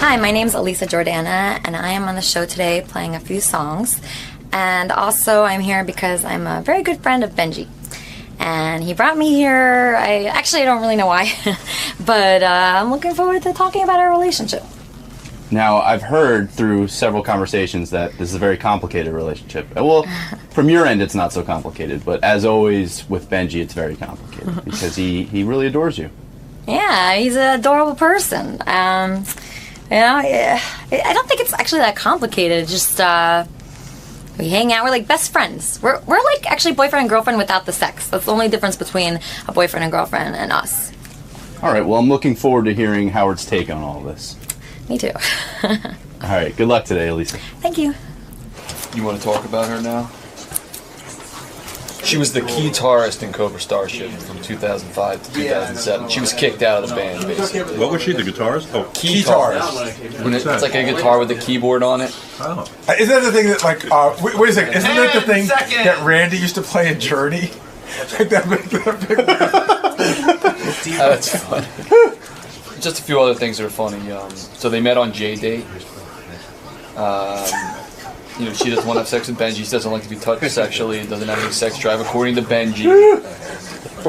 Hi, my name's Alisa Jordana, and I am on the show today playing a few songs. And also, I'm here because I'm a very good friend of Benjy. And he brought me here. I don't really know why, but I'm looking forward to talking about our relationship. Now, I've heard through several conversations that this is a very complicated relationship. Well, from your end, it's not so complicated, but as always with Benjy, it's very complicated because he really adores you. Yeah, he's an adorable person. I don't think it's actually that complicated. Just we hang out. We're like best friends. We're like actually boyfriend and girlfriend without the sex. That's the only difference between a boyfriend and girlfriend and us. All right. Well, I'm looking forward to hearing Howard's take on all this. Me too. All right. Good luck today, Alisa. Thank you. You want to talk about her now? She was the guitarist in Cobra Starship from 2005 to 2007. She was kicked out of the band, basically. What was she, the guitarist? Oh, Guitarist. It's like a guitar with a keyboard on it. Oh. Isn't that the thing that, like, wait a second, isn't that the thing that Randy used to play in Journey? Like that big That's funny. Just a few other things that are funny. So they met on JDate. She doesn't want to have sex with Benjy. She doesn't like to be touched sexually. Doesn't have any sex drive, according to Benjy.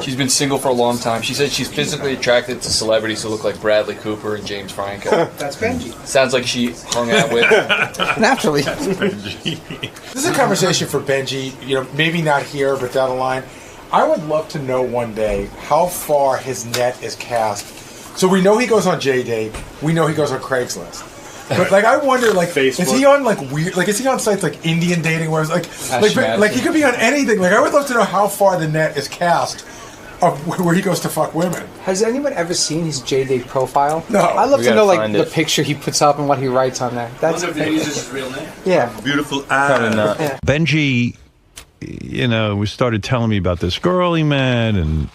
She's been single for a long time. She said she's physically attracted to celebrities who look like Bradley Cooper and James Franco. That's Benjy. Sounds like she hung out with. Naturally. This is a conversation for Benjy, maybe not here, but down the line. I would love to know one day how far his net is cast. So we know he goes on JDate. We know he goes on Craigslist. But I wonder, Facebook. Is he on weird? Is he on sites like Indian dating, where it's he could be on anything? I would love to know how far the net is cast of where he goes to fuck women. Has anyone ever seen his JDate profile? No. I'd love We to know gotta find the it. picture he puts up and what he writes on there. That's Wonder if he uses his real name. yeah. Beautiful Yeah. Benjy, started telling me about this girl he met, and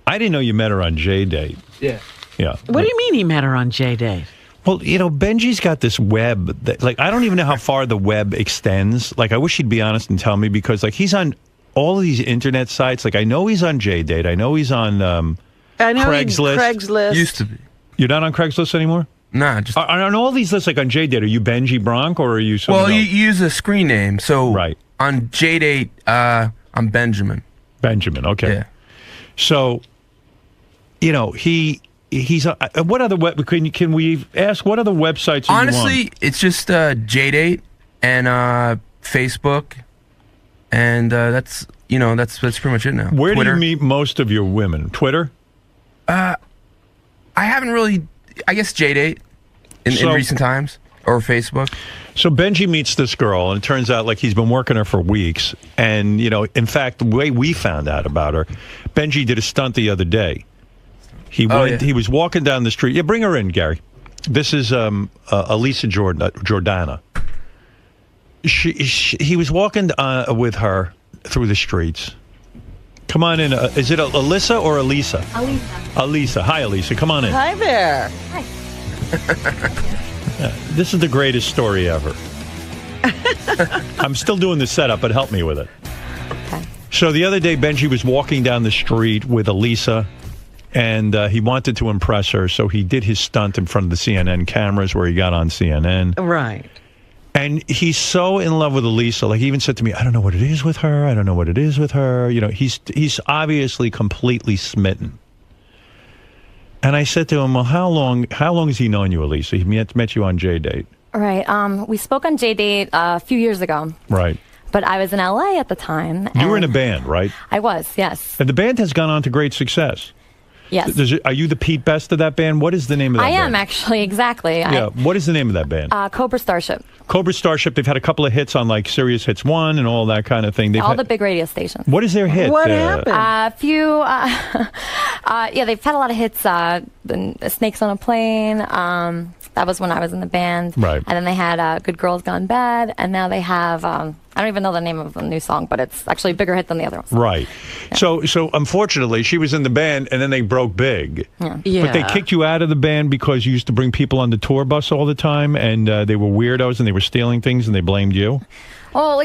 I didn't know you met her on JDate. Yeah. Yeah. What do you mean he met her on JDate? Well, Benji's got this web that, I don't even know how far the web extends. I wish he'd be honest and tell me because, he's on all of these internet sites. I know he's on JDate. I know he's on I know Craigslist. Craigslist. Used to be. You're not on Craigslist anymore? Nah, just... On all these lists, on JDate, are you Benjy Bronk or are you someone Well, else? you use a screen name. So Right. on JDate, I'm Benjamin. Benjamin, okay. Yeah. So, he's what other web? Can we ask what other websites? Are Honestly, you on? it's just JDate and Facebook, and that's pretty much it now. Where Twitter. do you meet most of your women? Twitter? I haven't really. I guess JDate in recent times or Facebook. So Benjy meets this girl, and it turns out he's been working her for weeks. And in fact, the way we found out about her, Benjy did a stunt the other day. He was walking down the street. Yeah, bring her in, Gary. This is Alisa Jordana. He was walking with her through the streets. Come on in. Is it Alyssa or Alisa? Alisa. Alisa. Hi, Alisa. Come on in. Hi there. Hi. This is the greatest story ever. I'm still doing the setup, but help me with it. Okay. So the other day, Benjy was walking down the street with Alisa, and he wanted to impress her, so he did his stunt in front of the CNN cameras where he got on CNN. Right. And he's so in love with Alisa. He even said to me, I don't know what it is with her. I don't know what it is with her. He's obviously completely smitten. And I said to him, well, how long has he known you, Alisa? He met you on JDate. Right. We spoke on JDate a few years ago. Right. But I was in LA at the time. You were in a and band, right? I was, yes. And the band has gone on to great success. Yes. Are you the Pete Best of that band? What is the name of that band? I am, actually, exactly. Yeah. What is the name of that band? Cobra Starship. Cobra Starship. They've had a couple of hits on Sirius Hits 1 and all that kind of thing. All the big radio stations. What is their hit? What happened? A few, they've had a lot of hits. The Snakes on a Plane. That was when I was in the band. Right. And then they had Good Girls Gone Bad. And now they have, I don't even know the name of the new song, but it's actually a bigger hit than the other ones. Right. Yeah. So unfortunately, she was in the band, and then they broke big. Yeah. But they kicked you out of the band because you used to bring people on the tour bus all the time, and they were weirdos, and they were stealing things, and they blamed you? Oh,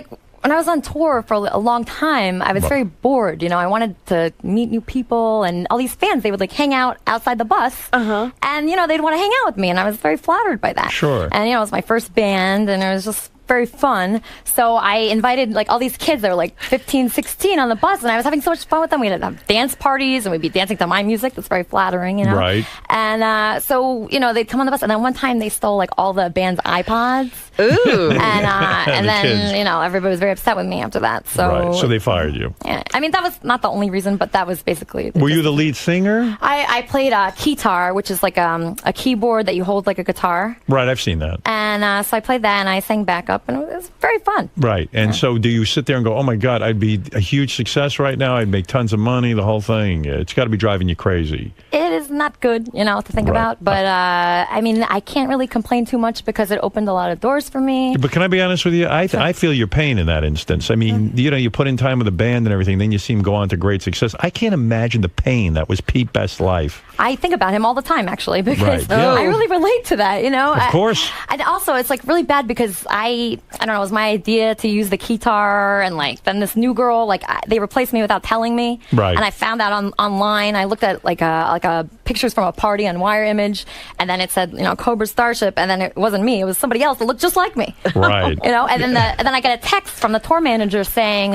when I was on tour for a long time, I was very bored. You know, I wanted to meet new people, and all these fans, they would like hang out outside the bus, and you know, they'd want to hang out with me, and I was very flattered by that. Sure. And you know, it was my first band, and it was just very fun. So I invited like all these kids that were like 15, 16 on the bus, and I was having so much fun with them. We'd have dance parties, and we'd be dancing to my music. That's very flattering, you know. Right. And so you know, they'd come on the bus, and then one time they stole like all the band's iPods. Ooh. And then kids. you know, everybody was very upset with me after that. So Right. So they fired you. yeah, I mean, that was not the only reason, but that was basically. Were you the lead singer? I played a keytar, which is like a keyboard that you hold like a guitar, Right. I've seen that. and so I played that, and I sang backup, and it was very fun. Right. And so do you sit there and go, oh my God, I'd be a huge success right now. I'd make tons of money, the whole thing. It's got to be driving you crazy. It is not good, you know, to think Right. about, but I mean, I can't really complain too much because it opened a lot of doors for me. But can I be honest with you? I feel your pain in that instance. I mean, you know, you put in time with a band and everything, then you see him go on to great success. I can't imagine the pain that was Pete Best's life. I think about him all the time, actually, because Right, yeah. I really relate to that, you know. Of course. And also, it's like really bad because I don't know, it was my idea to use the keytar, and like then this new girl, like they replaced me without telling me. Right. And I found out online. I looked at like a pictures from a party on Wire Image, and then it said, you know, Cobra Starship, and then it wasn't me. It was somebody else that looked just like me. Right. You know, and then I get a text from the tour manager saying,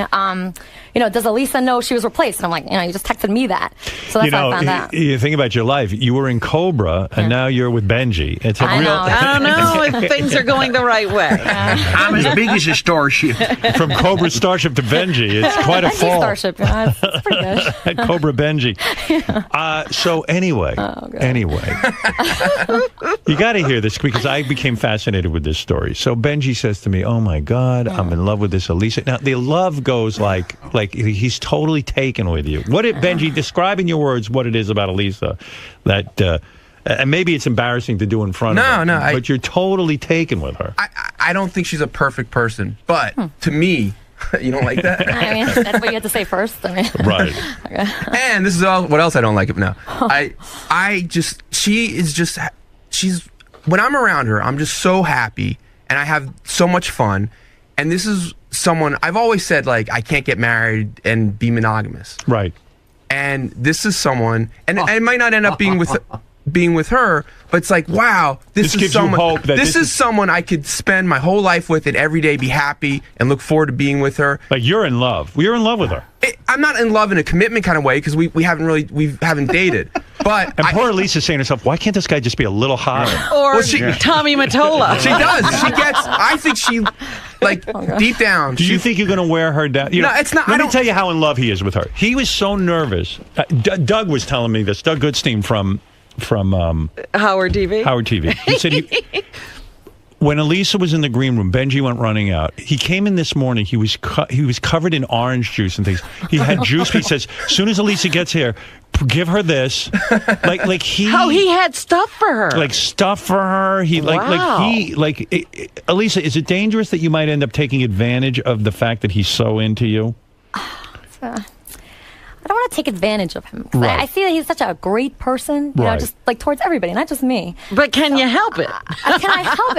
you know, does Alisa know she was replaced? And I'm like, you know, you just texted me that. So that's You know, how I found out. you think about your life. You were in Cobra, and now you're with Benjy. It's a I real. know. I don't know if things are going the right way. I'm as big as a starship. From Cobra Starship to Benjy, it's quite a Benjy fall. Starship, you know, it's pretty good. Cobra Benjy. So anyway, you got to hear this because I became fascinated with this story. So Benjy says to me, "Oh my God, I'm in love with this Alisa." Now the love goes like he's totally taken with you. What did Benjy describe in your words? What it is about Alisa that? And maybe it's embarrassing to do in front of her. But you're totally taken with her. I don't think she's a perfect person, but to me, you don't like that? I mean, that's what you had to say first. I mean, Right. And this is all. What else I don't like now? She's when I'm around her, I'm just so happy, and I have so much fun. And this is someone I've always said, like, I can't get married and be monogamous. Right. And this is someone, and it might not end up being with her, but it's like, wow, this is gives you someone. hope that this is someone I could spend my whole life with and every day be happy and look forward to being with her. Like you're in love. You're in love with her. I'm not in love in a commitment kind of way because we haven't dated. But and poor Lisa's saying to herself, why can't this guy just be a little hotter? Or Tommy Mottola. She does. I think she, like, deep down. Do you think you're going to wear her down? You know, it's not. Let me tell you how in love he is with her. He was so nervous. Doug was telling me this. Doug Goodstein from Howard TV. Howard TV. He said when Alisa was in the green room, Benjy went running out. He came in this morning. He was covered in orange juice and things. He had juice. He says, as soon as Alisa gets here, give her this. Like he. Oh, he had stuff for her. Like stuff for her. Alisa, is it dangerous that you might end up taking advantage of the fact that he's so into you? I don't want to take advantage of him. Right. I see that he's such a great person, you know, just like towards everybody, not just me. But can you help it? Can I help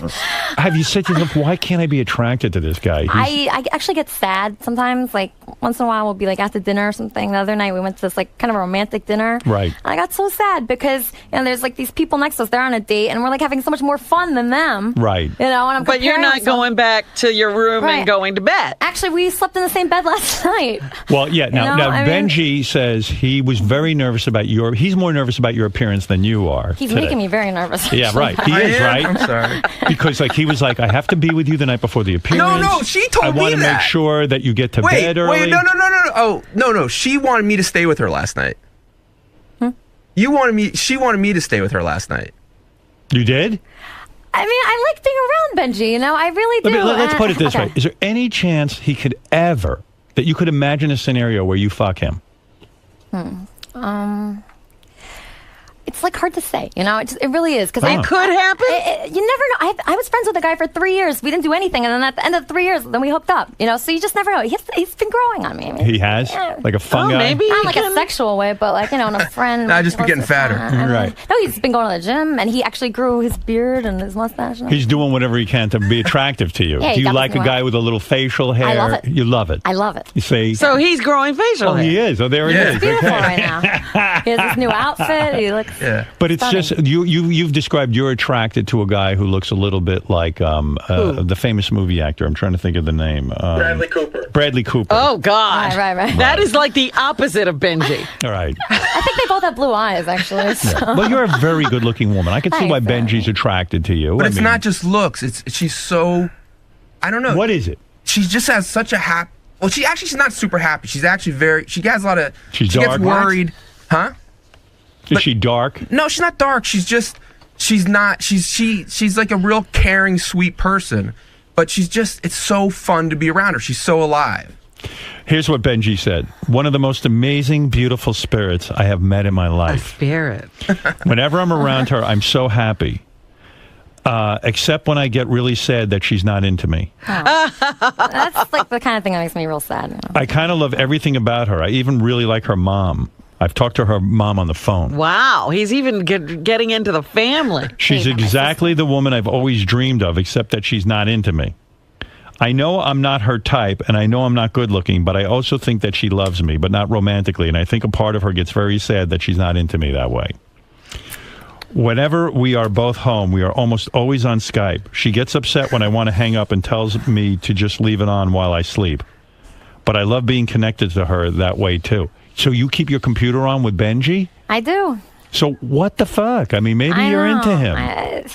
it? Have you said to yourself, why can't I be attracted to this guy? I actually get sad sometimes. Like once in a while, we'll be like at the dinner or something. The other night, we went to this like kind of a romantic dinner. Right. And I got so sad because there's like these people next to us. They're on a date, and we're like having so much more fun than them. Right. You know, and I'm. But you're not going back to your room and going to bed. Actually, we slept in the same bed last night. Well, yeah. Now Benjy says he was very nervous about he's more nervous about your appearance than you are. He's today. making me very nervous. Yeah, right. He is, right? I'm sorry. Because he was like, I have to be with you the night before the appearance. No, she told me that. I want to make sure that you get to bed early. Wait, no. Oh, no. She wanted me to stay with her last night. She wanted me to stay with her last night. You did? I mean, I like being around Benjy, you know? I really do. Let's put it this way. Is there any chance he could ever, that you could imagine a scenario where you fuck him? It's it's like hard to say. You know, it really is because It could happen. you never know. I was friends with a guy for 3 years. We didn't do anything, and then at the end of the 3 years, then we hooked up. You know, so you just never know. He's been growing on me. I mean, He has? Yeah. Like a fungi? maybe. Not like a sexual way, but like, you know, in a friend. Nah, just be getting fatter. Right. No, he's been going to the gym, and he actually grew his beard and his mustache. And He's doing whatever he can to be attractive to you. Yeah, Do he you got like this a new guy with a little facial hair? I love it. You love it. I love it. You see? So he's growing facial hair. he is. Oh, there he is. He's beautiful Okay. right now. He has this new outfit. He looks. Yeah. But it's stunning. just you've described you're attracted to a guy who looks a little bit like the famous movie actor. I'm trying to think of the name. Bradley Cooper. Bradley Cooper. Oh God. Right. That is like the opposite of Benjy. All right. I think they both have blue eyes, actually. So. Well, you're a very good-looking woman. I can see why Thanks, Benji's attracted to you. But I it's mean, not just looks. She's so, I don't know. What is it? She just has such a happy. Well, she's not super happy. She's actually she has a lot of. She's she dark? gets worried, huh? Is she dark? No, she's not dark. She's not. She's like a real caring, sweet person. But it's so fun to be around her. She's so alive. Here's what Benji said. One of the most amazing, beautiful spirits I have met in my life. Spirit. Whenever I'm around her, I'm so happy. Except when I get really sad that she's not into me. That's like the kind of thing that makes me real sad. You know? I kind of love everything about her. I even really like her mom. I've talked to her mom on the phone. Wow, he's even getting into the family. She's exactly the woman I've always dreamed of, except that she's not into me. I know I'm not her type, and I know I'm not good looking, but I also think that she loves me, but not romantically, and I think a part of her gets very sad that she's not into me that way. Whenever we are both home, we are almost always on Skype. She gets upset when I want to hang up and tells me to just leave it on while I sleep. But I love being connected to her that way, too. So you keep your computer on with Benji? I do. So what the fuck? I mean, maybe you're into him.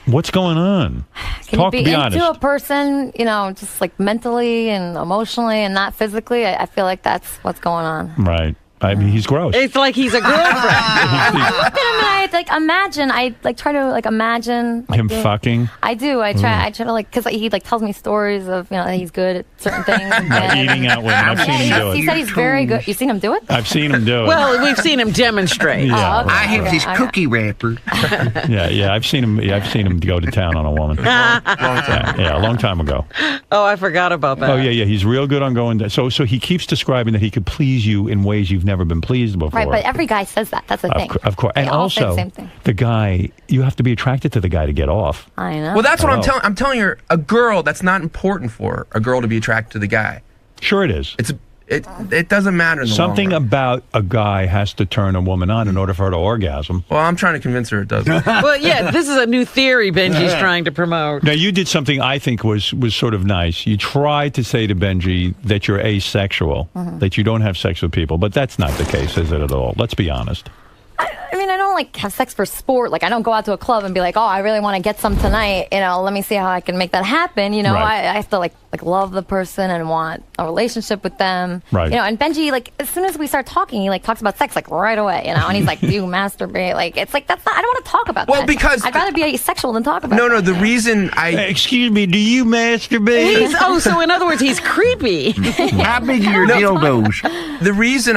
What's going on? Can you be honest. into a person, you know, just like mentally and emotionally and not physically? I feel like that's what's going on. Right. I mean, he's gross. It's like he's a girlfriend. I look at him and I like imagine. I like try to like imagine like, him fucking. I do. I try. I try to like because he like tells me stories of that he's good at certain things. Eating out women. I've seen him do it. He said he's very good. You've seen him do it? I've seen him do it. Well, we've seen him demonstrate. Yeah. Oh, okay. I have this cookie wrapper. Yeah. I've seen him go to town on a woman. Yeah, a long time ago. Oh, I forgot about that. Oh yeah. He's real good on going. So he keeps describing that he could please you in ways you've never been pleased before. Right, but every guy says that. That's the thing. Of course. And They all say the also, same thing. the guy, you have to be attracted to the guy to get off. I know. Well, that's what Hello. I'm telling her. A girl, that's not important for her, a girl to be attracted to the guy. Sure it is. It doesn't matter in the Something long run. about a guy has to turn a woman on in order for her to orgasm. Well, I'm trying to convince her it doesn't. Well, yeah, this is a new theory Benji's trying to promote. Now, you did something I think was sort of nice. You tried to say to Benji that you're asexual, that you don't have sex with people, but that's not the case, is it at all? Let's be honest. I mean, I don't like have sex for sport. Like, I don't go out to a club and be like, oh, I really want to get some tonight. You know, let me see how I can make that happen. You know, Right. I have to like love the person and want a relationship with them. Right. You know, and Benji, like, as soon as we start talking, he like talks about sex like right away. You know, and he's like, do you masturbate? Like, it's like that's not. I don't want to talk about that. Well, because I'd rather be asexual than talk about. No, that. the reason Excuse me, do you masturbate? So in other words, he's creepy. How big are your dildos? the reason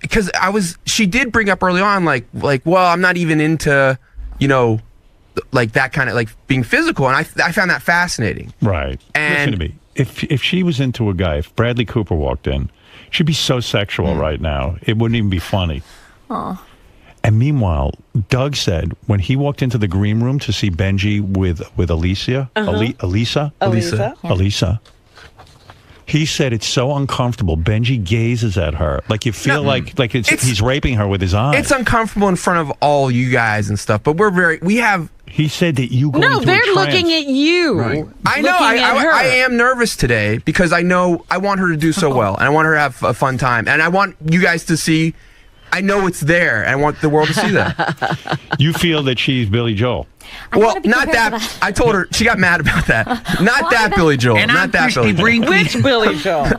because she did bring up early on like well, I'm not even into like that kind of like being physical, and I found that fascinating. Right. And listen to me. If she was into a guy, if Bradley Cooper walked in, she'd be so sexual right now. It wouldn't even be funny. Aw. And meanwhile, Doug said when he walked into the green room to see Benji with Alisa, Alisa, he said it's so uncomfortable. Benji gazes at her like you feel like he's raping her with his eyes. It's uncomfortable in front of all you guys and stuff, but He said that you go No, into they're a trance. looking at you. Right. I know. I am nervous today because I know I want her to do so well, and I want her to have a fun time, and I want you guys to see. I know it's there, and I want the world to see that. You feel that she's Billy Joel. Well, not that. I told her she got mad about that. Not that Billy Joel. And not I'm that Christy Billy Joel. Brinkley. Which Billy Joel?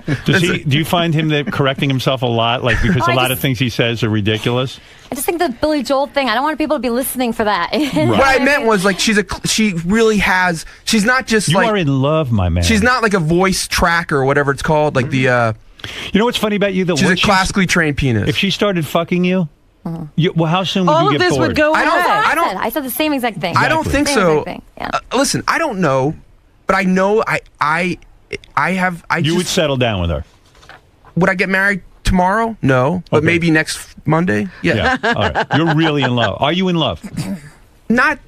Do you find him correcting himself a lot, like because a lot of things he says are ridiculous? I just think the Billy Joel thing. I don't want people to be listening for that. What I meant was like she really has. She's not just You like are in love, my man. she's not like a voice tracker or whatever it's called. Like the. You know what's funny about you? She's a classically trained penis. If she started fucking you, Well, how soon would All you of get this bored? would go away. I said the same exact thing. I don't think Same so. exact thing, yeah. Listen, I don't know, but I know I You would settle down with her. Would I get married tomorrow? No, but Okay. maybe next Monday. Yeah. Yeah. All right. You're really in love. Are you in love? Not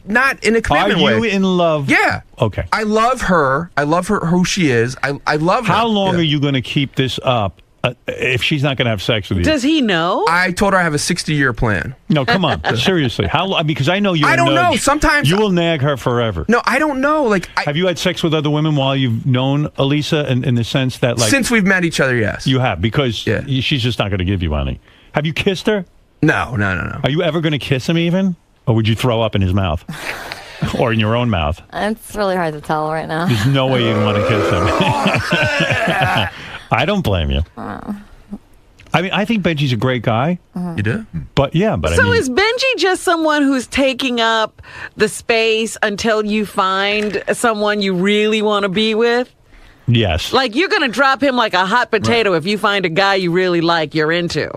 in a Are commitment way. you in love? Yeah. Okay. I love her. I love her who she is. I love her. How long Yeah. are you going to keep this up if she's not going to have sex with you? Does he know? I told her I have a 60-year plan. No, come on. Seriously. How long? Because I know you're I don't know. Sometimes you will nag her forever. No, I don't know. Like, have you had sex with other women while you've known Alisa in the sense that, like, since we've met each other, yes. you have, because she's just not going to give you any. Have you kissed her? No. Are you ever going to kiss him even? Or would you throw up in his mouth? Or in your own mouth? It's really hard to tell right now. There's no way you'd want to kiss him. I don't blame you. I mean, I think Benji's a great guy. You do? But yeah, but So I mean, is Benji just someone who's taking up the space until you find someone you really want to be with? yes. Like, you're going to drop him like a hot potato if you find a guy you really like you're into.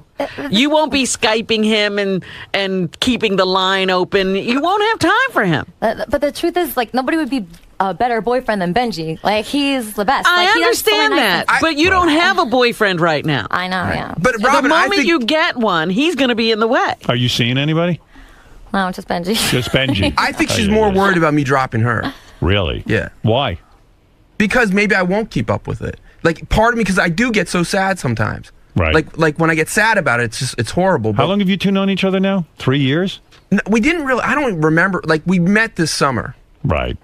You won't be Skyping him and keeping the line open. You won't have time for him. But the truth is, like, nobody would be a better boyfriend than Benji. Like, he's the best. I Like, he does understand so many nice that, things. but you don't have a boyfriend right now. I know, yeah. But Robin, the I moment think you get one, he's going to be in the way. Are you seeing anybody? No, just Benji. Just Benji. I think she's Oh, more yeah. worried about me dropping her. Really? Yeah. Why? Because maybe I won't keep up with it. Like, part of me, because I do get so sad sometimes. Right. Like when I get sad about it, it's horrible. How But long have you two known each other now? 3 years? we didn't really. I don't remember. Like, we met this summer. Right.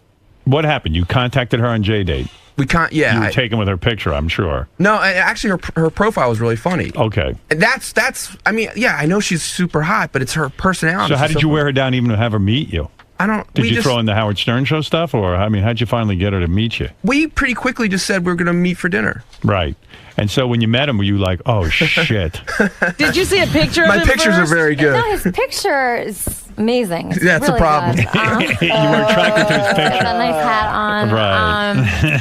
What happened? You contacted her on JDate. We can't. Yeah. You were taken with her picture, I'm sure. No, actually, her profile was really funny. Okay. And that's. I mean, yeah, I know she's super hot, but it's her personality. So how did you wear her down even to have her meet you? I don't. Did we you just, throw in the Howard Stern show stuff? Or, I mean, how'd you finally get her to meet you? We pretty quickly just said we were going to meet for dinner. Right. And so when you met him, were you like, oh, shit? Did you see a picture of My him pictures first? are very good. No, his picture is amazing. It's That's a really problem. good. You were attracted to his He had picture. a nice hat on.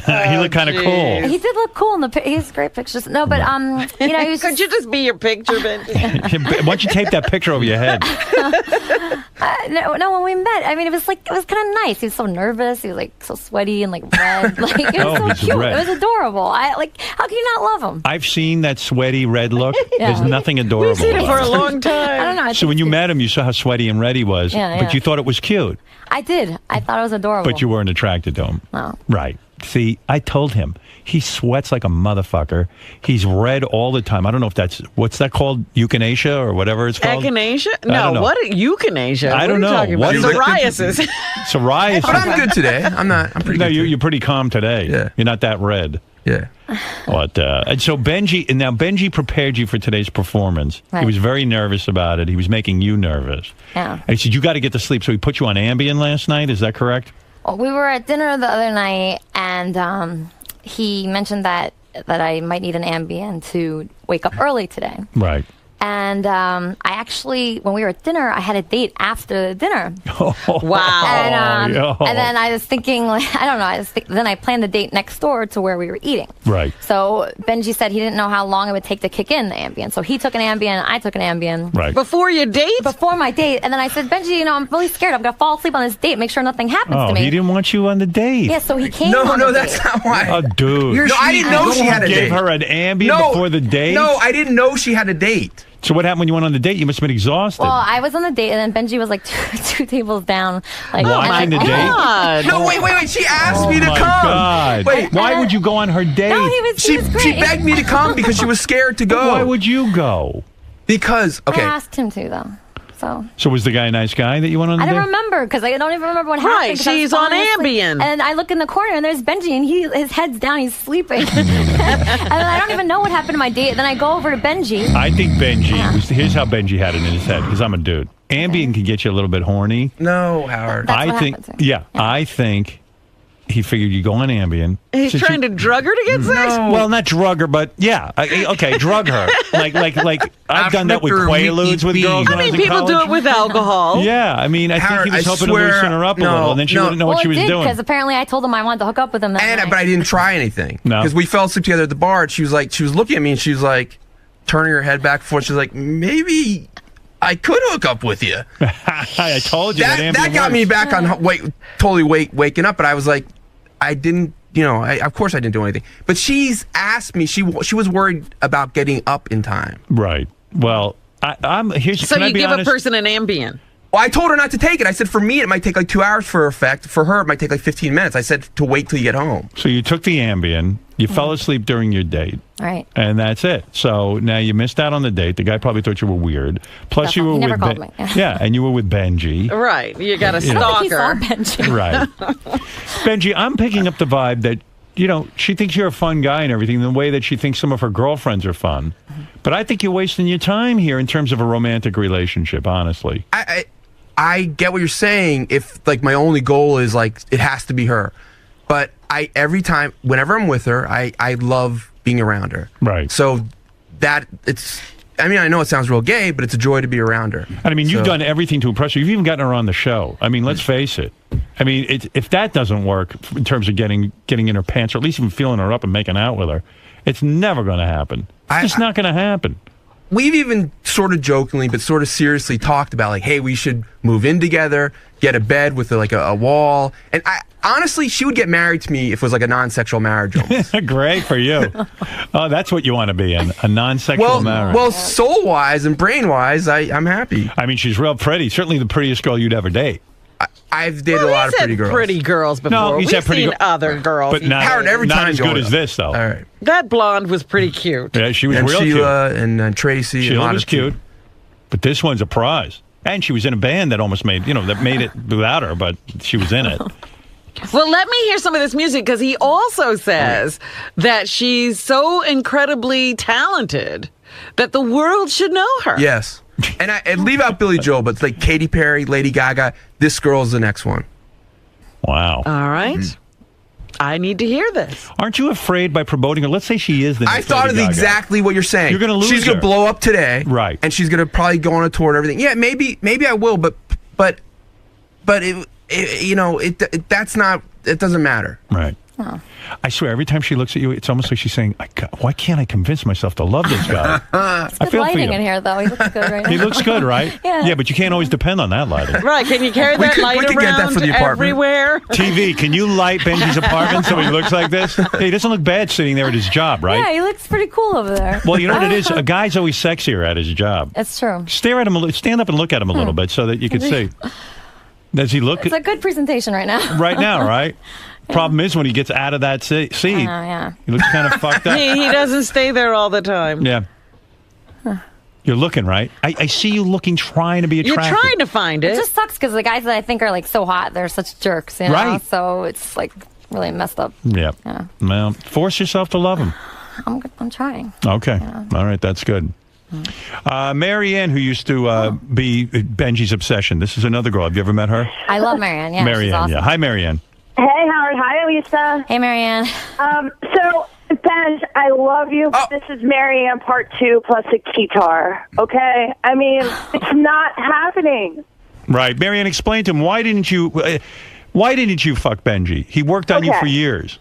Right. He looked kind of cool. He did look cool in the. He has great pictures. No, but you know, he was Could you just be your picture, Benji? Why don't you tape that picture over your head? no. When we met, I mean, it was kind of nice. He was so nervous. He was like so sweaty and like red. Like it was Oh, so he's cute. red. It was adorable. How can you not love him? I've seen that sweaty red look. Yeah. There's nothing adorable We've seen it for about a it. long time. I don't know. I So think when you it's- met him, you saw how sweaty and red he was, Yeah, but yeah. you thought it was cute, I did. I thought it was adorable. but you weren't attracted to him. No. Right. See, I told him. He sweats like a motherfucker. He's red all the time. I don't know if that's, what's that called? Euthanasia or whatever it's called? Echinacea? I No, don't know. what? Euthanasia? I don't What are you know. talking What about? is it? Psoriasis. Psoriasis. But I'm good today. I'm pretty No, good. you're pretty calm today. Yeah. You're not that red. Yeah. But and so Benji prepared you for today's performance. He Right. was very nervous about it. He was making you nervous. Yeah. And he said, you got to get to sleep. So he put you on Ambien last night. Is that correct? Well, we were at dinner the other night, and he mentioned that I might need an Ambien to wake up early today. Right. And I actually, when we were at dinner, I had a date after the dinner. Wow. And, yo. and then I was thinking, like, I don't know, then I planned the date next door to where we were eating. Right. So Benji said he didn't know how long it would take to kick in the Ambien. So he took an Ambien, I took an Ambien. Right. Before your date? Before my date. And then I said, Benji, you know, I'm really scared. I'm going to fall asleep on this date, make sure nothing happens Oh, to me. he didn't want you on the date. Yeah, so he came No, on the that's date. not why. Oh, dude. No, I didn't know she had a You date. gave her an Ambien before the date? No, I didn't know she had a date. So what happened when you went on the date? You must have been exhausted. Well, I was on the date, and then Benji was like two tables down. Like, Watching and, the like, date? God. No, wait. She asked me to my come. God. Wait, Why would you go on her date? No, he she was great. she begged me to come because she was scared to go. Why would you go? Because I okay. asked him to, though. So was the guy a nice guy that you went on the I date? don't remember because I don't even remember what happened. Right, 'cause I was she's on falling asleep. Ambien. And I look in the corner and there's Benji and his head's down, he's sleeping. And then I don't even know what happened to my date. Then I go over to Benji. I think Benji, here's how Benji had it in his head, because I'm a dude. Ambien can get you a little bit horny. No, Howard. That's I what think, happened to me. yeah, I think he figured you go on Ambien. He's Since trying you- to drug her to get sex? Well, not drug her, but yeah, okay, drug her. Like I've done that with After we Quaaludes eat with beef. girls. I when mean, was in people do college. it with alcohol. Yeah, I mean, I Howard, think he was I hoping swear- to loosen her up a no, little, and then she no. wouldn't know Well, what she was it did doing. because apparently I told him I wanted to hook up with him that night. But I didn't try anything. No. Because we fell asleep together at the bar. And she was looking at me and she was like turning her head back and forth. She was like, maybe I could hook up with you. I told you that got me back on waking up. But I was like, I didn't. Of course I didn't do anything. But she's asked me. She was worried about getting up in time. Right. Well, I'm here's. So can I you be give honest? a person an Ambien. Well, I told her not to take it. I said for me it might take like 2 hours for effect. For her it might take like 15 minutes. I said to wait till you get home. So you took the Ambien. You fell asleep during your date. Right. And that's it. So now you missed out on the date. The guy probably thought you were weird. Plus you were He never with called me. Yeah, and you were with Benjy. Right. You got a I don't think he saw stalker. Benjy. Right. Benjy, I'm picking up the vibe that, she thinks you're a fun guy and everything, the way that she thinks some of her girlfriends are fun. But I think you're wasting your time here in terms of a romantic relationship, honestly. I get what you're saying if like my only goal is like it has to be her. But every time whenever I'm with her, I love being around her. Right. So I know it sounds real gay, but it's a joy to be around her. And I mean, you've done everything to impress her. You've even gotten her on the show. I mean, let's face it. I mean, if that doesn't work in terms of getting in her pants or at least even feeling her up and making out with her, it's never going to happen. It's just not going to happen. We've even sort of jokingly, but sort of seriously talked about like, hey, we should move in together, get a bed with like a wall. And honestly, she would get married to me if it was like a non-sexual marriage almost. Great for you. Oh, that's what you want to be in, a non-sexual marriage. Well, soul-wise and brain-wise, I'm happy. I mean, she's real pretty. Certainly the prettiest girl you'd ever date. I've dated a lot of pretty girls. Pretty girls before. No, you We've said pretty seen other girls. But not, Howard, every not time as good growing as up. this, though. All right. That blonde was pretty cute. Yeah, she was And real Sheila cute. and Tracy. Sheila was cute. But this one's a prize. And she was in a band that almost made, that made it without her, but she was in it. Well, let me hear some of this music because he also says that she's so incredibly talented that the world should know her. Yes. And leave out Billy Joel, but it's like Katy Perry, Lady Gaga. This girl's the next one. Wow. All right. I need to hear this. Aren't you afraid by promoting her? Let's say she is the next I thought Lady of Gaga. exactly what you're saying. You're going to lose She's going her. to blow up today. Right. And she's going to probably go on a tour and everything. Yeah, maybe I will, but that's not, it doesn't matter. Right. Oh. I swear, every time she looks at you, it's almost like she's saying, why can't I convince myself to love this guy? It's good lighting in here, though. He looks good right now. He looks good, right? Yeah. But you can't always depend on that lighting. Right. Can you carry that light we could get that around for the apartment. everywhere? TV, can you light Benji's apartment so he looks like this? He doesn't look bad sitting there at his job, right? Yeah, he looks pretty cool over there. Well, you know what it is? A guy's always sexier at his job. It's true. Stare at him, stand up and look at him a little bit so that you can see. Does he look It's a good presentation right now. right now, right? Problem is when he gets out of that seat, yeah. he looks kind of fucked up. He doesn't stay there all the time. Yeah. You're looking, right? I see you looking, trying to be You're attractive. trying to find It it. just sucks because the guys that I think are like so hot, they're such jerks, you know? Right. So it's like really messed up. Yeah. Yeah. Well, force yourself to love him. I'm trying. Okay. All right. That's good. Mary Ann, who used to be Benji's obsession. This is another girl. Have you ever met her? I love Marianne. Yeah, Mary she's Ann, awesome. yeah. Hi, Mary Ann. Hey, Howard. Hi, Alisa. Hey, Marianne. So, Benj, I love you. Oh. This is Marianne part 2 plus a guitar. Okay? I mean, it's not happening. Right. Mary Ann, explain to him, why didn't you fuck Benji? He worked on you Okay. for years.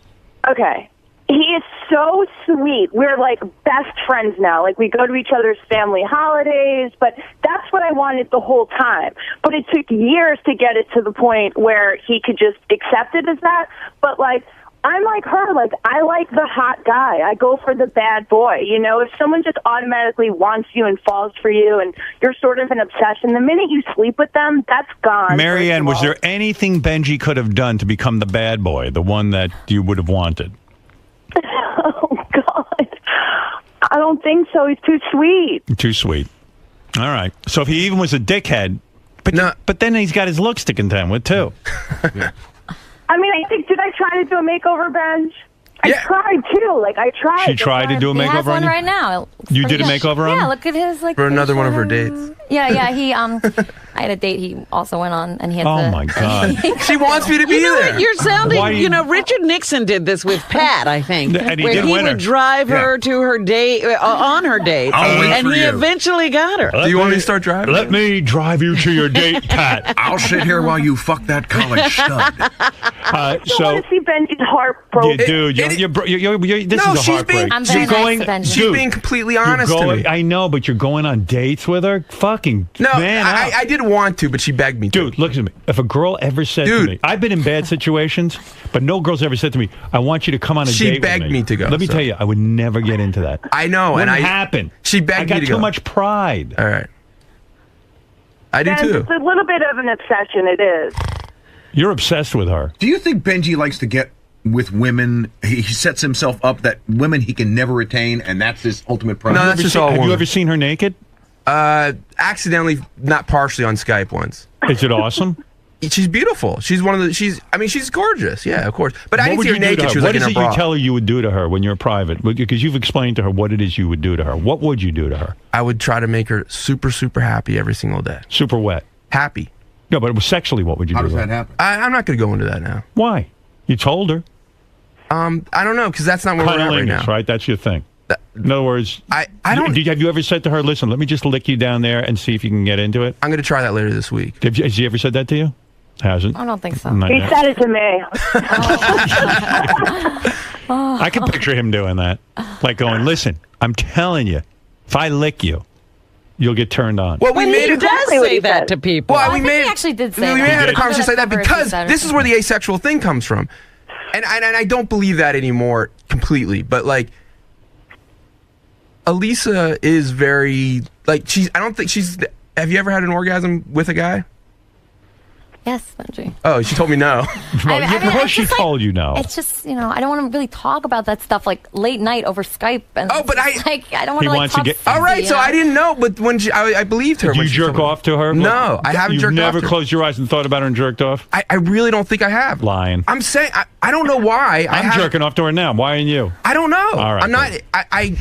Okay. He is so sweet. We're like best friends now. Like we go to each other's family holidays, but that's what I wanted the whole time. But it took years to get it to the point where he could just accept it as that. But like, I'm like her. Like, I like the hot guy. I go for the bad boy. You know, if someone just automatically wants you and falls for you and you're sort of an obsession, the minute you sleep with them, that's gone. Mary Ann, first of was all. there anything Benji could have done to become the bad boy, the one that you would have wanted? Oh, God. I don't think so. He's too sweet. Too sweet. All right. So if he even was a dickhead, but then he's got his looks to contend with, too. I mean, I think, did I try to do a makeover, Benj? I tried, too. Like, I tried. She tried to do a He has makeover on one you? right now. You did a makeover on him? Yeah, look at his, like... For another one of her facial- dates. Yeah, he, I had a date he also went on, and he had Oh to... my God. She wants me to be You know there. what? You're sounding, Why do you you- know, Richard Nixon did this with Pat, I think. And he where did he win her. would drive her to her date, on her date. I'll wait and for he you. eventually got her. Do you want me to start driving? Let me drive you to your date, Pat. I'll sit here while you fuck that college stud. I So, want to see Benji's heart yeah, broken. dude, this No, is a she's heartbreak. being- I'm very You're nice going, to Benji. She's dude, being completely you're honest to going, me. I know, but you're going on dates with her? Fucking No, man up. I did want to, but she begged me to. Dude, look at me. If a girl ever said to Dude. me, I've been in bad situations, but no girl's ever said to me, I want you to come on a She date with begged me to go, Let me so. tell you, I would never get into that. I know, Wouldn't and happen. She begged I got me to too go. much pride. All right. I do And too. it's a little bit of an obsession, it is. You're obsessed with her. Do you think Benji likes to get with women? He sets himself up that women he can never attain, and that's his ultimate prize. No, that's just all Have you women. ever seen her naked? Accidentally, not partially on Skype once. Is it awesome? She's beautiful. She's one of the. She's gorgeous. Yeah, of course. But I What didn't would see her you do to naked. her? She was What like in is her it bra. you tell her you would do to her when you're private? Because you've explained to her what it is you would do to her. What would you do to her? I would try to make her super, super happy every single day. Super wet. Happy. No, but sexually, what would you How do does to her? that happen? I'm not going to go into that now. Why? You told her. I don't know because that's not where we're at right Cunnilingus, now. right? That's your thing. In other words, I don't. Have you ever said to her, listen, let me just lick you down there and see if you can get into it? I'm going to try that later this week. Has she ever said that to you? Hasn't? I don't think so. Not He yet. said it to me. I can picture him doing that. Like going, listen, I'm telling you, if I lick you, you'll get turned on. Well, we Well, made you it. did. Does Exactly what say he that said. to people. Well, I we think made he actually did say we that. had a did. conversation like that I've heard because he said it. this is where the asexual thing comes from, and I don't believe that anymore completely. But like, Alisa is very like she's. I don't think she's. Have you ever had an orgasm with a guy? Yes, Benji. Oh, she told me no. Well, I of mean, course it's she just like- told you no. It's just, I don't want to really talk about that stuff like late night over Skype. And Oh, but it's I don't want He to like wants to talk get- sexy, All right, so I didn't know, but when I believed her. Did when you she jerk told me. off to her? No, I haven't You've jerked off never to her. closed your eyes and thought about her and jerked off? I really don't think I have. Lying. I'm saying I don't know why. I'm jerking off to her now. Why aren't you? I don't know. All right, I'm not. good.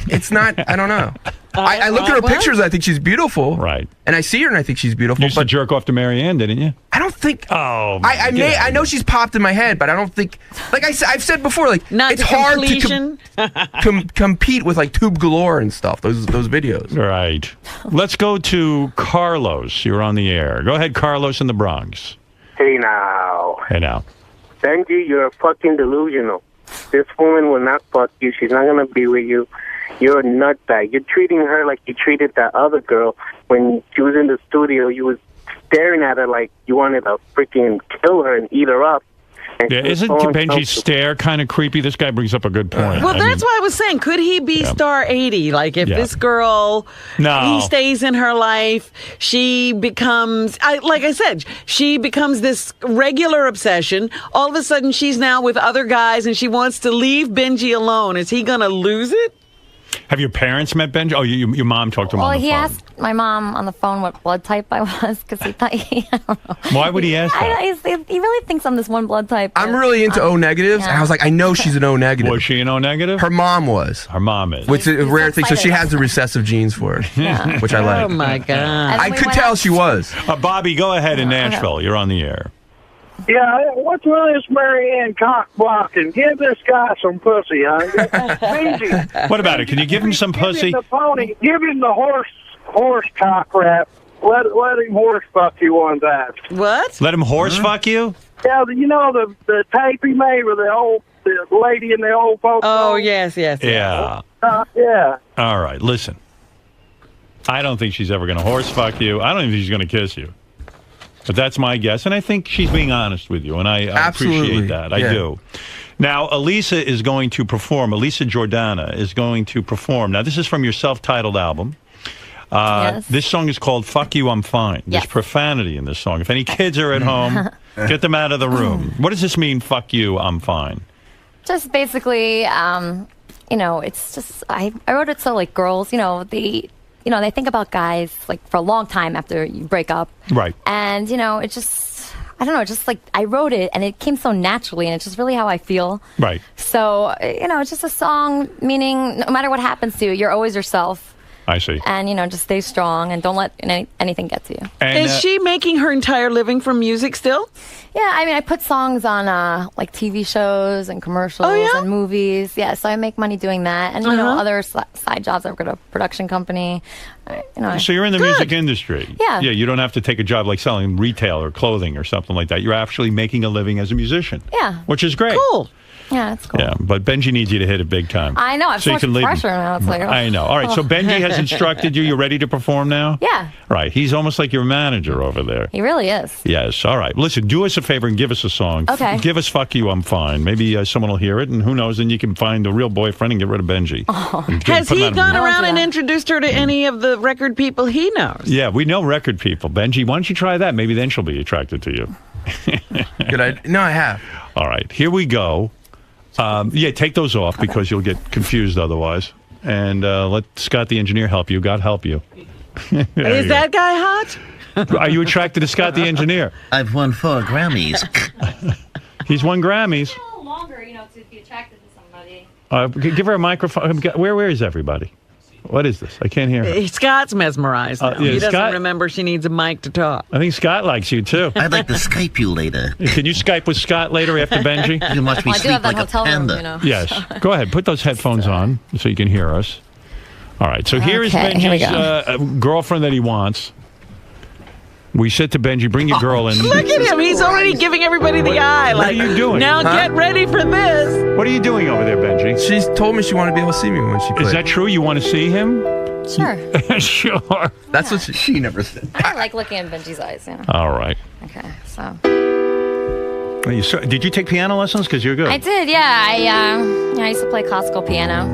It's not. I don't know. I look at her well. pictures. I think she's beautiful. Right. And I see her and I think she's beautiful. You used to But jerk off to Marianne, didn't you? I don't think. Oh, I man, get out I of know here. she's popped in my head, but I don't think. Like I've said before, like Not it's to hard completion. to compete with like Tube Galore and stuff. Those videos. Right. Let's go to Carlos. You're on the air. Go ahead, Carlos in the Bronx. Hey now. Hey now. Benji, you're fucking delusional. This woman will not fuck you. She's not going to be with you. You're a nutbag. You're treating her like you treated that other girl when she was in the studio. You was staring at her like you wanted to freaking kill her and eat her up. And Yeah, she was isn't so Benji's uncomfortable. stare kind of creepy? This guy brings up a good point. Well, I that's mean, why I was saying, could he be star 80? Like, if Yeah. this girl, No. he stays in her life, she becomes, like I said, she becomes this regular obsession. All of a sudden, she's now with other guys and she wants to leave Benji alone. Is he going to lose it? Have your parents met Benji? Oh, your mom talked to him Well, on the he phone. asked my mom on the phone what blood type I was because he thought I don't know. Why would he ask that? He really thinks I'm this one blood type. I'm really into O negatives. yeah. And I was like, I know she's an O negative. Was she an O negative? Her mom was. Her mom is. Which is a He's rare thing. So she excited. has the recessive genes for it, Yeah. which I like. Oh, my God. And I we could went tell out- she was. Bobby, go ahead in Nashville. You're on the air. Yeah, what's with this Marianne cock blocking? Give this guy some pussy, huh? Benji, What about it? Can you give him some give him pussy? the pony. Give him the horse cock rap. Let him horse fuck you one time. What? Let him horse fuck you? Yeah, you know the tape he made with the lady in the old folks. Oh, home? yes. Yeah. Yeah. All right, listen. I don't think she's ever going to horse fuck you. I don't even think she's going to kiss you. But that's my guess, and I think she's being honest with you, and I Absolutely. appreciate that. I Yeah. do. Now, Alisa is going to perform. Alisa Jordana is going to perform. Now, this is from your self-titled album. Yes. This song is called Fuck You, I'm Fine. There's Yes. profanity in this song. If any kids are at home, get them out of the room. What does this mean, fuck you, I'm fine? Just basically, it's just I wrote it so like girls, they think about guys like for a long time after you break up, Right. and it just I don't know, just like I wrote it and it came so naturally, and it's just really how I feel. Right. So it's just a song meaning no matter what happens to you, you're always yourself. I see. And, just stay strong and don't let anything get to you. And, Is she making her entire living from music still? Yeah, I put songs on like TV shows and commercials and movies. Yeah, so I make money doing that. And, other side jobs. I've got a production company. So you're in the music industry. Yeah. Yeah, you don't have to take a job like selling retail or clothing or something like that. You're actually making a living as a musician. Yeah. Which is great. Cool. Yeah, that's cool. Yeah, but Benji needs you to hit it big time. I know. I've so much pressure now. It's like, I know. All right, so Benji has instructed you. You're ready to perform now? Yeah. Right. He's almost like your manager over there. He really is. Yes. All right. Listen, do us a favor and give us a song. Okay. Give us Fuck You, I'm Fine. Maybe someone will hear it, and who knows, then you can find a real boyfriend and get rid of Benji. Oh. Has he gone around and introduced her to any of the record people he knows? Yeah, we know record people. Benji, why don't you try that? Maybe then she'll be attracted to you. Good idea. No, I have. All right. Here we go. Take those off because you'll get confused otherwise. And let Scott, the engineer, help you. God help you. Is that guy hot? Are you attracted to Scott, the engineer? I've won 4 Grammys. He's won Grammys. A little longer, to be attracted to somebody. Give her a microphone. Where is everybody? What is this? I can't hear her. Scott's mesmerized now. He doesn't Scott, remember she needs a mic to talk. I think Scott likes you, too. I'd like to Skype you later. Can you Skype with Scott later after Benji? You can watch me sleep like a panda. Room, Yes. Go ahead. Put those headphones on so you can hear us. All right. So here is Benji's girlfriend that he wants. We said to Benji, bring your girl in. Look at him. He's already giving everybody the eye. What are you doing? Now get ready for this. What are you doing over there, Benji? She's told me she wanted to be able to see me when she played. Is that true? You want to see him? Sure. Sure. That's what she never said. I like looking in Benji's eyes, All right. Okay, so. Did you take piano lessons? Because you're good. I did, yeah. I used to play classical piano.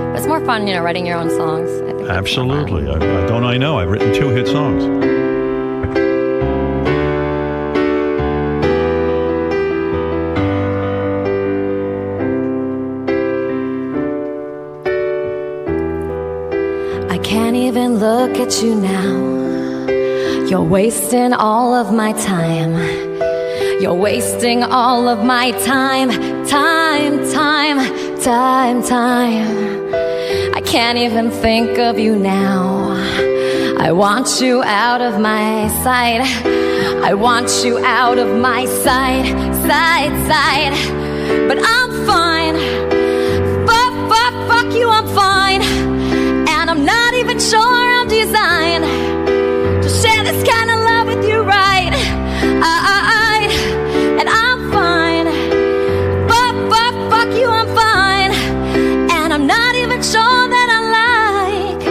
But it's more fun, writing your own songs. I think Absolutely. I know. I've written 2 hit songs. Can't even look at you now. You're wasting all of my time. You're wasting all of my time. I can't even think of you now. I want you out of my sight. I want you out of my sight. But I'm fine. Fuck you, I'm fine. I'm not even sure I'm designed to share this kind of love with you, right? And I'm fine. Fuck you, I'm fine. And I'm not even sure that I like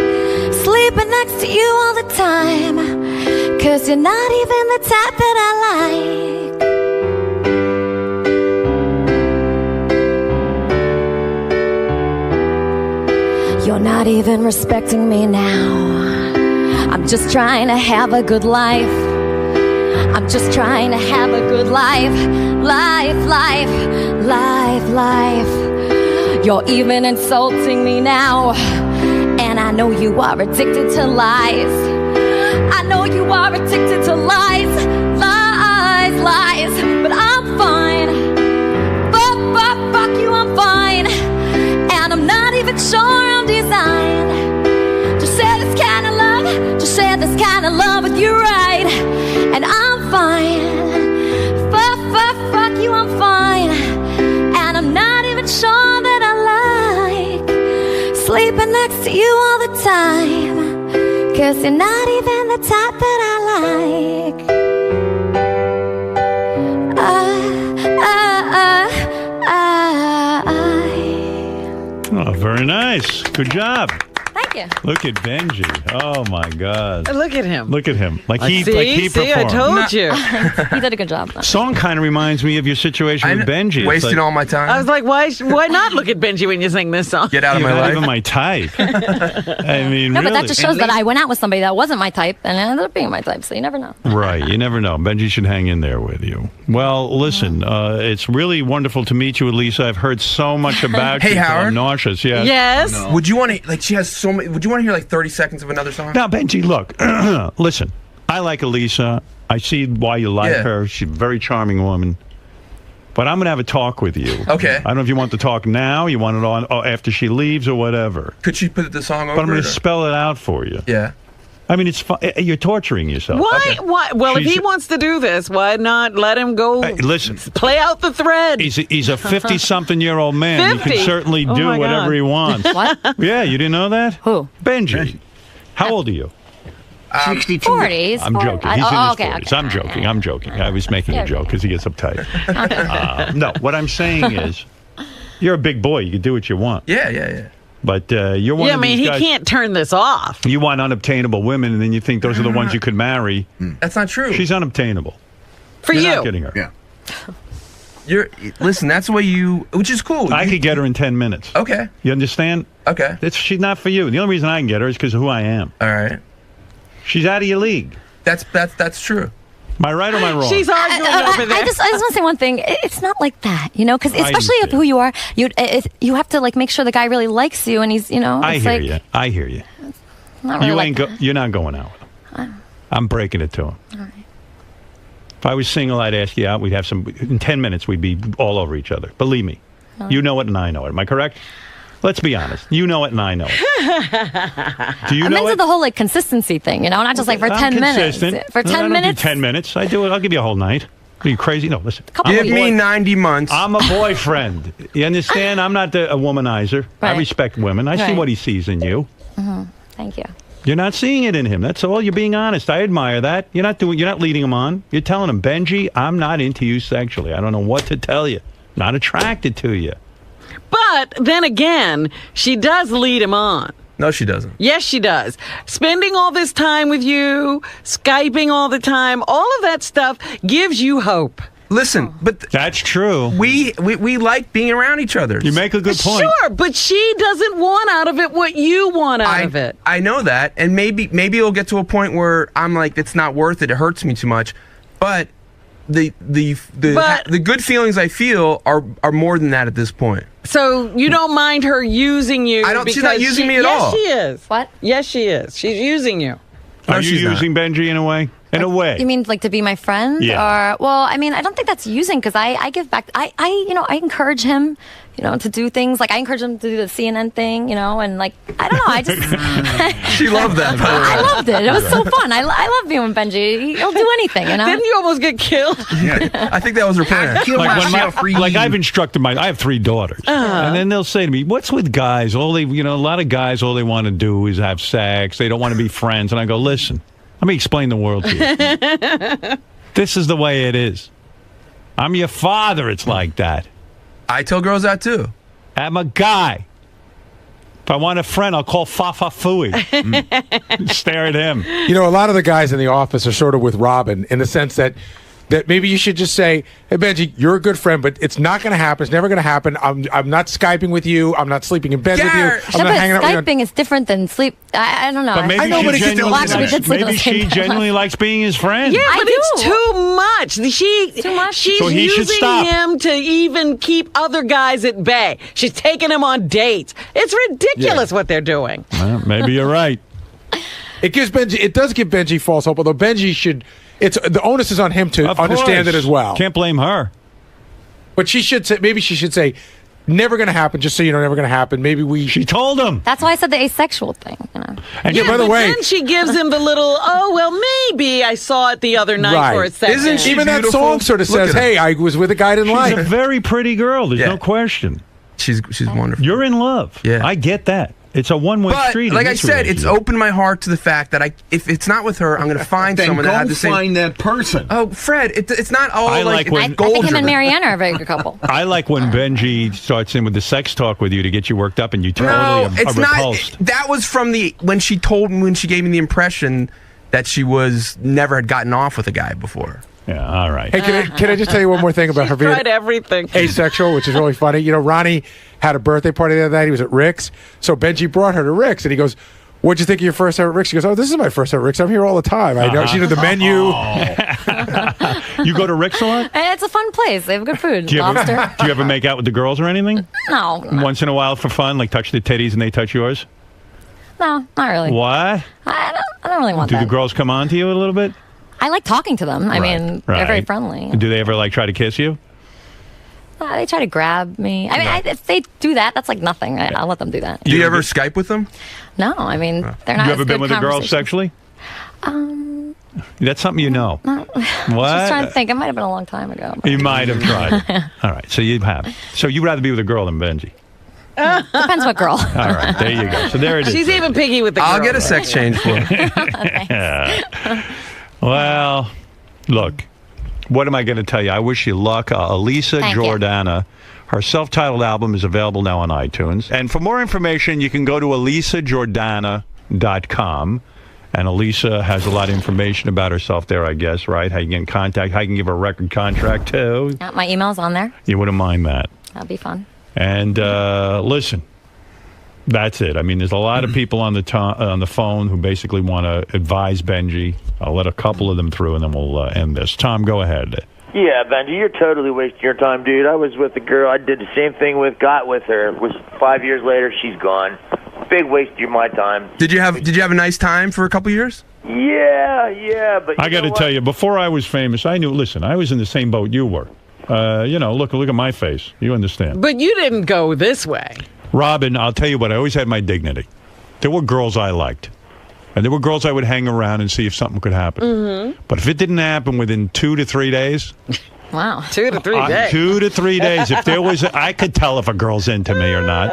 sleeping next to you all the time. 'Cause you're not even the type that I like. You're not even respecting me now. I'm just trying to have a good life. I'm just trying to have a good life. You're even insulting me now. And I know you are addicted to lies. I know you are addicted to lies. But I'm fine. Fuck you, I'm fine. And I'm not even sure I'm designed to share this kind of love with you, right? And I'm fine. Fuck you, I'm fine. And I'm not even sure that I like sleeping next to you all the time. 'Cause you're not even the type that I like. Oh, very nice. Good job. Thank you. Look at Benji. Oh my God. Look at him. Look at him. Like he See, I performed. told you. He did a good job. Song kind of reminds me of your situation with Benji. It's Wasting like, all my time. I was like, why not look at Benji when you sing this song? Get out of you're my not life. even my type. I mean, No, really. but that just shows that I went out with somebody that wasn't my type and it ended up being my type, so you never know. Right, you never know. Benji should hang in there with you. Well, listen, it's really wonderful to meet you, Alisa. I've heard so much about Hey, you. Howard. I'm nauseous. Yeah. Yes. No. Would you want to, like, she has so many, would you want to hear like 30 seconds of another song? Now, Benji, look, listen, I like Alisa. I see why you like her. She's a very charming woman. But I'm going to have a talk with you. Okay. I don't know if you want to talk now, you want it on after she leaves or whatever. Could she put the song over? But I'm going to spell it out for you. Yeah. I mean, it's fun. You're torturing yourself. Why? Okay. Why? Well, if She's- he wants to do this, why not let him go? Hey, listen. Play out the thread. He's a 50-something-year-old man. 50? He can certainly Oh do my whatever God. he wants. What? Yeah, you didn't know that? Who? Benjy. How old are you? 62. 40s. I'm joking. He's in his okay, 40s. okay. I'm joking. I was making a joke because he gets uptight. No, what I'm saying is, you're a big boy. You can do what you want. Yeah. But you're one Yeah, I of mean, these he guys. can't turn this off. You want unobtainable women, and then you think those are the ones you could marry. That's not true. She's unobtainable. For You're you. not getting her. Yeah. Listen, that's the way you, which is cool. I could get her in 10 minutes. Okay. You understand? Okay. She's not for you. The only reason I can get her is because of who I am. All right. She's out of your league. That's true. Am I right or am I wrong? She's arguing over there. I just want to say one thing. It's not like that, because I especially of understand. who you are, you have to like make sure the guy really likes you, and he's, I it's hear like you. I hear you. not really You like ain't. that. You're not going out with him. I'm breaking it to him. All right. If I was single, I'd ask you out. We'd have some. In 10 minutes, we'd be all over each other. Believe me. You know it, and I know it. Am I correct? Let's be honest. You know it, and I know it. Do you I'm know into it? the whole like consistency thing, not just like for 10 minutes. Consistent. For 10 I don't minutes. do 10 minutes. I do it. I'll give you a whole night. Are you crazy? No, listen. Give me 90 months. I'm a boyfriend. You understand? I'm not a womanizer. I Right. respect women. I see Right. what he sees in you. Thank you. You're not seeing it in him. That's all. You're being honest. I admire that. You're not leading him on. You're telling him, Benjy, I'm not into you sexually. I don't know what to tell you. Not attracted to you. But then again, she does lead him on. No, she doesn't. Yes, she does. Spending all this time with you, Skyping all the time, all of that stuff gives you hope. Listen, but That's true. we like being around each other. You make a good point. Sure, but she doesn't want out of it what you want out of it. I know that, and maybe it'll get to a point where I'm like, it's not worth it. It hurts me too much. But the good feelings I feel are more than that at this point. So you don't mind her using you? I don't- she's not because using me at all. Yes, she is. What? Yes, she is. She's using you. Are No, you she's not. using Benjy in a way? In a way. You mean like to be my friend? Yeah. Or, well, I mean, I don't think that's using because I give back. I encourage him, to do things. Like I encourage him to do the CNN thing, and like, I don't know. I just. She loved that. I loved it. It was so fun. I love being with Benjy. He'll do anything, Didn't you almost get killed? I think that was her plan. Kill myself for you. Like I've instructed I have 3 daughters, and then they'll say to me, "What's with guys? A lot of guys, all they want to do is have sex. They don't want to be friends." And I go, "Listen, let me explain the world to you. This is the way it is. I'm your father. It's like that. I tell girls that too. I'm a guy. If I want a friend, I'll call Fafa Fooey. Stare at him. A lot of the guys in the office are sort of with Robin in the sense that maybe you should just say, "Hey Benjy, you're a good friend, but it's not going to happen. It's never going to happen. I'm not Skyping with you. I'm not sleeping in bed with you. Garrett. I'm not but hanging out with you." Skyping is different than sleep. I don't know. But maybe I know, she but it gets genuinely, Well, actually, we did sleep maybe at the same she time. genuinely likes being his friend. Yeah, but do. it's too much. Too much? She's So he should using stop. him to even keep other guys at bay. She's taking him on dates. It's ridiculous what they're doing. Well, maybe you're right. It does give Benjy false hope, although Benjy should. The onus is on him to Of understand course. it as well. Can't blame her. But she should say, maybe she should say, "Never going to happen." Just so you know, never going to happen. Maybe we. She told him. That's why I said the asexual thing. And Yeah, by the but way- then she gives him the little, "Oh, well, maybe I saw it the other night for a second." Isn't she Even that beautiful? song sort of Look says, at her. "Hey, I was with a guy I didn't she's a like." very pretty girl. There's Yeah. no question. She's wonderful. You're in love. Yeah. I get that. It's a one-way But street. in like I this said, it's relationship. opened my heart to the fact that if it's not with her, I'm going to find Then someone that go had the same. find that person. Oh, Fred, it's not all I like, like when- I gold think him and driven. Marianne are a very good couple. I like when Benjy starts in with the sex talk with you to get you worked up, and you totally No, are it's repulsed. not. That was from when she gave me the impression that she never had gotten off with a guy before. Yeah, all right. Hey, can I just tell you one more thing about her being Tried everything. asexual, which is really funny? Ronnie had a birthday party the other night. He was at Rick's. So Benjy brought her to Rick's, and he goes, "What'd you think of your first time at Rick's?" She goes, "Oh, this is my first time at Rick's. I'm here all the time. I know." She did the menu. You go to Rick's a lot? And it's a fun place. They have good food. Do you, Lobster. do you ever make out with the girls or anything? No, Once in a while for fun, like touch the titties and they touch yours? no, not really. What? I don't really want Do that. the girls come on to you a little bit? I like talking to them. I mean, they're very friendly. Do they ever like try to kiss you? They try to grab me. I mean, if they do that, that's like nothing. I'll let them do that. Do you ever Skype with them? No, I mean, they're not. You ever as been good with a girl conversation. sexually? That's something you know. What? What? Just trying to think. It might have been a long time ago. You might have tried it. All right, so you have. So you'd rather be with a girl than Benjy? Depends what girl. All right, there you go. So there it is. She's even picky with the girl. I'll get a sex change for you. Well, look, what am I going to tell you? I wish you luck. Alisa Thank you. Jordana. Her self-titled album is available now on iTunes. And for more information, you can go to alisajordana.com. And Alisa has a lot of information about herself there, I guess, right? How you get in contact, how you can give her a record contract, too. Yeah, my email's on there. You wouldn't mind that. That'd be fun. And listen, that's it. I mean, there's a lot of people on the phone who basically want to advise Benjy. I'll let a couple of them through, and then we'll end this. Tom, go ahead. Yeah, Benjy, you're totally wasting your time, dude. I was with a girl I did the same thing with, got with her. Was 5 years later, she's gone. Big waste of my time. Did you have a nice time for a couple years? Yeah, but I got to tell you, before I was famous, I knew. Listen, I was in the same boat you were. Look at my face. You understand? But you didn't go this way. Robin, I'll tell you what. I always had my dignity. There were girls I liked, and there were girls I would hang around and see if something could happen. Mm-hmm. But if it didn't happen within 2 to 3 days. Wow. 2 to 3 days. 2 to 3 days. If there was, I could tell if a girl's into me or not.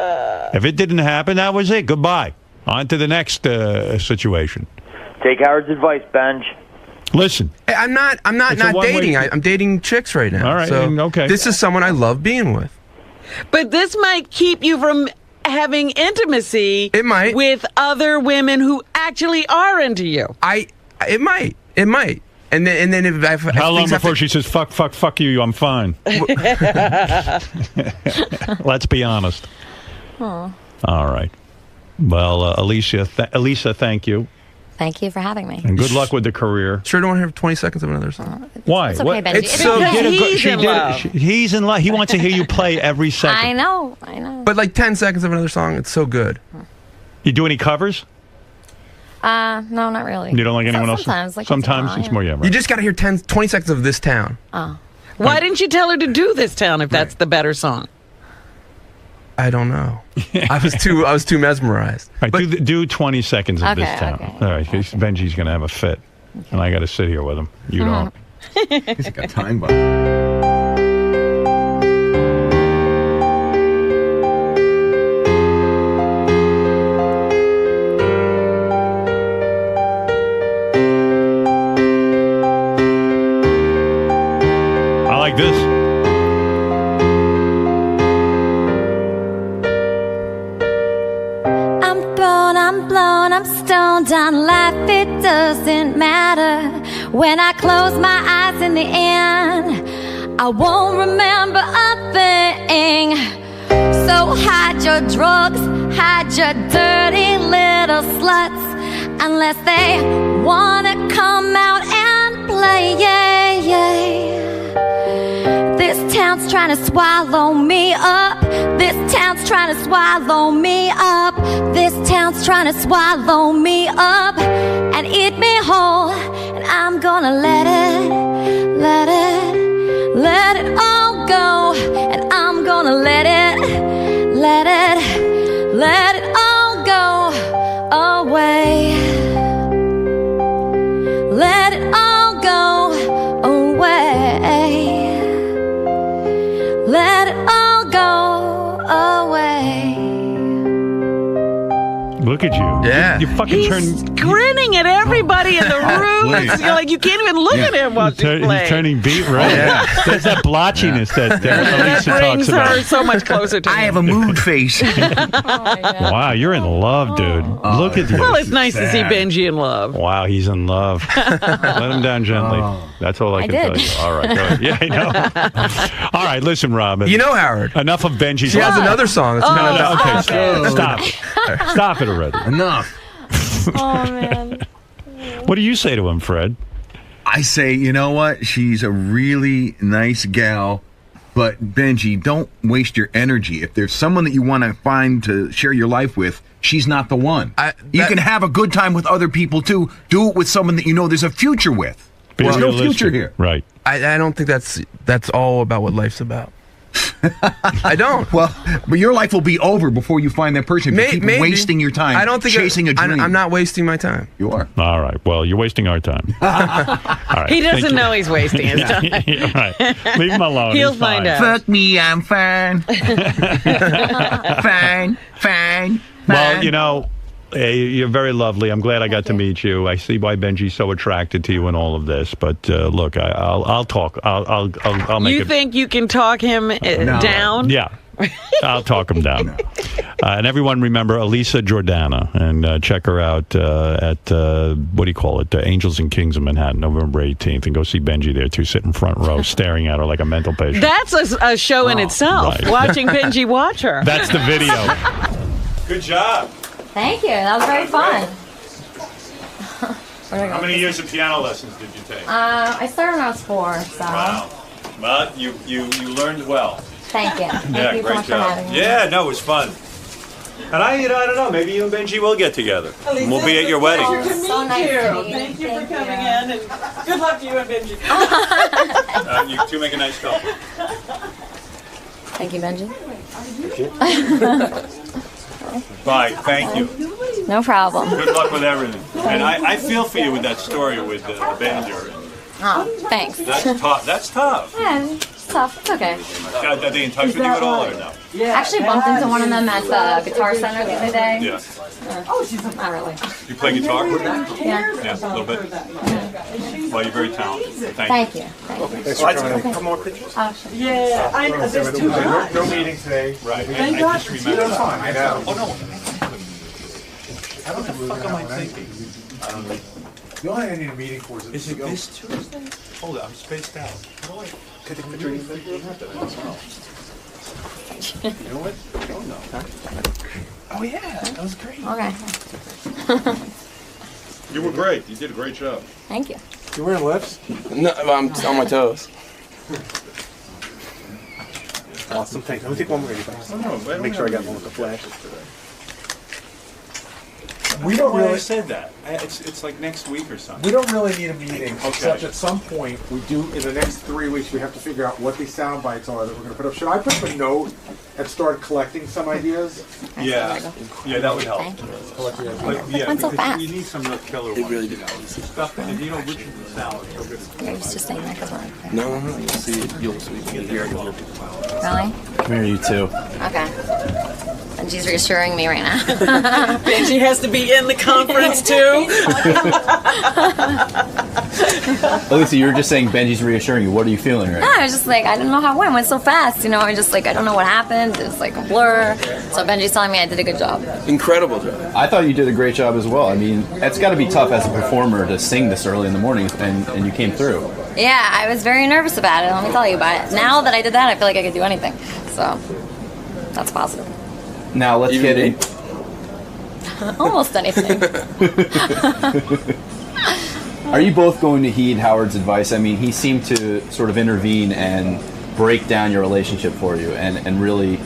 If it didn't happen, that was it. Goodbye. On to the next situation. Take Howard's advice, Benj. Listen. Hey, I'm not dating. I'm dating chicks right now. All right, So okay. This is someone I love being with. But this might keep you from having intimacy. It might. With other women who actually are into you. It might. And then if How long before she says fuck you? I'm fine. Let's be honest. Aw. All right. Well, Alisa, thank you. Thank you for having me. And good luck with the career. Sure don't want to have 20 seconds of another song. Why? It's okay, Benji. It's so He's in love. He wants to hear you play every second. I know. But like 10 seconds of another song, it's so good. You do any covers? No, not really. You don't like anyone else? Sometimes, like Sometimes once in a it's more, yeah. Right. You just got to hear 20 seconds of This Town. Oh. Why didn't you tell her to do This Town if that's the better song? I don't know. I was too mesmerized. All right, do 20 seconds of This Town. Okay. All right, Benji's going to have a fit. And I got to sit here with him. You don't. He's got time bomb. I like this. I'm stoned on life, it doesn't matter. When I close my eyes in the end, I won't remember a thing. So hide your drugs, hide your dirty little sluts, unless they wanna come out and play, This town's trying to swallow me up. This town's trying to swallow me up. This town's trying to swallow me up and eat me whole. And I'm gonna let it all go. And I'm gonna let it all go away. Let it all go away. Let it all go away. Look at you. Yeah. You fucking He's turn. grinning at everybody in the room. Please. You're like, you can't even look at him while she's playing. He's turning beat red. Yeah. There's that blotchiness that That Alisa brings talks her about. so much closer to I have a mood face. Wow, you're in love, dude. Look at you. Well, it's nice to see Benji in love. Wow, he's in love. Let him down gently. That's all I can tell you. All right, go ahead. Yeah, I know. All right, listen, Robin. You know Howard. Enough of Benji's. She has another song. That's kind of Okay, stop it. Stop it already. Enough. Oh, man. What do you say to him, Fred? I say, you know what? She's a really nice gal, but Benji, don't waste your energy. If there's someone that you want to find to share your life with, she's not the one. You can have a good time with other people too. Do it with someone that you know there's a future with. There's no future here. Right. I don't think that's all about what life's about. I don't. Well, but your life will be over before you find that person. If you keep wasting your time. I don't think chasing a dream. I'm not wasting my time. You are. All right. Well, you're wasting our time. All right. He doesn't thank know you. he's wasting his time. Yeah, right. Leave him alone. He'll He's find fine. out. Fuck me, I'm fine. fine. Well, you know, you're very lovely. I'm glad I got to meet you. I see why Benji's so attracted to you in all of this. But look, I'll talk. I'll make You it. think you can talk him down? Yeah. I'll talk him down. And everyone remember Alisa Jordana, and check her out at, what do you call it, Angels and Kings of Manhattan, November 18th. And go see Benji there, too. Sit in front row, staring at her like a mental patient. That's a show in itself, right. watching Benji watch her. That's the video. Good job. Thank you. That was very fun. How many years of piano lessons did you take? I started when I was 4, so. Wow. But you learned well. Thank you. Thank you so much for having me. Yeah, no, it was fun. And I don't know, maybe you and Benji will get together. And we'll be at your wedding. So nice to meet you. Thank you for coming in, and good luck to you and Benji. You two make a nice couple. Thank you, Benji. Bye, thank you. No problem. Good luck with everything. And I feel for you with that story with Benji. Oh, thanks. That's tough. That's tough. Yeah, it's tough. It's okay. Are they in touch with you at all or no? I actually bumped into one of them at the Guitar Center the other day. Yeah. Not really. You play guitar? Yeah. Yeah, a little bit. Well, you're very talented. Thank you. Thanks for coming. Come more pictures. Oh, sure. Yeah, there's two guys. No meeting today. Right. Thank I God. just remember. That's fine. I know. Oh, no. What the fuck am I thinking? I don't know. The only thing I need a meeting for is Is it this Tuesday? Hold on, I'm spaced out. How do I take a picture of you? You know what? Oh, no. Oh, yeah. That was great. Okay. You were great. You did a great job. Thank you. You wearing lips? No, I'm on my toes. Awesome. Thanks. Let me take one more. Make sure I got one with the flashes today. We don't Why I really. said that. It's like next week or something. We don't really need a meeting, Okay. except at some point we do. In the next 3 weeks, we have to figure out what these sound bites are that we're going to put up. Should I put up a note and start collecting some ideas? Yeah, that would help. Thank you. Like, yeah, Went so because fast. you need some real killer ones. It really did. Stuff, and you know, Richard and Sal are so good. Yeah, he's just saying that because we're unfair. No, you'll see it. You'll hear it. Really? Come here, you two. Okay. And she's reassuring me right now. Benji has to be in the conference too. Alisa, you were just saying Benji's reassuring you. What are you feeling right No, now? I was just like, I didn't know how it went so fast. You know, I just like, I don't know what happened. It was like a blur. So Benji's telling me I did a good job. Incredible job. I thought you did a great job as well. I mean, it's got to be tough as a performer to sing this early in the morning, and you came through. Yeah, I was very nervous about it. Let me tell you. But now that I did that, I feel like I could do anything. So that's positive. Now let's get in. Almost anything. Are you both going to heed Howard's advice? I mean, he seemed to sort of intervene and break down your relationship for you and really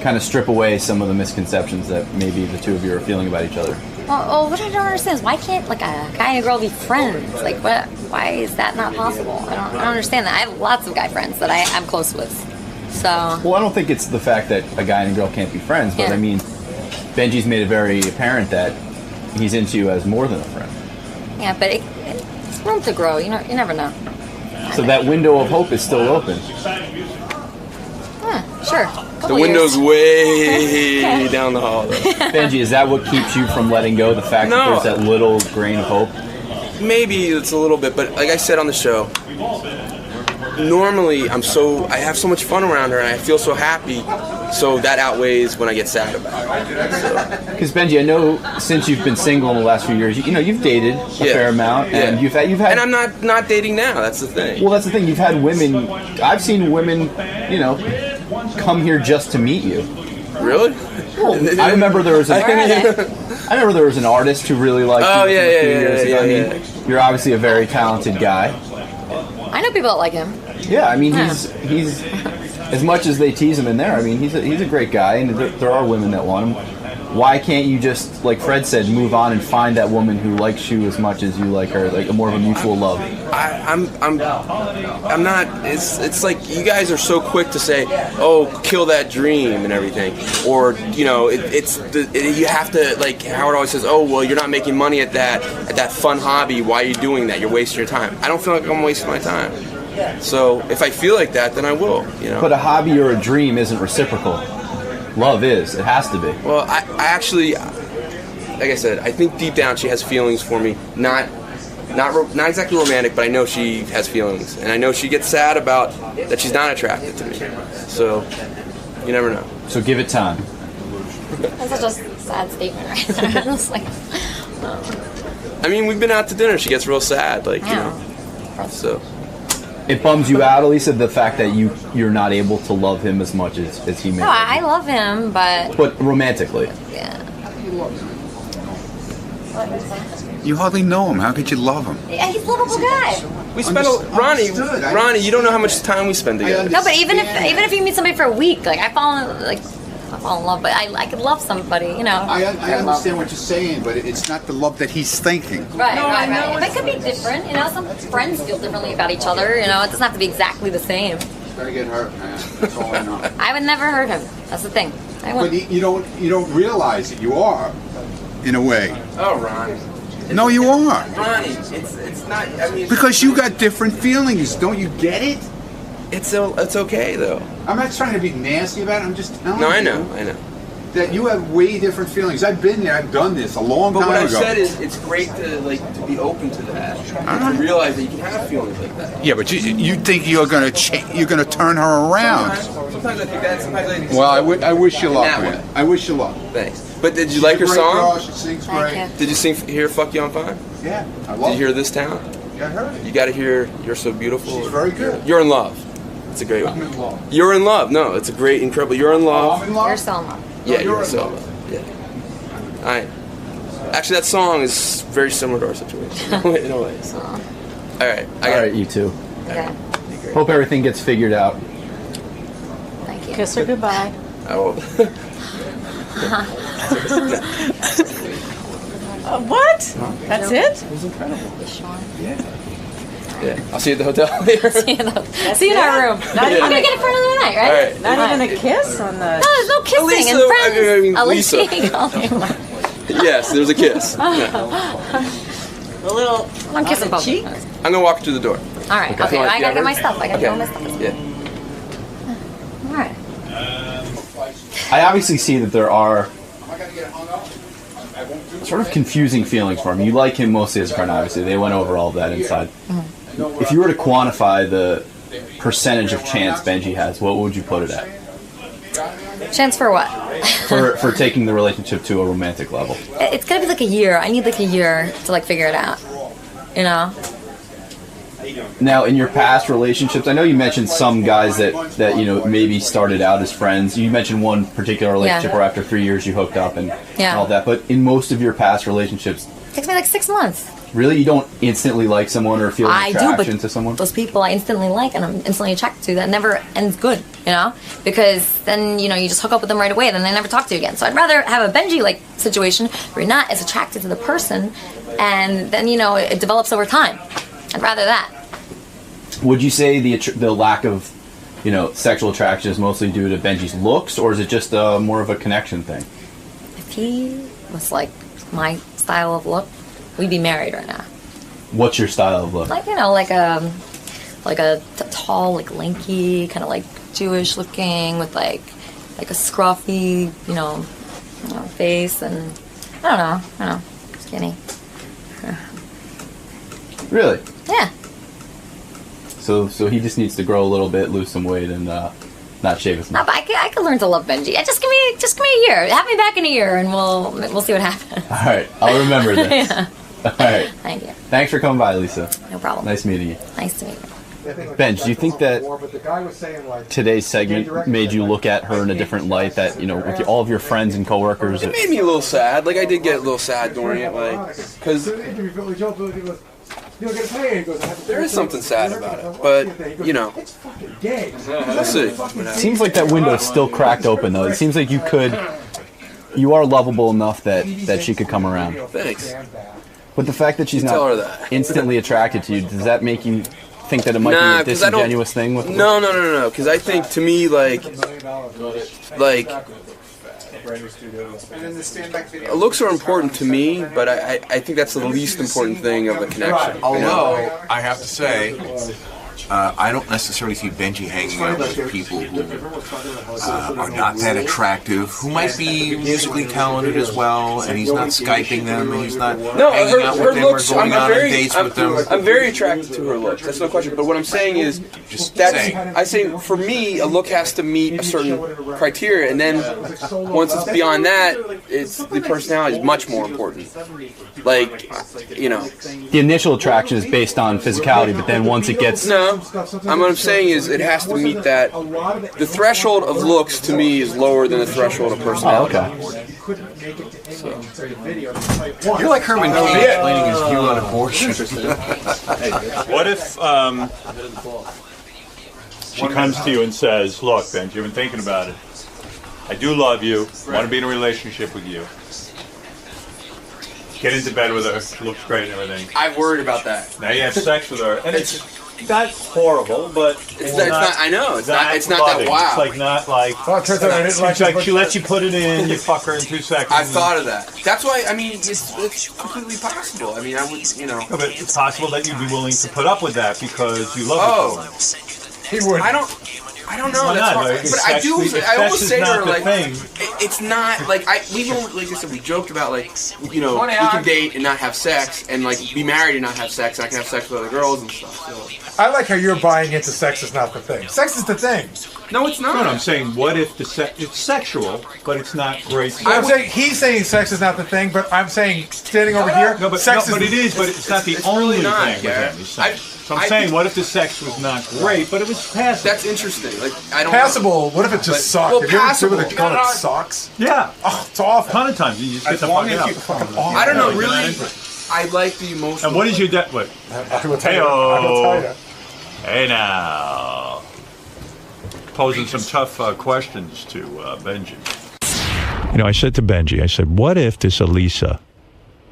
kind of strip away some of the misconceptions that maybe the two of you are feeling about each other. Well, what I don't understand is why can't like a guy and a girl be friends? Like, what? Why is that not possible? I don't understand that. I have lots of guy friends that I'm close with. So. Well, I don't think it's the fact that a guy and a girl can't be friends, but Yeah. I mean, Benji's made it very apparent that he's into you as more than a friend. Yeah, but it's room to grow. You know, you never know. So that window of hope is still open. Yeah, sure. The window's way down the hall, though. Benji, is that what keeps you from letting go? The fact that No. there's that little grain of hope? Maybe it's a little bit, but like I said on the show, normally I have so much fun around her and I feel so happy, so that outweighs when I get sad about it. Because Benji, I know since you've been single in the last few years, you know you've dated a fair amount, and you've had. And I'm not dating now. That's the thing. Well, that's the thing. You've had women. I've seen women, you know, come here just to meet you. Really? I remember there was an artist who really liked you. Oh, a few years ago. yeah, I mean, you're obviously a very talented guy. I know people that like him. Yeah, I mean, he's as much as they tease him in there. I mean, he's a great guy, and there are women that want him. why can't you just, like Fred said, move on and find that woman who likes you as much as you like her, like a more of a mutual love? I'm not. It's like you guys are so quick to say, "Oh, kill that dream" and everything, or you know, you have to, like Howard always says, "Oh, well, you're not making money at that fun hobby. Why are you doing that? You're wasting your time." I don't feel like I'm wasting my time. So if I feel like that, then I will. You know. But a hobby or a dream isn't reciprocal. Love is. It has to be. Well, I actually, like I said, I think deep down she has feelings for me. Not exactly romantic, but I know she has feelings, and I know she gets sad about that she's not attracted to me. So you never know. So give it time. That's such a sad statement, right there. It's like, I mean, we've been out to dinner. She gets real sad, like you know. So. It bums you out, Alisa, the fact that you're not able to love him as much as he may. no, I love him, but romantically. yeah. You hardly know him. How could you love him? Yeah, he's a lovable guy. We spend Ronnie, you don't know how much time we spend together. No, but even if you meet somebody for a week, like I fall in love, but I could love somebody, you know. I understand what you're saying, but it's not the love that he's thinking. Right. But it could be different, you know. Some friends feel differently about each other, you know. It doesn't have to be exactly the same. Gotta get hurt, man. That's all I know. I would never hurt him. That's the thing. But you don't realize that you are, in a way. Oh, Ronnie. No, you are. Ronnie, it's not. I mean, Because you got different feelings. Don't you get it? It's okay though. I'm not trying to be nasty about it. I'm just telling you. No, I know. That you have way different feelings. I've been there. I've done this a long time ago. But what I said is, it's great to be open to that. And to realize that you can have feelings like that. Yeah, but you think you're gonna turn her around? Sometimes I think that. Sometimes I think. Well, I wish you luck, man. I wish you luck. Thanks. But did you like her song? Girl, she sings great. Did you hear "Fuck You, I'm Fine"? Yeah, I love Did you hear "This Town"? Yeah, I heard it. You got to hear "You're So Beautiful." She's very good. "You're in Love." It's a great one. I'm in love. "You're in Love." No, it's a great, incredible. "You're in Love." I'm in love. You're so in love. Yeah, you're so in love. Yeah. Actually, that song is very similar to our situation in a way. So. All right. All right, you two. Okay. Hope everything gets figured out. Thank you. Kiss her goodbye. Oh. What? That's it? It was incredible. Yeah. I'll see you at the hotel later. See you in our room. I'm gonna get it for another night, right? All right. Not even a kiss on the. No, there's no kissing Alisa, and friends. I mean, Lisa. Yes, there's a kiss. A little. I'm kissing both. cheek. I'm gonna walk through the door. All right. Okay. I gotta get my stuff. I gotta get all my stuff. Yeah. All right. I obviously see that there are sort of confusing feelings for him. You like him mostly as a friend, obviously. They went over all of that inside. If you were to quantify the percentage of chance Benjy has, what would you put it at? Chance for what? For taking the relationship to a romantic level. It's gonna be like a year. I need like a year to like figure it out. You know? Now, in your past relationships, I know you mentioned some guys that you know maybe started out as friends. You mentioned one particular relationship where after 3 years you hooked up and all that. But in most of your past relationships, It takes me like 6 months. really, you don't instantly like someone or feel an attraction to someone? Those people I instantly like and I'm instantly attracted to, that never ends good, you know? Because then, you know, you just hook up with them right away, then they never talk to you again. So I'd rather have a Benjy-like situation where you're not as attracted to the person, and then, you know, it develops over time. I'd rather that. Would you say the lack of, you know, sexual attraction is mostly due to Benjy's looks, or is it just more of a connection thing? If he was like my style of look, we'd be married right now. What's your style of look? Like, you know, like a tall, like lanky, kind of like Jewish looking with like a scruffy, you know, face, and I don't know, skinny. Really? Yeah. So he just needs to grow a little bit, lose some weight, and not shave as No, much. but I could learn to love Benjy. Just give me a year. Have me back in a year, and we'll see what happens. All right, I'll remember this. Yeah. All right. Thank you. Thanks for coming by, Lisa. No problem. Nice meeting you. Nice to meet you. Benj, do you think that today's segment made you look at her in a different light? That, you know, with all of your friends and coworkers, It made me a little sad. Like, I did get a little sad during it, like, because there is something sad about it. But, you know, we'll see. it seems like that window's still cracked open, though. It seems like you could You are lovable enough that she could come around. Thanks. But the fact that she's Tell her not that. instantly attracted to you, does that make you think that it might be a 'cause I don't- disingenuous thing with No, because I think to me, like looks are important to me, but I think that's the least important thing of the connection. Although, I have to say, I don't necessarily see Benjy hanging out with people who are not that attractive, who might be musically talented as well, and he's not Skyping them, and he's not hanging out with them or going on dates with them. I'm very attracted to her looks. That's no question. But what I'm saying is, I say for me, a look has to meet a certain criteria, and then once it's beyond that, it's the personality is much more important. Like, the initial attraction is based on physicality, but then once it gets what I'm saying is it has to meet that. The threshold of looks to me is lower than the threshold of personality. You're like Herman Cain explaining his view on abortion. What if she comes to you and says, "Look, Benjy, you've been thinking about it. I do love you. Want to be in a relationship with you. Get into bed with her. She looks great and everything. I've worried about that. Now you have sex with her, and it's not horrible, but it's not. I know it's not. It's not loving. that wow. It's like not like. She lets you put it in. You fuck her in 2 seconds. I've thought of that. That's why. I mean, it's completely possible. I mean, I would. No, but it's possible that you'd be willing to put up with that because you love her. He would. I don't know. That's hard. But I do. I always say to her like, it's not like we don't like I said. We joked about like we can date and not have sex, and like be married and not have sex. And I can have sex with other girls and stuff. So. I like how you're buying into sex is not the thing. Sex is the thing. No, it's not. No, I'm saying what if it's sexual, but it's not great. I'm saying he's saying sex is not the thing, but I'm saying standing over here, sex is. But it is. But it's not the only really not, thing with him. So I'm saying, what if the sex was not great, but it was passable? That's interesting. Like I don't. Passable. What if it just sucked? Well, Have you ever passable. been with a girl that sucks? Yeah. Oh, it's awful. A ton of times you just get the fuck out. I don't know. Really, I like the emotional. And what is your debt? What? I will tell you. Hey now. Posing some tough questions to Benjy. I said to Benjy, I said, what if this Alisa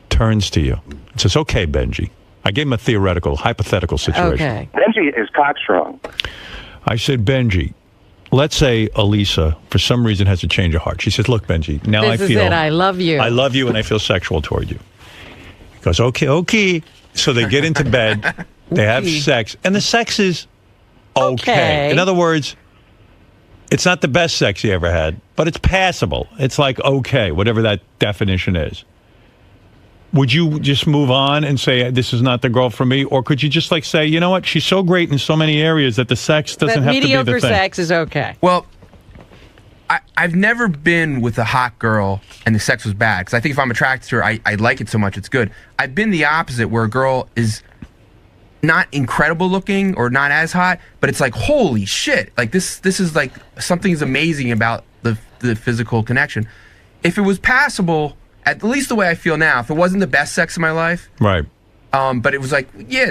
turns to you and says, okay, Benjy. I gave him a theoretical, hypothetical situation. Okay. Benjy is cockstrong. I said, Benjy, let's say Alisa, for some reason, has a change of heart. She says, look, Benjy, now This is it. I love you. I love you and I feel sexual toward you. He goes, okay. So they get into bed, they have sex, and the sex is okay. In other words, it's not the best sex you ever had, but it's passable. It's like okay, whatever that definition is. Would you just move on and say, this is not the girl for me? Or could you just like say, you know what, she's so great in so many areas that the sex doesn't have to be the thing? Mediocre sex is okay. Well, I've never been with a hot girl and the sex was bad. Because I think if I'm attracted to her, I like it so much, it's good. I've been the opposite, where a girl is not incredible looking or not as hot, but it's like, holy shit. Like this is like, something's amazing about the physical connection. If it was passable, at least the way I feel now, if it wasn't the best sex of my life, right? But it was like,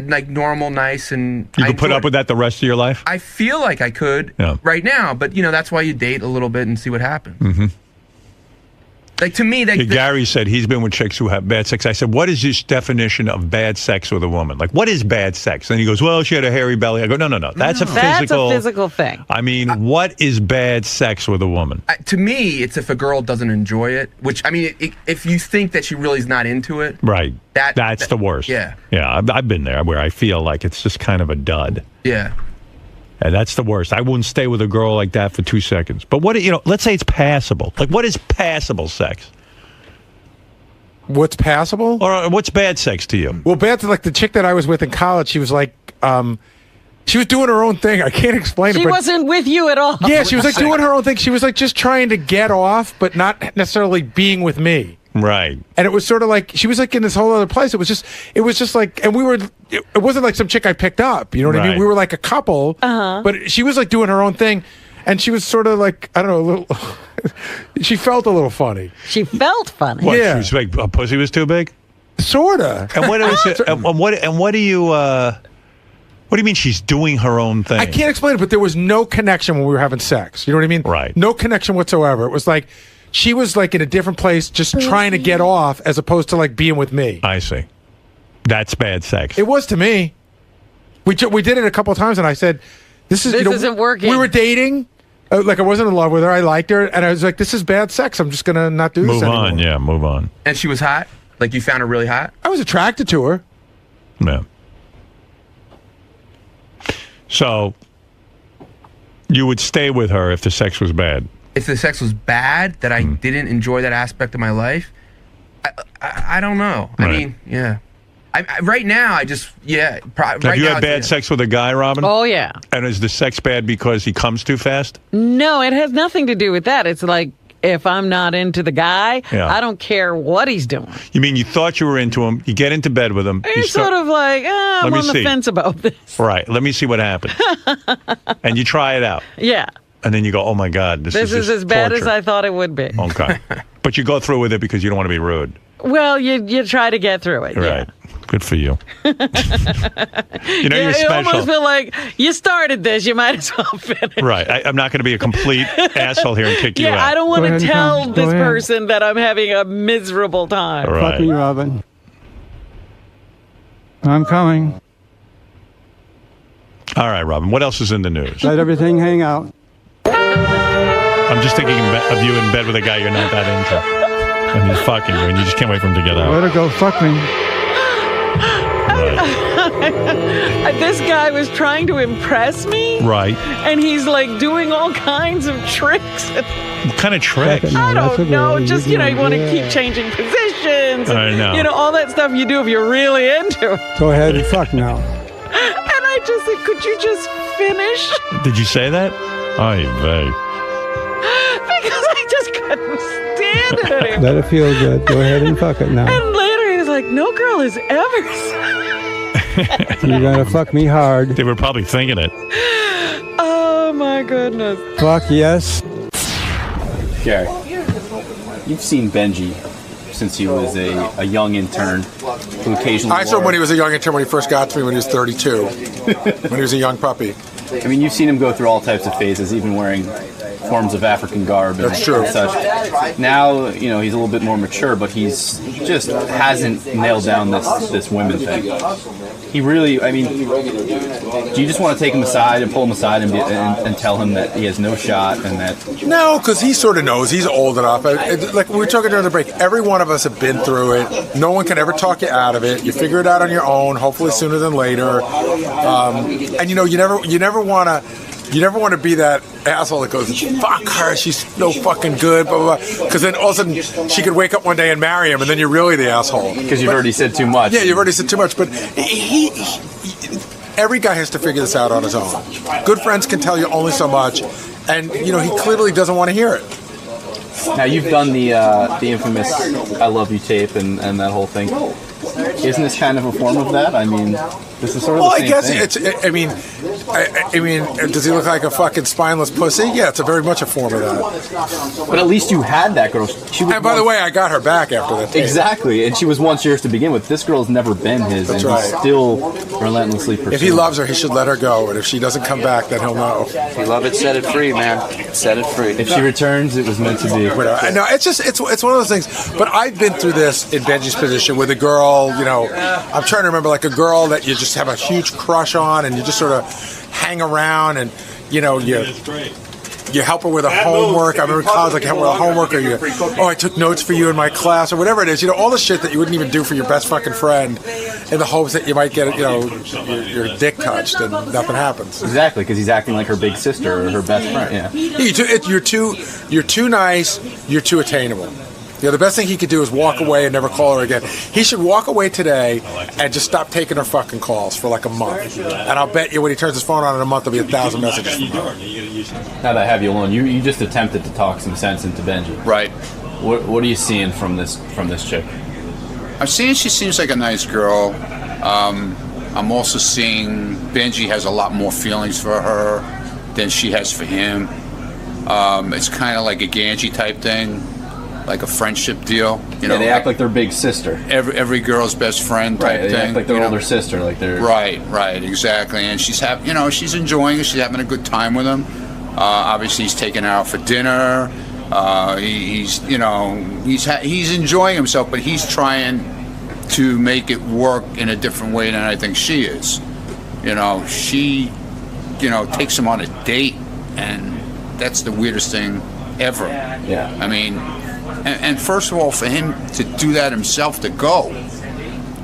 like normal, nice, and you could put up with that the rest of your life. I feel like I could right now, but that's why you date a little bit and see what happens. Mm-hmm. Like to me, Gary said he's been with chicks who have bad sex. I said, what is this definition of bad sex with a woman? Like, what is bad sex? And he goes, well, she had a hairy belly. I go, no. That's a physical thing. I mean, what is bad sex with a woman? To me, it's if a girl doesn't enjoy it. Which I mean, if you think that she really is not into it, right? That's the worst. Yeah. I've been there where I feel like it's just kind of a dud. Yeah. And that's the worst. I wouldn't stay with a girl like that for 2 seconds. But what, let's say it's passable. Like, what is passable sex? What's passable? Or what's bad sex to you? Well, bad to like the chick that I was with in college. She was like, she was doing her own thing. I can't explain it. She wasn't with you at all. Yeah, she was like doing her own thing. She was like just trying to get off, but not necessarily being with me. Right. And it was sort of like she was like in this whole other place. It was just like, and it wasn't like some chick I picked up. You know what I mean? We were like a couple, but she was like doing her own thing, and she was sort of like, I don't know, a little. She felt a little funny. She felt funny. What, yeah. She was like, a pussy was too big. Sorta. And what is it? And what do you? What do you mean she's doing her own thing? I can't explain it, but there was no connection when we were having sex. You know what I mean? Right. No connection whatsoever. It was like she was like in a different place, just trying to get off, as opposed to like being with me. I see. That's bad sex. It was to me. We did it a couple of times, and I said, "This isn't working." We were dating. Like I wasn't in love with her. I liked her, and I was like, "This is bad sex. I'm just gonna not do this anymore." Move on. Yeah, move on. And she was hot. Like you found her really hot. I was attracted to her. Yeah. So you would stay with her if the sex was bad? If the sex was bad, that I didn't enjoy that aspect of my life, I don't know. Right. I mean, yeah. Right now, I just, yeah. Have Right you now, had bad sex with a guy, Robin? Oh, yeah. And is the sex bad because he comes too fast? No, it has nothing to do with that. It's like, if I'm not into the guy, Yeah. I don't care what he's doing. You mean you thought you were into him, you get into bed with him. You're sort of like, I'm Let me on the see. fence about this. Right, let me see what happens. And you try it out. Yeah. And then you go, oh my God, this This is just as bad as torture. I thought it would be. Okay. But you go through with it because you don't want to be rude. Well, you try to get through it. Right. Good for you. You know you're You special. almost feel like you started this. You might as well finish. Right. I'm not going to be a complete asshole here and kick you out. Yeah, I don't want Go to ahead and tell come. Go this ahead. person that I'm having a miserable time. Right. Fuck me, Robin. I'm coming. All right, Robin. What else is in the news? Let everything hang out. I'm just thinking of you in bed with a guy you're not that into. And he's fucking you, and you just can't wait for him to get out. Let her go fuck me. This guy was trying to impress me. Right. And he's like doing all kinds of tricks. What kind of tricks? I don't know. Just, you want to keep changing positions. I know. All that stuff you do if you're really into it. Go ahead and fuck now. And I just said, could you just finish? Did you say that? Ay vey. Because I just couldn't stand it anymore. Let it feel good. Go ahead and fuck it now. And later he was like, no girl has ever said. You're gonna fuck me hard. They were probably thinking it. Oh my goodness. Fuck yes. Gary, you've seen Benjy since he was a young intern who occasionally I saw him when he was a young intern, when he first got to me when he was 32, when he was a young puppy. I mean, you've seen him go through all types of phases, even wearing forms of African garb and That's true. such. Now, he's a little bit more mature, but he's just hasn't nailed down this women thing. He really, I mean, do you just want to take him aside and pull him aside and tell him that he has no shot and that... No, because he sort of knows. He's old enough. Like we were talking during the break, every one of us have been through it. No one can ever talk you out of it. You figure it out on your own, hopefully sooner than later. And you never want to be that asshole that goes, fuck her, she's no fucking good, blah, blah, blah. Because then all of a sudden she could wake up one day and marry him, and then you're really the asshole. Because you've already said too much. Yeah, you've already said too much. But every guy has to figure this out on his own. Good friends can tell you only so much, and he clearly doesn't want to hear it. Now, you've done the infamous I Love You tape and that whole thing. Isn't this kind of a form of that? I mean, this is sort of the same I guess thing. it's. I mean, does he look like a fucking spineless pussy? Yeah, it's very much a form of that. But at least you had that girl. And by the way, I got her back after that tape. Exactly, and she was once yours to begin with. This girl's never been his, That's and right. he's still relentlessly pursuing. If he loves her, he should let her go. And if she doesn't come back, then he'll know. If you love it, set it free, man. Set it free. If she returns, it was meant to be. No, it's one of those things. But I've been through this in Benjy's position with a girl. I'm trying to remember, like a girl that you just have a huge crush on, and you just sort of hang around, and you help her with her homework. I remember in college, like help her with her homework, or I took notes for you in my class, or whatever it is. All the shit that you wouldn't even do for your best fucking friend, in the hopes that you might get your dick touched, and nothing happens. Exactly, because he's acting like her big sister or her best friend. Yeah. You're too nice. You're too attainable. The best thing he could do is walk away and never call her again. He should walk away today and just stop taking her fucking calls for like a month. And I'll bet you when he turns his phone on in a month, there'll be 1,000 messages from her. Now that I have you alone, you just attempted to talk some sense into Benjy. Right. What are you seeing from this chick? I'm seeing she seems like a nice girl. I'm also seeing Benjy has a lot more feelings for her than she has for him. It's kind of like a Ganji type thing, like a friendship deal. They act like their big sister. Every girl's best friend type they thing. Act like their older sister, like they're right, exactly. And she's she's enjoying it. She's having a good time with him. Obviously, he's taking her out for dinner. He's enjoying himself, but he's trying to make it work in a different way than I think she is. She, takes him on a date, and that's the weirdest thing ever. Yeah. I mean, and first of all, for him to do that himself, to go,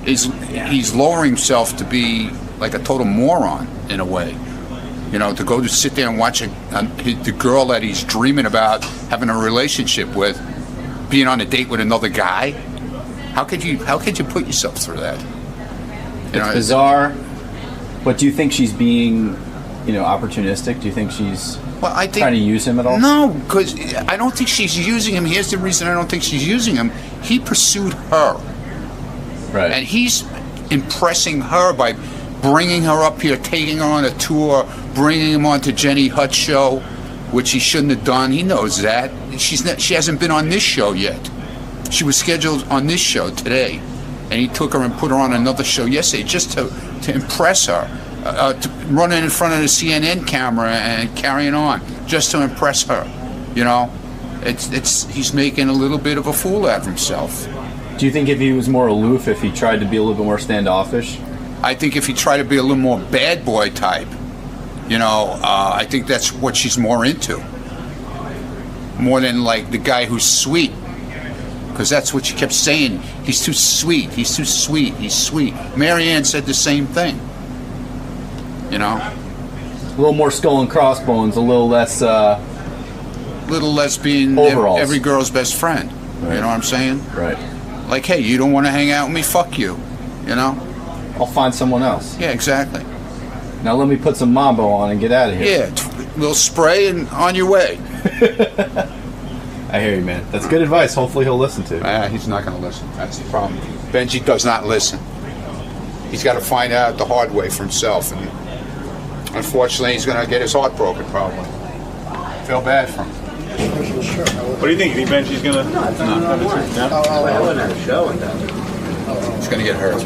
he's lowering himself to be like a total moron in a way. To go to sit there and watch the girl that he's dreaming about having a relationship with, being on a date with another guy. How could you put yourself through that? It's bizarre. But do you think she's being, opportunistic? Do you think she's trying to use him at all? No, because I don't think she's using him. Here's the reason I don't think she's using him. He pursued her. Right. And he's impressing her by bringing her up here, taking her on a tour, bringing him on to Jenny Hutt's show, which he shouldn't have done. He knows that. She hasn't been on this show yet. She was scheduled on this show today, and he took her and put her on another show yesterday just to impress her, to run in front of the CNN camera and carrying on just to impress her. He's making a little bit of a fool out of himself. Do you think if he was more aloof, if he tried to be a little bit more standoffish? I think if he tried to be a little more bad boy type, I think that's what she's more into. More than like the guy who's sweet. Because that's what she kept saying. He's too sweet. He's too sweet. He's sweet. Marianne said the same thing. A little more skull and crossbones, a little less being overalls. Every girl's best friend. Right. You know what I'm saying? Right. Like, hey, you don't want to hang out with me? Fuck you. I'll find someone else. Yeah, exactly. Now let me put some Mambo on and get out of here. Yeah, little spray and on your way. I hear you, man. That's good advice. Hopefully he'll listen to it. He's not going to listen. That's the problem. Benjy does not listen. He's got to find out the hard way for himself. And unfortunately, he's going to get his heart broken, probably. Feel bad for him. What do you think? You think Benji's going to... No. He's going to get hurt.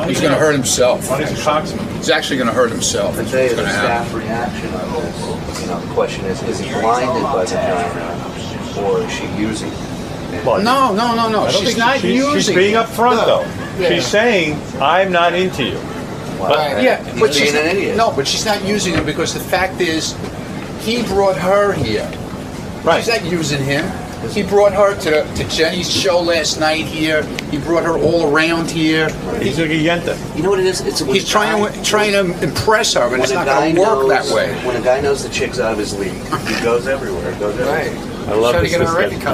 He's going to hurt himself. Ronnie's a cocksman. He's actually going to hurt himself. The day of the staff reaction of this, the question is he blinded by the vagina, or is she using it? No. She's not using She's being it. upfront, though. Yeah. She's saying, I'm not into you. But she's being an idiot. No, but she's not using him because the fact is, he brought her here. Right. She's not using him. He brought her to Jenny's show last night here. He brought her all around here. He's like a yenta. You know what it is? He's trying to impress her, but it's not going to work that way. When a guy knows the chick's out of his league, he goes everywhere. Right. I love this.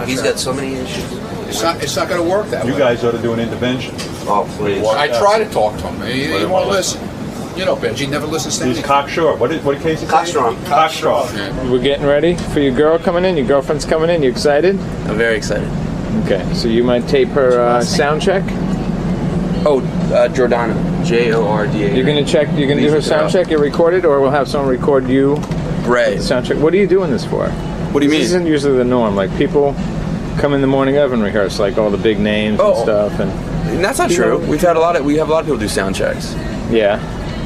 He's got so many issues. It's not going to work that way. You guys ought to do an intervention. Oh, please. I try to talk to him. He won't listen. Benji never listens to me. He's cocksure. What case is Cockstrong. Cockstrong. We're getting ready for your girl coming in. Your girlfriend's coming in. You excited? I'm very excited. Okay, so you might tape her sound check. Jordana. Jordana. You're gonna do her sound check. You record it, or we'll have someone record you. Right. The sound check. What are you doing this for? What do you mean? This isn't usually the norm. Like people come in the morning of and rehearse, like all the big names and stuff. And that's not true. We have a lot of people do sound checks. Yeah.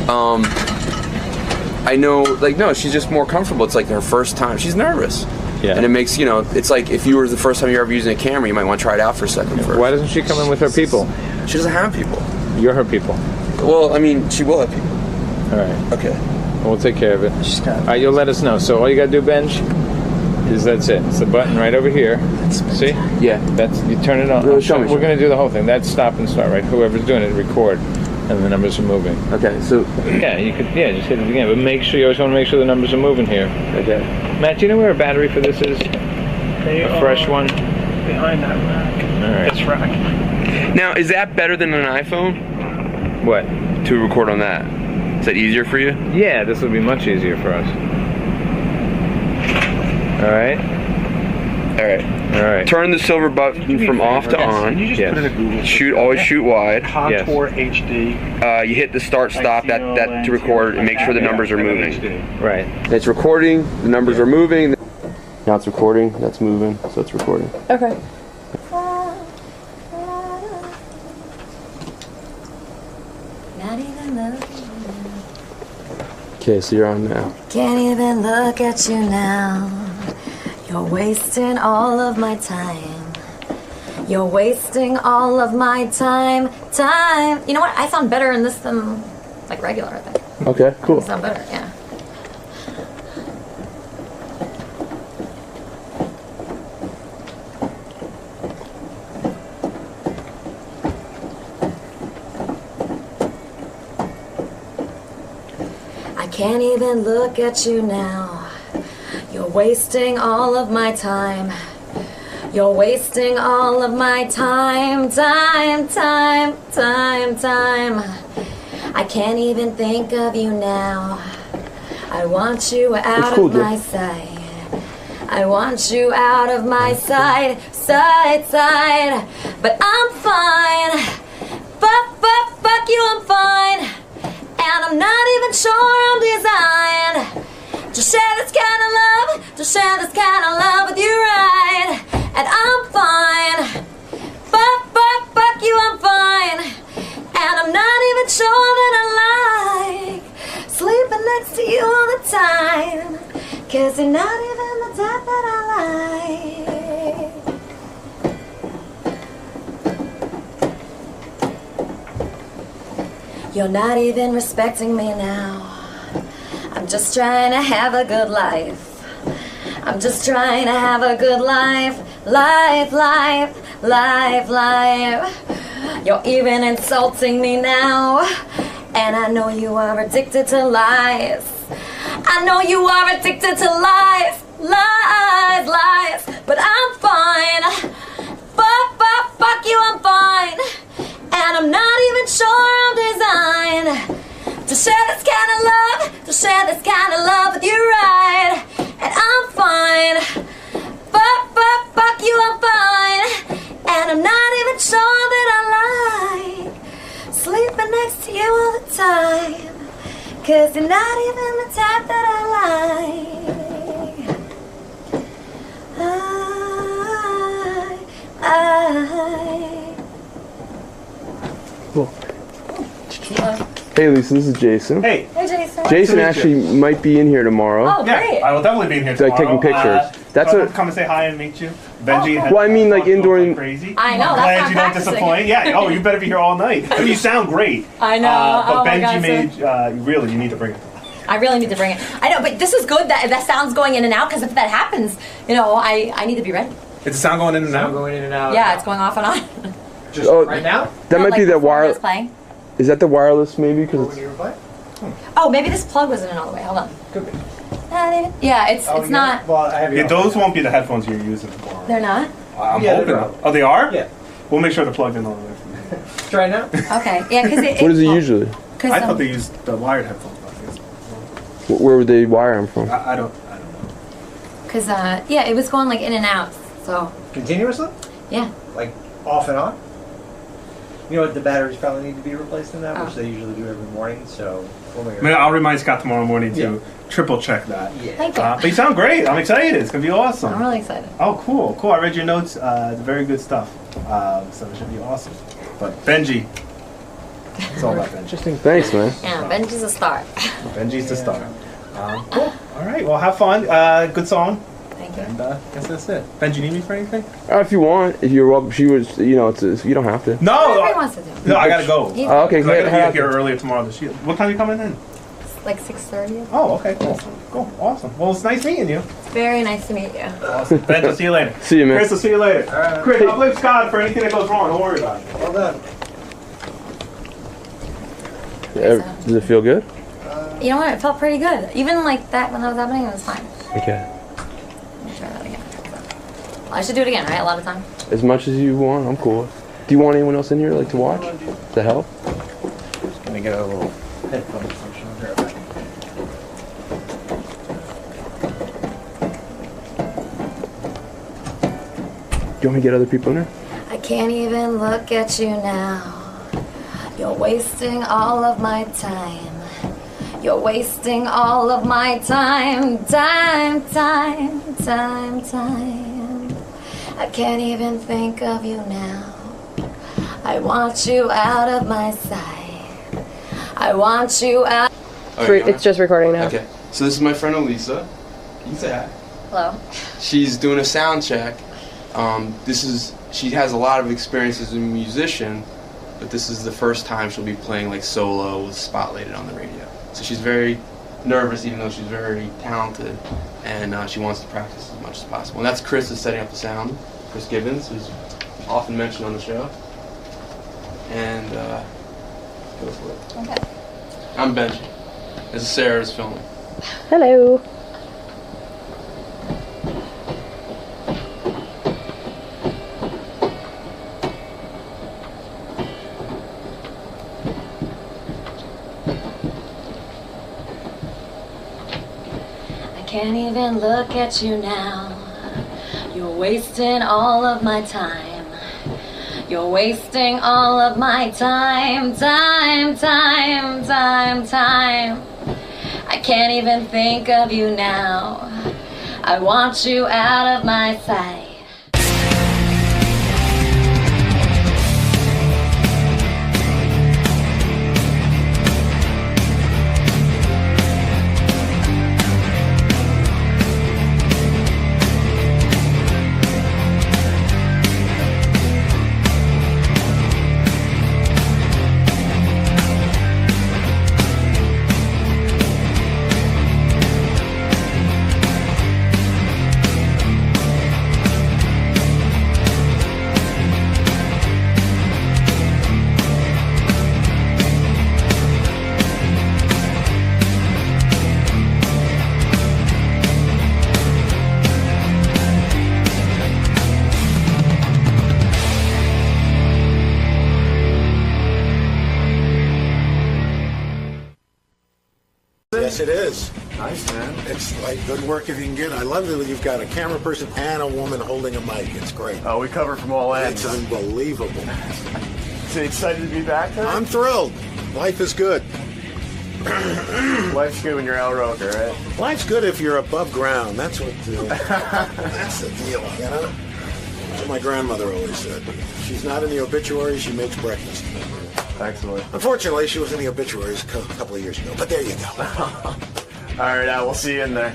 I know, no, she's just more comfortable. It's like her first time. She's nervous. Yeah. And it makes, it's like if you were the first time you're ever using a camera, you might want to try it out for a second first. Why doesn't she come in with her people? She doesn't have people. You're her people. Well, I mean, she will have people. All right. Okay. We'll take care of it. All right, you'll let us know. So all you got to do, Benj, is that's it. It's the button right over here. See? Yeah. You turn it on. Really show me. We're going to do the whole thing. That's stop and start, right? Whoever's doing it, record. And the numbers are moving. Okay, so... Yeah, you could, just hit it again. But you always want to make sure the numbers are moving here. Okay. Matt, do you know where a battery for this is? A fresh one? Behind that rack. All right. This rack. Now, is that better than an iPhone? What? To record on that. Is that easier for you? Yeah, this would be much easier for us. All right. Turn the silver button from off to on. Can you just put in a Google? Always shoot wide. Contour HD. You hit the start stop that to record and make sure the numbers are moving. Right. It's recording. The numbers are moving. Now it's recording. That's moving. So it's recording. Okay. Okay, so you're on now. Can't even look at you now. You're wasting all of my time. You're wasting all of my time. You know what? I sound better in this than like regular, I think. Okay, cool. I sound better, yeah. I can't even look at you now. You're wasting all of my time. You're wasting all of my time. I can't even think of you now. I want you out of my sight. I want you out of my sight. But I'm fine. Fuck you, I'm fine. And I'm not even sure I'm designed to share this kind of love, with you, right? And I'm fine. Fuck you, I'm fine. And I'm not even sure that I like sleeping next to you all the time. 'Cause you're not even the type that I like. You're not even respecting me now. I'm just trying to have a good life. I'm just trying to have a good life. You're even insulting me now. And I know you are addicted to lies. I know you are addicted to lies. But I'm fine. Fuck you, I'm fine. And I'm not even sure I'm designed to share this kind of love, with you, right? And I'm fine. Fuck you, I'm fine. And I'm not even sure that I like sleeping next to you all the time. 'Cause you're not even the type that I like. Cool. Hey, Lisa, this is Jason. Hey. Hey, Jason. Jason actually might be in here tomorrow. Oh, great. Yeah, I will definitely be in here Like tomorrow. taking pictures. That's so I'll what. come and say hi and meet you. Benjy. Well, I mean, like indoor. Crazy. I know, I'm that's glad why you don't I'm disappoint. Yeah. Oh, you better be here all night. I mean, you sound great. I know. But Oh my Benjy God, made. Really, you need to bring it. I really need to bring it. I know, but this is good that sound's going in and out, because if that happens, I need to be ready. Is the sound going in and out? Going in and out. Yeah, it's going off and on. Just right now? That might be the wireless. Playing. Is that the wireless? Maybe because it's. Oh, maybe this plug wasn't in all the way. Hold on. Could be. Yeah, it's not. Well, I have Yeah, those won't be the headphones you're using tomorrow. They're not. I'm Yeah, hoping. they're not. Oh, they are? Yeah. We'll make sure they're plugged in all the way. Try now. Okay. Yeah, because What is it usually? I thought they used the wired headphones. Where would they wire them from? I don't know. Because yeah, it was going like in and out. So. Continuously? Yeah. Like off and on? You know what? The batteries probably need to be replaced in that, Oh. which they usually do every morning. So. We'll make I mean, I'll remind Scott tomorrow morning to triple check that. Yeah. Thank you. But you sound great. I'm excited. It's gonna be awesome. I'm really excited. Oh, cool. I read your notes. It's very good stuff. So it should be awesome. But Benjy, it's all about Benjy. Interesting. Thanks, man. Yeah, Benjy's a star. Benjy's the star. Cool. All right. Well, have fun. Good song. Thank you. And I guess that's it. Benjy, need me for anything? If you want, if you're well, she was, you don't have to. No. Everybody wants to do. No, I gotta go. You- Oh, okay, I gotta head be here earlier tomorrow. What time are you coming in? Like 6:30. Oh, okay, cool, awesome. Well, it's nice meeting you. Very nice to meet you. Awesome. Ben, I'll see you later. See you, man. Chris, I'll see you later. All right. Chris, I'll blame Scott for anything that goes wrong. Don't worry about it. Well done. Does it feel good? You know what? It felt pretty good. Even like that when that was happening, it was fine. Okay. Let me try that again. Well, I should do it again, right? A lot of time. As much as you want, I'm cool. Do you want anyone else in here like to watch? To help? Let me get a little headphone function on here. Do you want me to get other people in there? I can't even look at you now. You're wasting all of my time. You're wasting all of my time. Time. I can't even think of you now. I want you out of my sight. I want you out. Okay, It's just recording now. Okay, so this is my friend Alisa. You can say hi. Hello. She's doing a sound check. She has a lot of experience as a musician, but this is the first time she'll be playing like solo with spotlighted on the radio. So she's very nervous, even though she's very talented, and she wants to practice as much as possible. And that's Chris is setting up the sound. Chris Gibbons, who's often mentioned on the show. And go for it. Okay. I'm Benjy. This is Sarah's filming. Hello. I can't even look at you now. You're wasting all of my time. You're wasting all of my time. I can't even think of you now. I want you out of my sight. Yes, it is. Nice, man. It's like good work if you can get it. I love that you've got a camera person and a woman holding a mic. It's great. Oh, we cover from all ends. It's unbelievable. So excited to be back there? I'm thrilled. Life is good. Life's good when you're Al Roker, right? Life's good if you're above ground. That's what. That's the deal, you know. That's what my grandmother always said. She's not in the obituary. She makes breakfast. Excellent. Unfortunately, she was in the obituaries a couple of years ago. But there you go. All right, Al. We'll see you in there.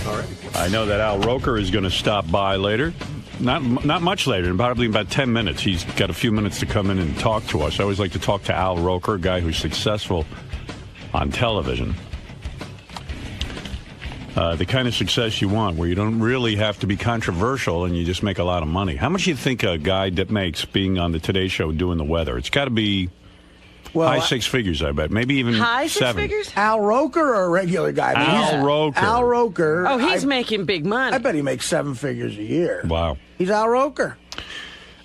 All right. I know that Al Roker is going to stop by later. Not much later, probably about 10 minutes. He's got a few minutes to come in and talk to us. I always like to talk to Al Roker, a guy who's successful on television. The kind of success you want, where you don't really have to be controversial and you just make a lot of money. How much do you think a guy that makes being on the Today Show doing the weather? It's got to be high six figures, I bet. Maybe even high six seven. figures? Al Roker or a regular guy? Al Roker. Al Roker. Oh, he's making big money. I bet he makes 7 figures a year. Wow. He's Al Roker.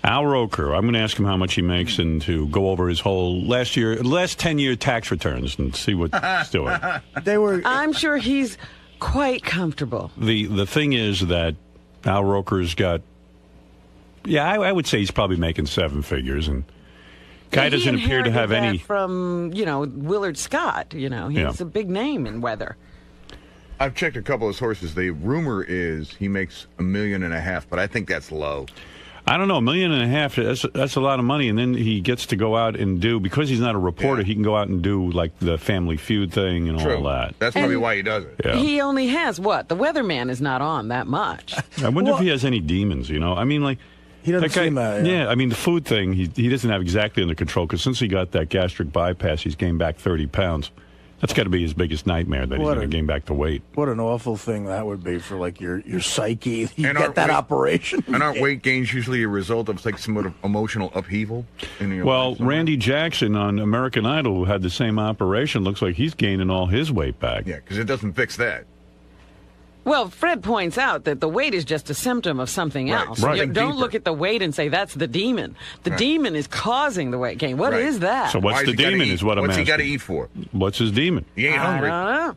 Al Roker. I'm going to ask him how much he makes and to go over his whole last 10-year tax returns and see what he's doing. I'm sure he's quite comfortable. The thing is that Al Roker's got, I would say he's probably making 7 figures, and guy doesn't appear to have any. From Willard Scott, he's a big name in weather. I've checked a couple of sources. The rumor is he makes $1.5 million, but I think that's low. I don't know, $1.5 million, that's a lot of money, and then he gets to go out and do, because he's not a reporter, he can go out and do, like, the Family Feud thing and all that. That's probably why he does it. Yeah. He only has, the weatherman is not on that much. I wonder if he has any demons, I mean, like... He doesn't seem... I mean, the food thing, he doesn't have exactly under control, because since he got that gastric bypass, he's gained back 30 pounds. That's got to be his biggest nightmare, that he's going to gain back the weight. What an awful thing that would be for, like, your psyche. You get that operation. And aren't weight gains usually a result of, like, some sort of emotional upheaval? Well, Randy Jackson on American Idol, who had the same operation, looks like he's gaining all his weight back. Yeah, because it doesn't fix that. Well, Fred points out that the weight is just a symptom of something else. Right. Don't look at the weight and say that's the demon. The demon is causing the weight gain. What is that? So what's the demon is what I'm asking. What's he got to eat for? What's his demon? He ain't hungry. I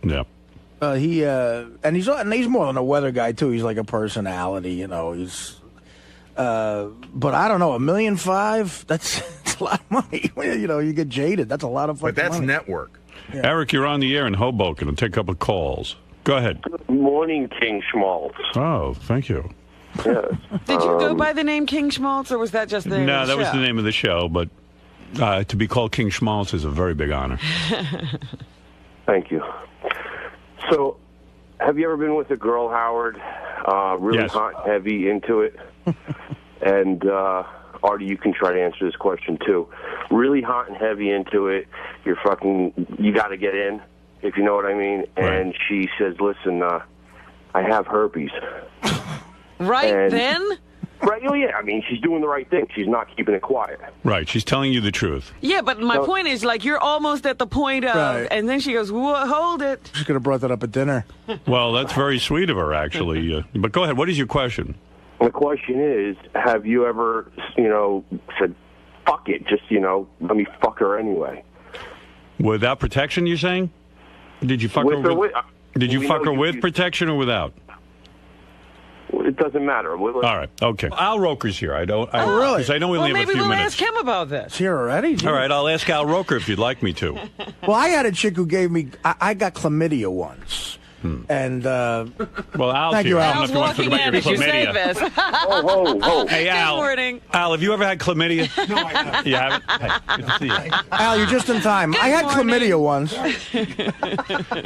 don't know. Yeah. And he's more than a weather guy too. He's like a personality, he's but I don't know, $1.5 million, that's a lot of money. You get jaded. That's a lot of fucking But that's money. network. Yeah. Eric, you're on the air in Hoboken. I'll take a couple of calls. Go ahead. Good morning, King Schmaltz. Oh, thank you. Yes. Did you go by the name King Schmaltz, or was that just the name No, of the that was show? the name of the show, but to be called King Schmaltz is a very big honor. Thank you. So, have you ever been with a girl, Howard? Really Yes. hot and heavy into it? And Artie, you can try to answer this question too. Really hot and heavy into it. You got to get in, if you know what I mean. Right. And she says, "Listen, I have herpes." Right then? Right, oh yeah, I mean, she's doing the right thing. She's not keeping it quiet. Right, she's telling you the truth. Yeah, but my point is, like, you're almost at the point of, Right. and then she goes, "Whoa, hold it." She could have brought that up at dinner. Well, that's very sweet of her, actually. But go ahead. What is your question? The question is, have you ever, said, fuck it, just, let me fuck her anyway? Without protection, you're saying? Did you fuck With her or with? with- Did you we fuck know her you- with protection or without? It doesn't matter. All right. Okay. Al Roker's here. Really? Because I know we Well, only have maybe a few we'll minutes. ask him about this. It's here already? All right. I'll ask Al Roker if you'd like me to. Well, I had a chick who gave me. I got chlamydia once. And well, Al's thank here. you, I Al. don't know if you want to talk about your chlamydia. Oh. Hey, Al. Good morning. Al, have you ever had chlamydia? No, I haven't. You haven't? Hey, good to see you. Al, you're just in time. I had chlamydia once.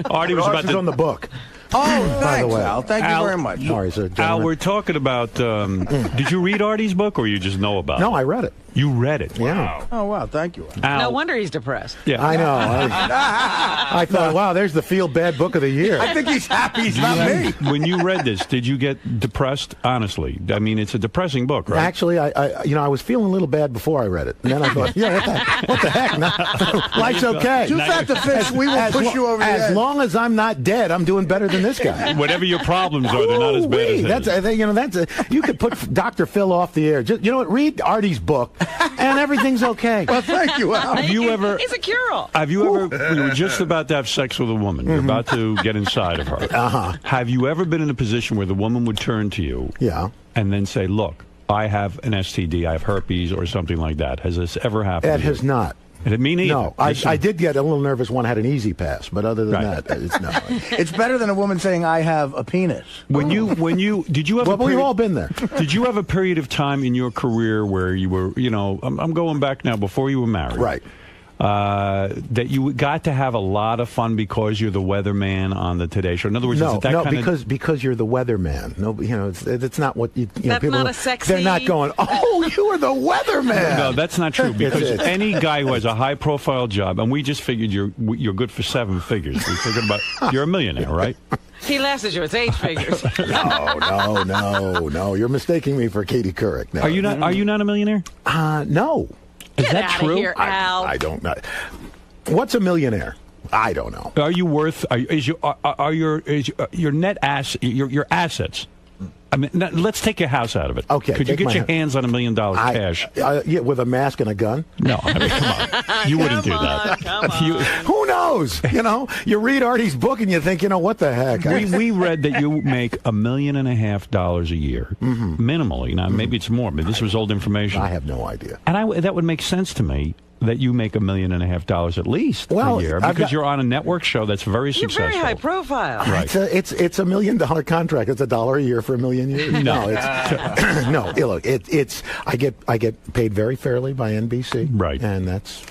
Artie was about to. on the book. Oh, By the thanks, way. Al. Thank you very much. Sorry, sir. Al, we're talking about. Did you read Artie's book, or you just know about it? No, I read it. You read it? Yeah. Oh, wow. Thank you. Al, No wonder he's depressed. Yeah. I know. I thought, wow, there's the feel bad book of the year. I think he's happy he's not me. When you read this, did you get depressed? Honestly, I mean, it's a depressing book, right? Actually, I was feeling a little bad before I read it, and then I thought, yeah, what the heck? No, life's okay. Too fat to fish. We will push you over the edge. As long as I'm not dead, I'm doing better than this guy. Whatever your problems are, they're not as bad as his. You could put Dr. Phil off the air. Just, you know what? Read Artie's book, and everything's okay. Well, thank you, Al. Have you ever? He's a cure-all. Have you ever? You were just about to have sex with a woman. You're about to get inside of her. Uh-huh. Have you ever been in a position where the woman would turn to you? Yeah. And then say, "Look, I have an STD. I have herpes, or something like that." Has this ever happened? It to you? has not. Me neither. No, I did get a little nervous when I had an easy pass, but other than that, it's no. It's better than a woman saying, "I have a penis." When you did you have? Well, we've all been there. Did you have a period of time in your career where you were, I'm going back now, before you were married, right? That you got to have a lot of fun because you're the weatherman on the Today Show. In other words, is it that kind of... because you're the weatherman. No, it's not what you. That's people, not a sexy. They're not going. Oh, you are the weatherman. No, that's not true. Because any guy who has a high-profile job, and we just figured you're good for 7 figures. We figured about you're a millionaire, right? He laughs at you. It's 8 figures. No. You're mistaking me for Katie Couric. No. Are you not? Are you not a millionaire? No. Get Is that out true? of here, Al. I don't know. What's a millionaire? I don't know. Are you worth? Is your net your assets? I mean, let's take your house out of it. Okay. Could you get your hands on $1 million cash? Yeah, with a mask and a gun? No, I mean, come on. You wouldn't do that. Who knows? You read Artie's book and you think, what the heck? We read that you make $1.5 million a year, minimally. Now, maybe it's more, but this was old information. I have no idea. And that would make sense to me. That you make $1.5 million at least a year because you're on a network show that's very successful. You're very high profile. Right. It's $1 million contract. It's $1 a year for 1 million years. No, no. Look, I get paid very fairly by NBC. Right, and that's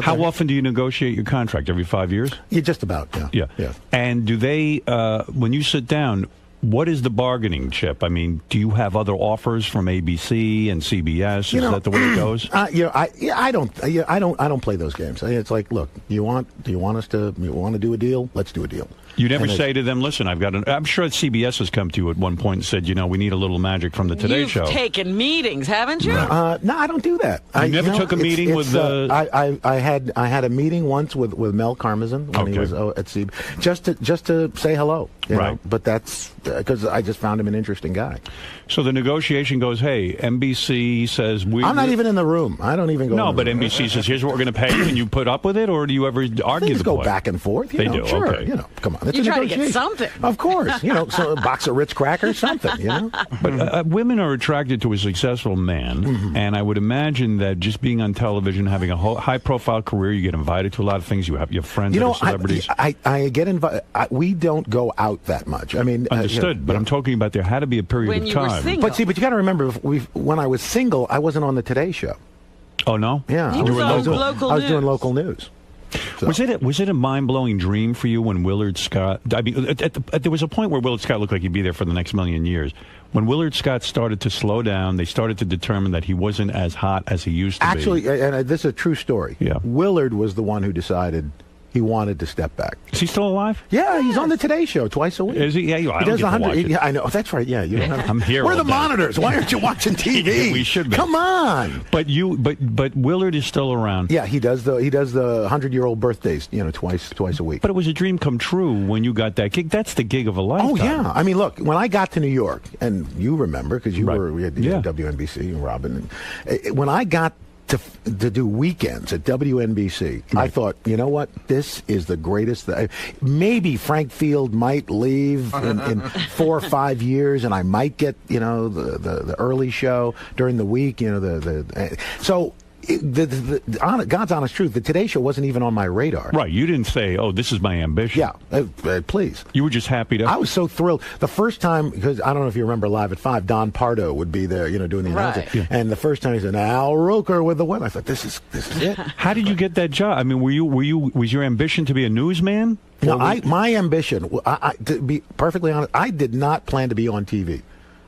how often do you negotiate your contract? Every 5 years? Yeah, just about. Yeah. And do they when you sit down? What is the bargaining chip? I mean, do you have other offers from ABC and CBS? Is that the way it goes? I don't play those games. It's like, look, you want to do a deal? Let's do a deal. You never say to them, listen, I'm sure CBS has come to you at one point and said, we need a little magic from the Today Show. You've taken meetings, haven't you? No, I don't do that. You never took a meeting with the... I had a meeting once with Mel Karmazin when he was at CBS, just to say hello. Right. But that's because I just found him an interesting guy. So the negotiation goes, hey, NBC says I'm not even in the room. I don't even go. No, but NBC says, here's what we're going to pay you, and you put up with it, or do you ever argue Things the go point? back and forth. They do, sure. okay. Come on. It's you a try to negotiation. get something. Of course. So a box of Ritz crackers, something, But women are attracted to a successful man, and I would imagine that just being on television, having a high-profile career, you get invited to a lot of things. You have friends that are celebrities. I get invited. We don't go out that much. I mean, understood. But I'm talking about there had to be a period when of you time. were single. But you got to remember, when I was single, I wasn't on the Today Show. Oh no? Yeah, I was doing local news. So. Was it a mind-blowing dream for you when Willard Scott? I mean, there was a point where Willard Scott looked like he'd be there for the next million years. When Willard Scott started to slow down, they started to determine that he wasn't as hot as he used to be. Actually, and this is a true story. Yeah. Willard was the one who decided he wanted to step back. Is he still alive? Yeah, he's on the Today Show twice a week. Is he? Yeah, he does 100. Yeah, I know. That's right. Yeah, you don't have, I'm here. We're the all day. monitors. Why aren't you watching TV? We should be. Come on. But Willard is still around. Yeah, he does the 100-year-old birthdays. Twice a week. But it was a dream come true when you got that gig. That's the gig of a lifetime. Oh yeah. I mean, look, when I got to New York, and you remember because we had WNBC and Robin. And, when I got to do weekends at WNBC, I thought, you know what? This is the greatest. Maybe Frank Field might leave in 4 or 5 years, and I might get the early show during the week. So. God's honest truth, the Today Show wasn't even on my radar. Right, you didn't say, "Oh, this is my ambition." Yeah, please. You were just happy to. I was so thrilled the first time because I don't know if you remember Live at 5. Don Pardo would be there, doing the announcing, and the first time he said, "Al Roker with the win." I thought, "This is it." How did you get that job? I mean, was your ambition to be a newsman? No, my ambition. To be perfectly honest, I did not plan to be on TV.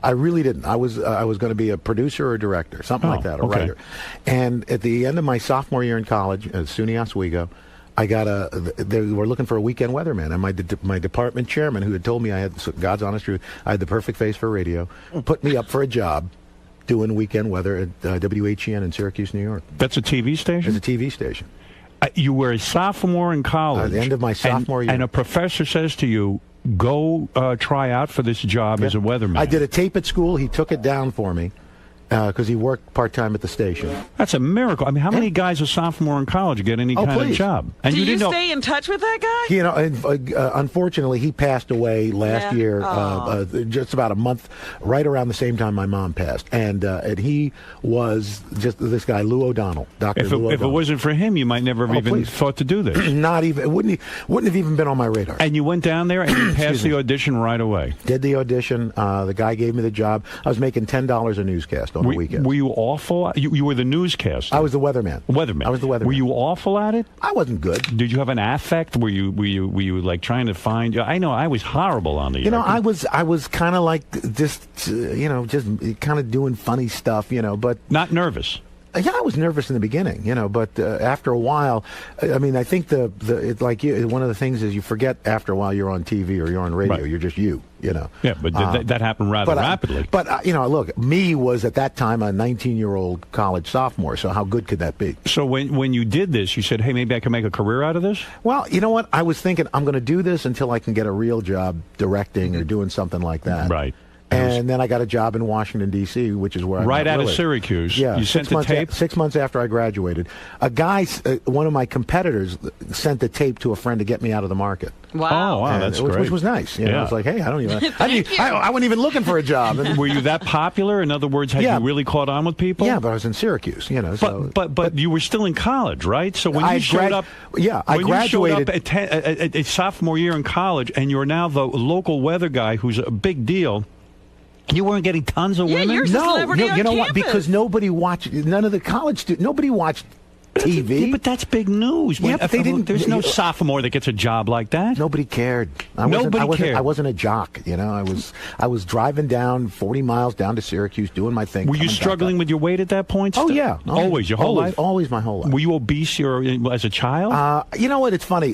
I really didn't. I was going to be a producer or a director, something like that, a writer. And at the end of my sophomore year in college at SUNY Oswego, I got they were looking for a weekend weatherman, and my department chairman, who had told me I had, God's honest truth, I had the perfect face for radio, put me up for a job doing weekend weather at WHEN in Syracuse, New York. That's a TV station? It's a TV station. You were a sophomore in college. At the end of my sophomore year. And a professor says to you, go try out for this job as a weatherman. I did a tape at school. He took it down for me because he worked part-time at the station. That's a miracle. I mean, how many guys a sophomore in college get any kind of job? And do you stay in touch with that guy? Unfortunately, he passed away last year, just about a month, right around the same time my mom passed. And he was just this guy, Lou O'Donnell, Dr. Lou O'Donnell. If it wasn't for him, you might never have even thought to do this. Not even. It wouldn't have even been on my radar. And you went down there and you passed the audition right away. Did the audition. The guy gave me the job. I was making $10 a newscast on the weekend. Were you awful? You were the newscaster. I was the weatherman. I was the weatherman. Were you awful at it? I wasn't good. Did you have an affect? Were you like trying to find? I know I was horrible on the. I was kind of like just kind of doing funny stuff, but not nervous. Yeah, I was nervous in the beginning, but after a while, I mean, I think one of the things is you forget after a while you're on TV or you're on radio. Right. You're just you. Yeah, but that happened rather rapidly. Look, me was at that time a 19-year-old college sophomore, so how good could that be? So when you did this, you said, hey, maybe I can make a career out of this? Well, you know what? I was thinking I'm going to do this until I can get a real job directing or doing something like that. Right. And then I got a job in Washington, D.C., which is where I right out of Syracuse. Yeah, you sent the tape? 6 months after I graduated. A guy, one of my competitors, sent the tape to a friend to get me out of the market. Wow. Oh, wow, that's great. Which was nice. I was like, hey, I wasn't even looking for a job. Were you that popular? In other words, had you really caught on with people? Yeah, but I was in Syracuse, But you were still in college, right? So when you showed up... Yeah, I graduated... You showed up at a sophomore year in college, and you're now the local weather guy who's a big deal... You weren't getting tons of women? You're a celebrity on you know campus. what? Because nobody watched, none of the college students, nobody watched TV. But that's big news. Yeah, but they didn't. There's no sophomore that gets a job like that. Nobody cared. Nobody cared. I wasn't a jock. I was driving down 40 miles down to Syracuse doing my thing. Were you struggling with your weight at that point? Oh yeah, always your whole life. Always my whole life. Were you obese as a child? You know what? It's funny.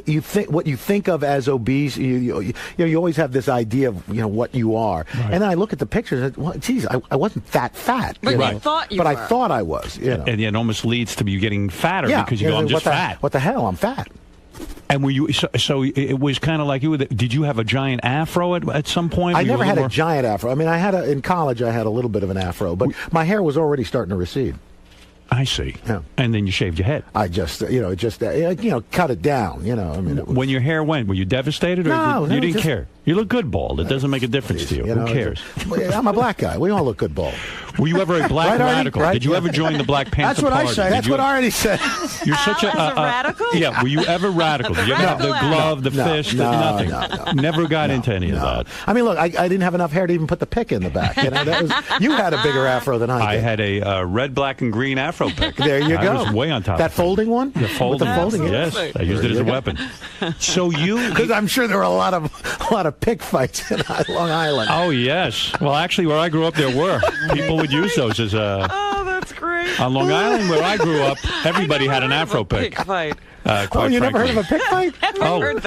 What you think of as obese. You always have this idea of what you are, right. And then I look at the pictures. And, well, geez, I wasn't that fat. But you thought you were. But I thought I was. And it almost leads to you getting fatter because you go, I'm just fat. What the hell? I'm fat. And were you so it was kind of like you? Did you have a giant afro at some point? I never had a giant afro. I mean, in college I had a little bit of an afro, but my hair was already starting to recede. I see. Yeah. And then you shaved your head. I just cut it down. I mean, when your hair went, were you devastated, or no, you didn't care? You look good bald. It doesn't make a difference to you. You Who know, cares? I'm a black guy. We all look good bald. Were you ever a black Right, Artie? radical? Right? Did you ever join the Black Panther That's what Party? I say. That's what Artie said. You're such a radical? Yeah. Were you ever radical? Did you ever have the glove, the fist, nothing? Never got into any of that. I mean, look, I didn't have enough hair to even put the pick in the back. You know, you had a bigger afro than I did. I had a red, black, and green afro pick. There you go. I was way on top. That folding one? The folding. With the folding, yes. I used it as a weapon. So because I'm sure there were a lot of pick fights in Long Island. Oh yes. Well, actually, where I grew up, there were people would use those as Oh, that's great. on Long Island, where I grew up, everybody had an afro pick. Fight. You never heard of a pick fight?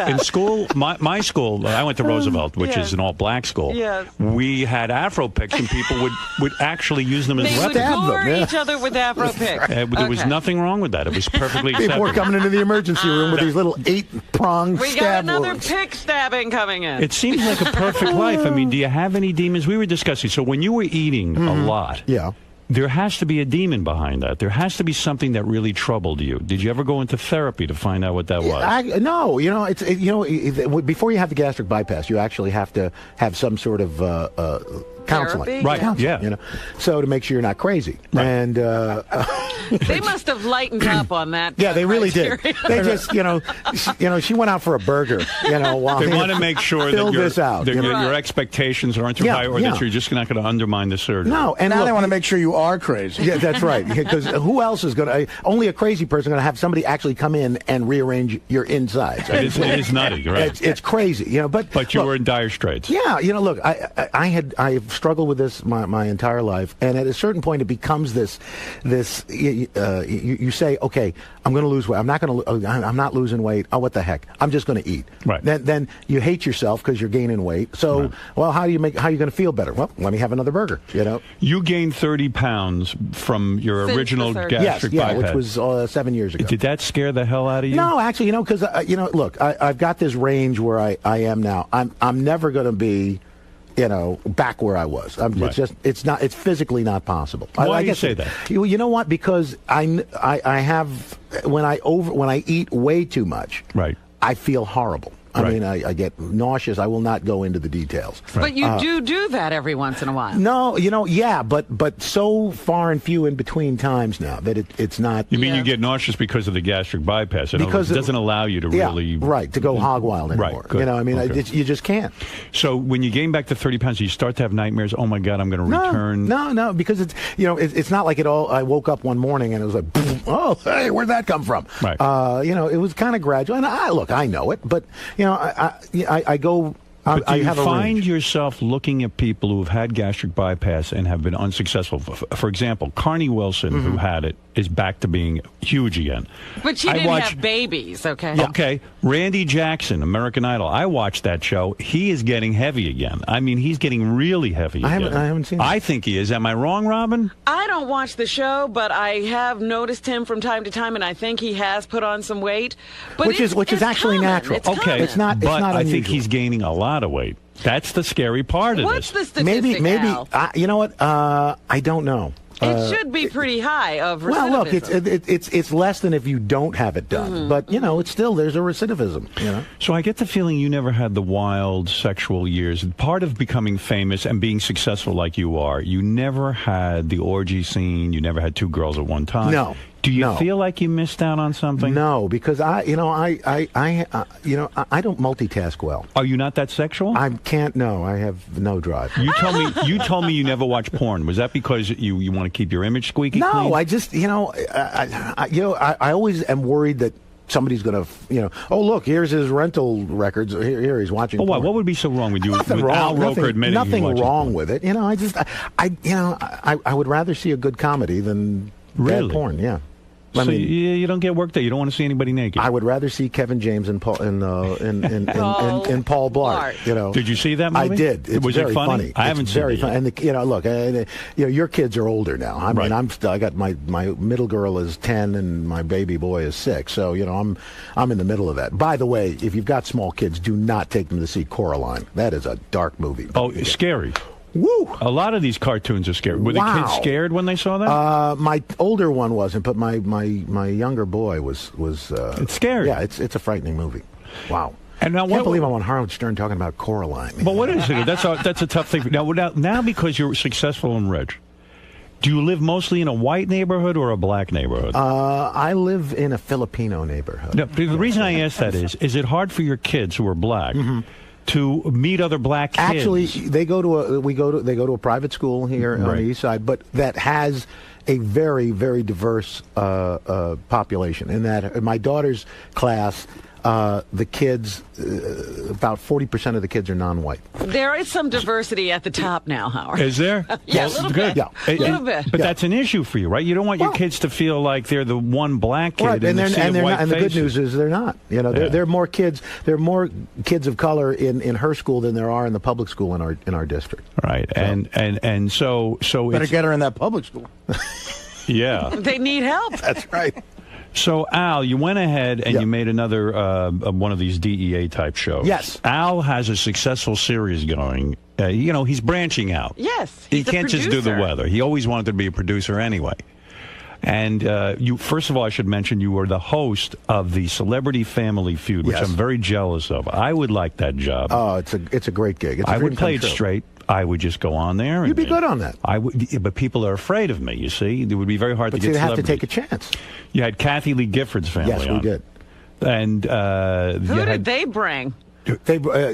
In school, my school, I went to Roosevelt, which is an all-black school. Yes. We had afro picks, and people would actually use them as They would weapons. gore each other with afro picks. There was nothing wrong with that. It was perfectly People acceptable. were coming into the emergency room with these little 8-prong We got stab another wounds. pick stabbing coming in. It seems like a perfect life. I mean, do you have any demons? We were discussing. So when you were eating a lot, there has to be a demon behind that. There has to be something that really troubled you. Did you ever go into therapy to find out what that was? No, before you have the gastric bypass, you actually have to have some sort of counseling. Therapy? Right, Counseling, yeah. You know, so to make sure you're not crazy. Right. And They must have lightened up on that. yeah, they really did. criteria. They just, she went out for a burger. While They want to make sure that fill this out. your expectations aren't too high, or that you're just not going to undermine the surgery. No, and now look, they want to make sure you are crazy. Yeah, that's right. Because who else is going to? Only a crazy person going to have somebody actually come in and rearrange your insides. It is nutty, right? It's crazy, But you were in dire straits. Yeah, look, I've struggled with this my entire life, and at a certain point, it becomes this. You say, okay, I'm going to lose weight. I'm not losing weight. Oh, what the heck? I'm just going to eat. Right. Then you hate yourself because you're gaining weight. So, well, how are you going to feel better? Well, let me have another burger. You gained 30 pounds from your original gastric bypass. Which was 7 years ago. Did that scare the hell out of you? No, actually, because look, I've got this range where I am now. I'm never going to be, back where I was. It's physically not possible. Why do you say that? You know what? Because I have when I eat way too much. Right. I feel horrible. I mean, I get nauseous. I will not go into the details. But you do that every once in a while. No, but so far and few in between times now that it's not. You mean you get nauseous because of the gastric bypass? Because it doesn't allow you to really to go hog wild anymore. Right. Good. You just can't. So when you gain back to 30 pounds, you start to have nightmares. Oh my God, I'm going to return. No, because it's not like it all. I woke up one morning and it was like, oh, hey, where'd that come from? Right. It was kind of gradual. And I know it, but. I go. But do I you have find yourself looking at people who have had gastric bypass and have been unsuccessful? For example, Carney Wilson, who had it, is back to being huge again. But she didn't have babies, okay? Yeah. Okay. Randy Jackson, American Idol. I watched that show. He is getting heavy again. I mean, he's getting really heavy again. I haven't seen it. I think he is. Am I wrong, Robin? I don't watch the show, but I have noticed him from time to time, and I think he has put on some weight. But which is actually common. natural. It's okay. common. It's not. But It's not I unusual. think he's gaining a lot of weight. That's the scary part of What's this. the statistic, maybe. Al? You know what? I don't know. It should be pretty high of recidivism. Well, look, it's less than if you don't have it done, but it's still there's a recidivism. So I get the feeling you never had the wild sexual years. Part of becoming famous and being successful like you are, you never had the orgy scene. You never had two girls at one time. No. Do you feel like you missed out on something? No, because I don't multitask well. Are you not that sexual? I can't. No, I have no drive. You told me you never watch porn. Was that because you want to keep your image squeaky clean? No, I just I always am worried that somebody's going to, oh, look, here's his rental records. Here he's watching. Oh, porn. what would be so wrong with you? Nothing with wrong. Al Roker admitting nothing he wrong porn? with it. I would rather see a good comedy than really? bad porn. Yeah. So you don't get worked out. You don't want to see anybody naked. I would rather see Kevin James and Paul and Paul Blart. Did you see that movie? I did. Was very it funny? I haven't very seen it. Funny. And look, your kids are older now. I mean, I got my middle girl is 10 and my baby boy is 6. So I'm in the middle of that. By the way, if you've got small kids, do not take them to see Coraline. That is a dark movie. Oh, it's scary. Woo! A lot of these cartoons are scary. Were the kids scared when they saw that? My older one wasn't, but my younger boy was. It's scary. Yeah, it's a frightening movie. Wow. And now, I can't believe I'm on Howard Stern talking about Coraline. But what is it? That's a tough thing. Now, because you're successful and rich, do you live mostly in a white neighborhood or a black neighborhood? I live in a Filipino neighborhood. No, the reason I ask that is it hard for your kids who are black to meet other black kids? Actually, they go to a private school here on the east side, but that has a very, very diverse population. In that, in my daughter's class, the kids, about 40% of the kids are non-white. There is some diversity at the top now, Howard. Is there? Yeah, Well, a little good. bit. A little bit. But that's an issue for you, right? You don't want your kids to feel like they're the one black kid Right, in the sea of white and the good faces. news is they're not. You know, there are more kids. There are more kids of color in her school than there are in the public school in our district. Right, and so Better get her in that public school. Yeah. They need help. That's right. So, Al, you went ahead and you made another one of these DEA type shows. Yes. Al has a successful series going. He's branching out. Yes, He he's a can't just do the producer. weather. He always wanted to be a producer anyway. And first of all, I should mention you were the host of the Celebrity Family Feud, which Yes. I'm very jealous of. I would like that job. Oh, it's a great gig. It's a I dream would play come it true. straight. I would just go on there. You'd be good on that. I would, but people are afraid of me. You see, it would be very hard But to get. you have to celebrities. take a chance. You had Kathy Lee Gifford's family. Yes, we on. did. And Who did they bring?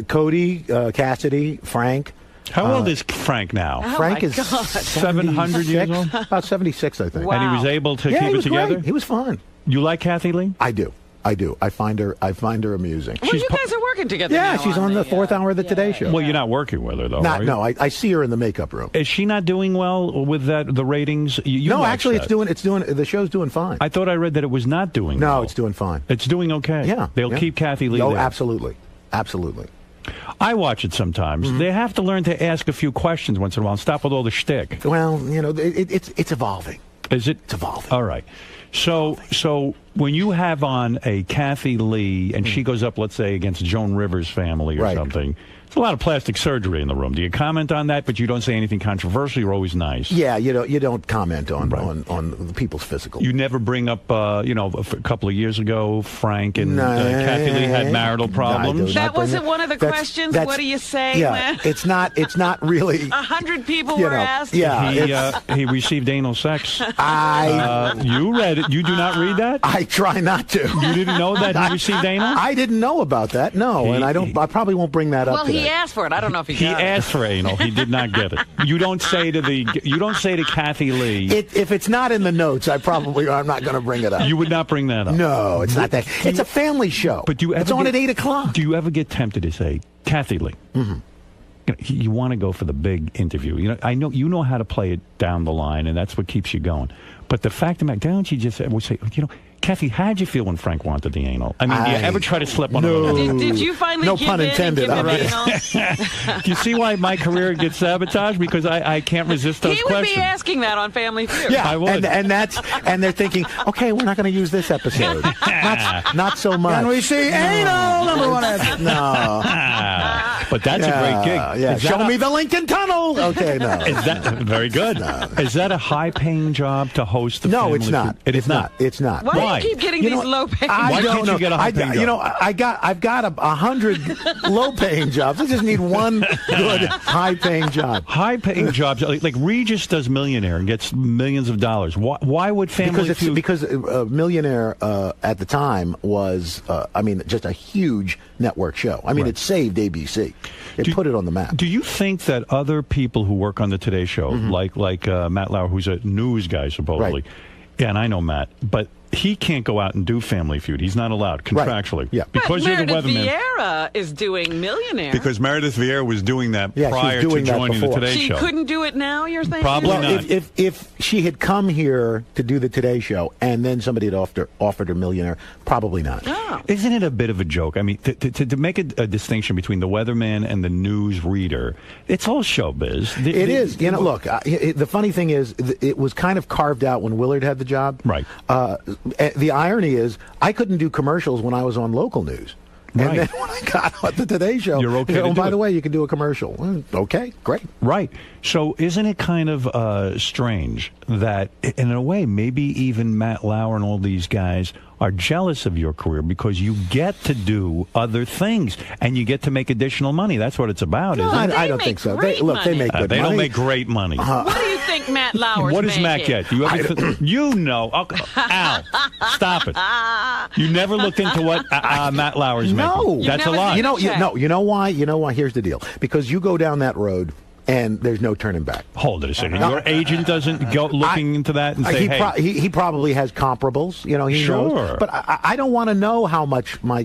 Cody, Cassidy, Frank. How old is Frank now? Oh, Frank my is God. 700 years old? About 76, I think. And he was able to Yeah, keep he it was together? great. He was fun. You like Kathy Lee? I do. I find her amusing. Well, you guys are working together. Yeah, now she's on the fourth hour of the Today Show. Well, you're not working with her, though, Not, are you? no, I see her in the makeup room. Is she not doing well with the ratings? You No, watch actually, that. it's doing. The show's doing fine. I thought I read that it was not doing No, well. it's doing fine. It's doing okay. Yeah, They'll yeah. keep Kathy Lee Oh, there. absolutely. I watch it sometimes. They have to learn to ask a few questions once in a while and stop with all the shtick. Well, it's evolving. Is it? It's evolving. All right. So when you have on a Kathy Lee and she goes up, let's say, against Joan Rivers' family or Right. something, there's a lot of plastic surgery in the room. Do you comment on that, but you don't say anything controversial? You're always nice. Yeah, you don't comment on people's physical. You never bring up, a couple of years ago, Frank and Kathy Lee had marital problems. That wasn't one of the questions. What do you say? Yeah, when it's not really. 100 people You were know, asked. yeah. He received anal sex. You read it. You do not read that? I try not to. You didn't know that he received anal? I didn't know about that. No, and I probably won't bring that up Well, today. he asked for it. I don't know if he He got it. asked for anal. He did not get it. You don't say to Kathy Lee. If it's not in the notes, I'm not going to bring it up. You would not bring that up. No, it's not that. It's a family show. But do you ever it's on get- at 8 o'clock. Do you ever get tempted to say, Kathy Lee? You want to go for the big interview. I know you know how to play it down the line, and that's what keeps you going. But the fact of the matter, don't you just would say, Kathy, how'd you feel when Frank wanted the anal? I mean, do you ever try to slip one No. of them? Did you finally No give pun in intended. and give him All right. anal? Do you see why my career gets sabotaged? Because I can't resist those He would questions. be asking that on Family Feud. Yeah, I would. and they're thinking, okay, we're not going to use this episode. not so much. Can we see anal? Number one answer. No. But that's a great gig. Yeah. Is that Show a- me the Lincoln Tunnel. Okay, no. Is that very good? Is that a high-paying job to host the No, Family it's not. Feud? It is not. It's not. Why, Why? do you keep getting You these know, low paying? I Why don't can't know. you get a high-paying job? I've got 100 low-paying jobs. I just need one good high-paying job. High-paying jobs, like Regis does Millionaire and gets millions of dollars. Why would Family Feud? Because Millionaire at the time was, just a huge network show. I mean, it saved ABC. It put it on the map. Do you think that other people who work on the Today Show, like Matt Lauer, who's a news guy supposedly, yeah, and I know Matt, but he can't go out and do Family Feud. He's not allowed contractually. Yeah, because but you're the Meredith weatherman. Vieira is doing Millionaire. Because Meredith Vieira was doing that Yeah, she was prior doing to that joining the before. Today she Show. couldn't do it now, you're thinking? Probably Well, not. if she had come here to do the Today Show and then somebody had offered her Millionaire, probably not. Oh. Isn't it a bit of a joke? I mean, to make a distinction between the weatherman and the news reader, it's all showbiz. It is. Look, the funny thing is, it was kind of carved out when Willard had the job. Right. The irony is, I couldn't do commercials when I was on local news. And then when I got on the Today Show, You're okay to oh, do by it. the way, you can do a commercial. Well, okay, great. Right. So isn't it kind of strange that, in a way, maybe even Matt Lauer and all these guys are jealous of your career because you get to do other things and you get to make additional money. That's what it's about, isn't it? I don't think so. They make good money. They don't make great money. What do you think Matt Lauer's What does making? Matt get? You know. Okay. Al, stop it. You never looked into what Matt Lauer's making. That's a lie. You know why? You know why? Here's the deal. Because you go down that road and there's no turning back. Hold it a second. Your agent doesn't go looking into that and say, hey. He probably has comparables. You know, he knows. But I don't want to know how much my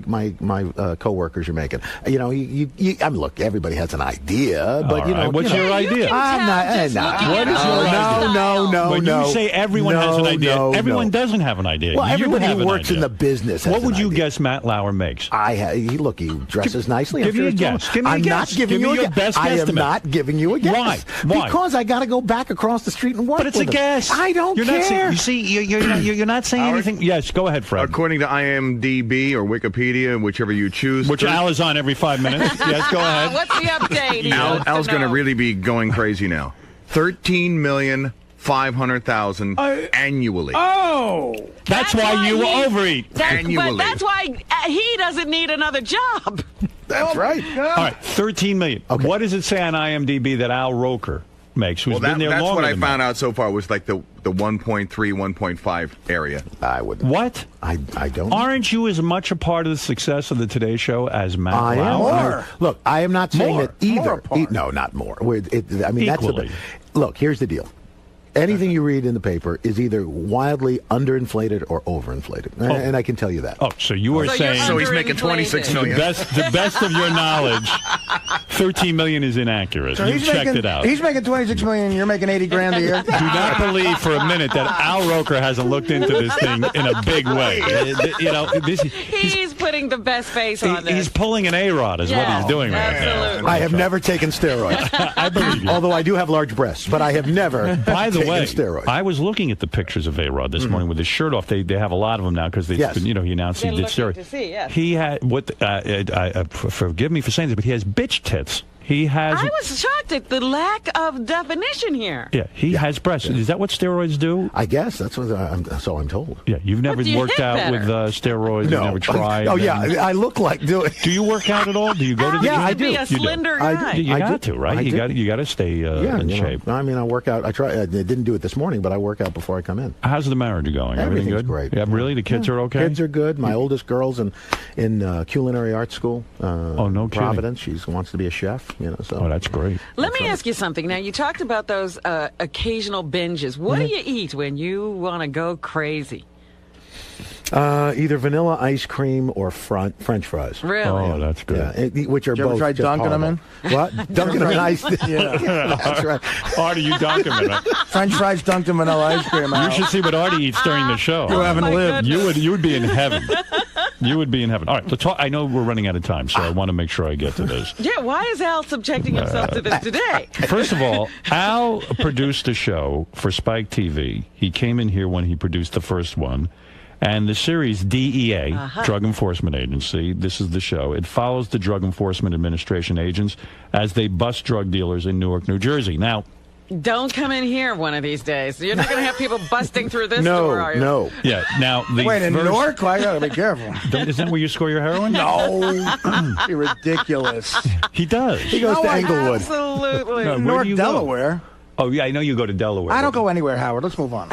coworkers are making. You know, I mean, look, everybody has an idea, but you know, what's your idea? What is your idea? No. When you say everyone has an idea, everyone doesn't have an idea. Well, everybody have who an works idea. in the business has What would an you idea. guess Matt Lauer makes? Look, he dresses nicely. Give me a guess. Give me a I'm guess. not giving Give me you your a best guess. I am guesstimate. not giving you a guess. Why? Because I got to go back across the street and work. But it's a with him. guess. I don't You're care. Not saying, you see, you're not saying anything. Yes, go ahead, Fred. According to IMDb or Wikipedia, whichever you choose. Which Al is on every 5 minutes. Yes, go ahead. What's the update? Al's going to really be going crazy now. 13,500,000 annually. Oh, that's why you overeat annually. But that's why he doesn't need another job. That's right. All right, 13 million. Okay. What does it say on IMDb that Al Roker makes? Who's been there that's longer what I than found out so far was like the 1.3, 1.5 area. I wouldn't. What? I don't. Aren't you as much a part of the success of the Today Show as Matt I am. Lauer? Look, I am not saying More. that either. More apart. No, not more. I mean, Equally. that's look. Here's the deal. Anything you read in the paper is either wildly underinflated or overinflated, and I can tell you that. Oh, so you were saying so he's making 26 million. The best of your knowledge, 13 million is inaccurate. So you checked making, it out. He's making 26 million. And you're making 80 grand a year. Do not believe for a minute that Al Roker hasn't looked into this thing in a big way. You know, He's putting the best face on this. He's pulling an A-Rod is what he's doing right now. I have never taken steroids. I believe you. Although I do have large breasts, but I have never By the taken way, steroids. I was looking at the pictures of A-Rod this morning with his shirt off. They have a lot of them now because Yes. he announced he did steroids. to see, yes. He had forgive me for saying this, but he has bitch tits. He has. I was shocked at the lack of definition here. Yeah, he has breasts. Is that what steroids do? I guess that's what so I'm told. Yeah, you've never do you worked hit out better? with steroids. No. You've never tried. Oh yeah, I look like doing. Do you work out at all? Do you go to the Yeah, gym? I do. Be a You do. slender guy. You I got do. to, right? I You do. got to stay in shape. I mean, I work out. I try. I didn't do it this morning, but I work out before I come in. How's the marriage going? Everything Everything's good? great. Yeah, really? The kids are okay? Kids are good. My oldest girl's in culinary arts school. Oh, no kidding. Providence. She wants to be a chef. You know. So. Oh, that's great. Let me ask you something. Now, you talked about those occasional binges. What do you eat when you want to go crazy? Either vanilla ice cream or French fries. Really? Oh, that's good. Yeah, which are Did you ever both try just dunking them horrible. in? What? Dunking them in ice? Yeah. That's right. Artie, you dunk him in it. French fries dunked in vanilla ice cream. You should see what Artie eats during the show. You haven't lived. You would be in heaven. You would be in heaven. All right, let's talk. I know we're running out of time, so I want to make sure I get to this. Yeah, why is Al subjecting himself to this today? First of all, Al produced a show for Spike TV. He came in here when he produced the first one. And the series DEA, Drug Enforcement Agency, this is the show. It follows the Drug Enforcement Administration agents as they bust drug dealers in Newark, New Jersey. Now, Don't come in here one of these days. You're not going to have people busting through this door, are you? No. Yeah. Now, the Wait, in first- Newark? I gotta be careful. Is that where you score your heroin? No. You're ridiculous. He does. He goes to Englewood. Absolutely. No, where do North you go? Delaware. Oh, yeah, I know you go to Delaware. I don't go anywhere, Howard. Let's move on.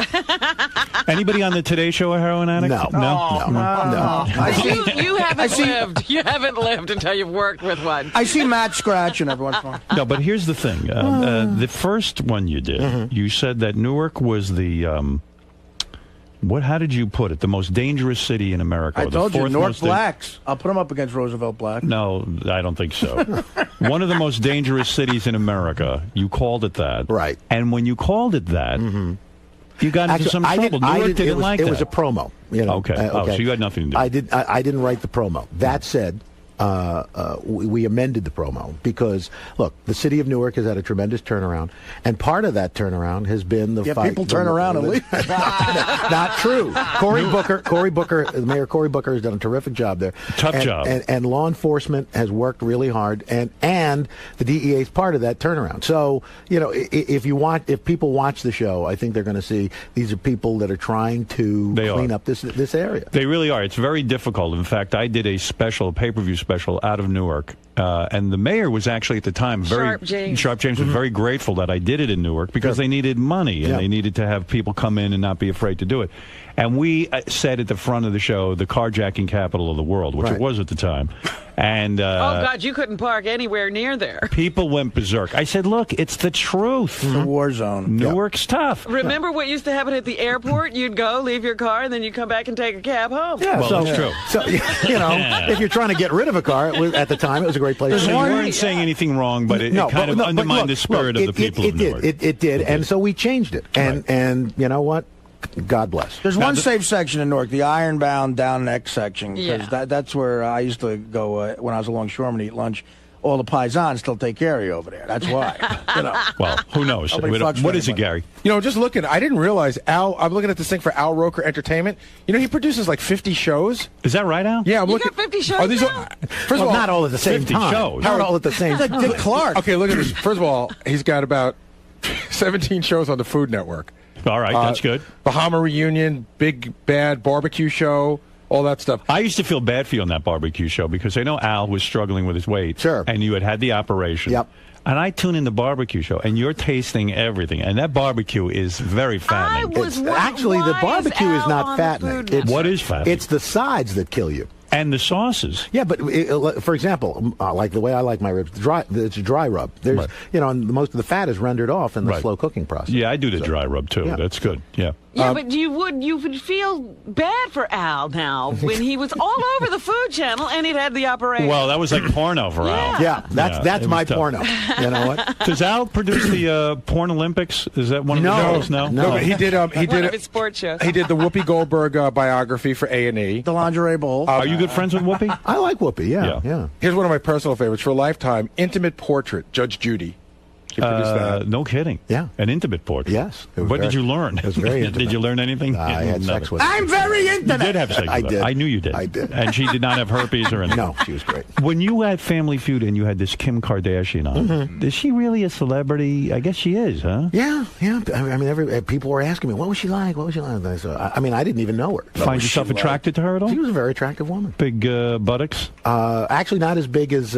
Anybody on the Today Show a heroin addict? No. No. You haven't lived. You haven't lived until you've worked with one. I see Matt scratching every once in a while. No, but here's the thing. The first one you did, you said that Newark was the, how did you put it? The most dangerous city in America. I the told you, fourth North most Blacks. I'll put them up against Roosevelt Black. No, I don't think so. One of the most dangerous cities in America. You called it that. Right. And when you called it that, you got into some trouble. Newark didn't like that. It was a promo. You know. Okay. So you had nothing to do. I didn't write the promo. That said, we amended the promo because, look, the city of Newark has had a tremendous turnaround, and part of that turnaround has been the fight. People turn around and leave. Not true. Mayor Cory Booker has done a terrific job there. Tough job. And law enforcement has worked really hard, and the DEA is part of that turnaround. So, if people watch the show, I think they're going to see these are people that are trying to clean up this area. They really are. It's very difficult. In fact, I did a pay-per-view special out of Newark, and the mayor was actually at the time Sharp James was very grateful that I did it in Newark because they needed money and they needed to have people come in and not be afraid to do it. And we said at the front of the show, the carjacking capital of the world, which it was at the time. And oh God, you couldn't park anywhere near there. People went berserk. I said, look, it's the truth. It's a war zone. Newark's tough. Remember what used to happen at the airport? You'd go, leave your car, and then you'd come back and take a cab home. Yeah, well, that's true. So, if you're trying to get rid of a car, at the time, it was a great place. So you weren't saying anything wrong, but it kind of undermined the spirit of the people of Newark. It did, and so we changed it. And you know what? God bless. There's one safe section in Newark, the Ironbound Down Neck section, because that's where I used to go when I was a longshoreman to eat lunch. All the paisans still take care of you over there. That's why. Well, who knows? What is it, Gary? Just looking, I didn't realize I'm looking at this thing for Al Roker Entertainment. He produces like 50 shows. Is that right, Al? Yeah, I'm looking. Got 50 shows. First of all, not all at the same 50 time. shows. Not all at the same time. Like Dick Clark. Okay, look at this. First of all, he's got about 17 shows on the Food Network. All right, that's good. Bahama Reunion, Big Bad Barbecue Show, all that stuff. I used to feel bad for you on that barbecue show because I know Al was struggling with his weight. Sure. And you had the operation. Yep. And I tune in the barbecue show, and you're tasting everything. And that barbecue is very fattening. Actually, the barbecue is not fattening. What is fattening? It's the sides that kill you. And the sauces. Yeah, but for example, like the way I like my ribs, it's a dry rub. There's, and most of the fat is rendered off in the slow cooking process. Yeah, I do the dry rub too. Yeah. That's good. Yeah. Yeah, but you would feel bad for Al now when he was all over the Food Channel and he'd had the operation. Well, that was like porno for Al. Yeah, that's my porno. You know what? Does Al produce the Porn Olympics? Is that one of the shows? No, but he did. He one did of his sports shows. He did the Whoopi Goldberg biography for A&E. The Lingerie Bowl. Are you good friends with Whoopi? I like Whoopi. Yeah. Here's one of my personal favorites for Lifetime: Intimate Portrait, Judge Judy. He produced that. No kidding. Yeah. An intimate portrait. Yes. What did you learn? It was very intimate. Did you learn anything? I had sex with her. I'm very intimate. You did have sex with her. I did. I knew you did. I did. And she did not have herpes or anything. No, she was great. When you had Family Feud and you had this Kim Kardashian on, is she really a celebrity? I guess she is, huh? Yeah. I mean, people were asking me, what was she like? What was she like? And I said, I didn't even know her. Find yourself attracted to her at all? She was a very attractive woman. Big buttocks? Actually, not as big as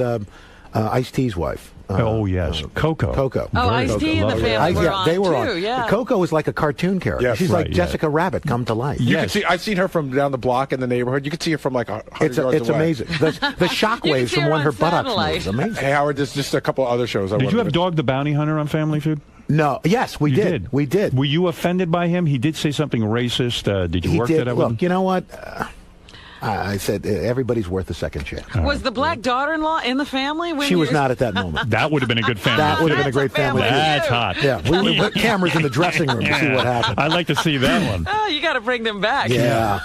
Ice-T's wife. Yes. Coco. Oh, Ice-T and the family were on, they were too, on. yeah. Coco was like a cartoon character. Yes, She's right, like Jessica Rabbit come to life. You can see, I've seen her from down the block in the neighborhood. You can see her from like 100 yards It's away. amazing. The shock waves from when her buttocks move is amazing. Hey, Howard, there's just a couple other shows. Did you have Dog the Bounty Hunter on Family Feud? No. Yes, we did. We did. Were you offended by him? He did say something racist. Did you work that out with him? Look, you know what? I said everybody's worth a second chance. Was the black daughter-in-law in the family? When She was not at that moment. That would have been a good family. That would have been a great family. That's hot. Yeah, we put cameras in the dressing room to see what happened. I'd like to see that one. Oh, you got to bring them back. Yeah.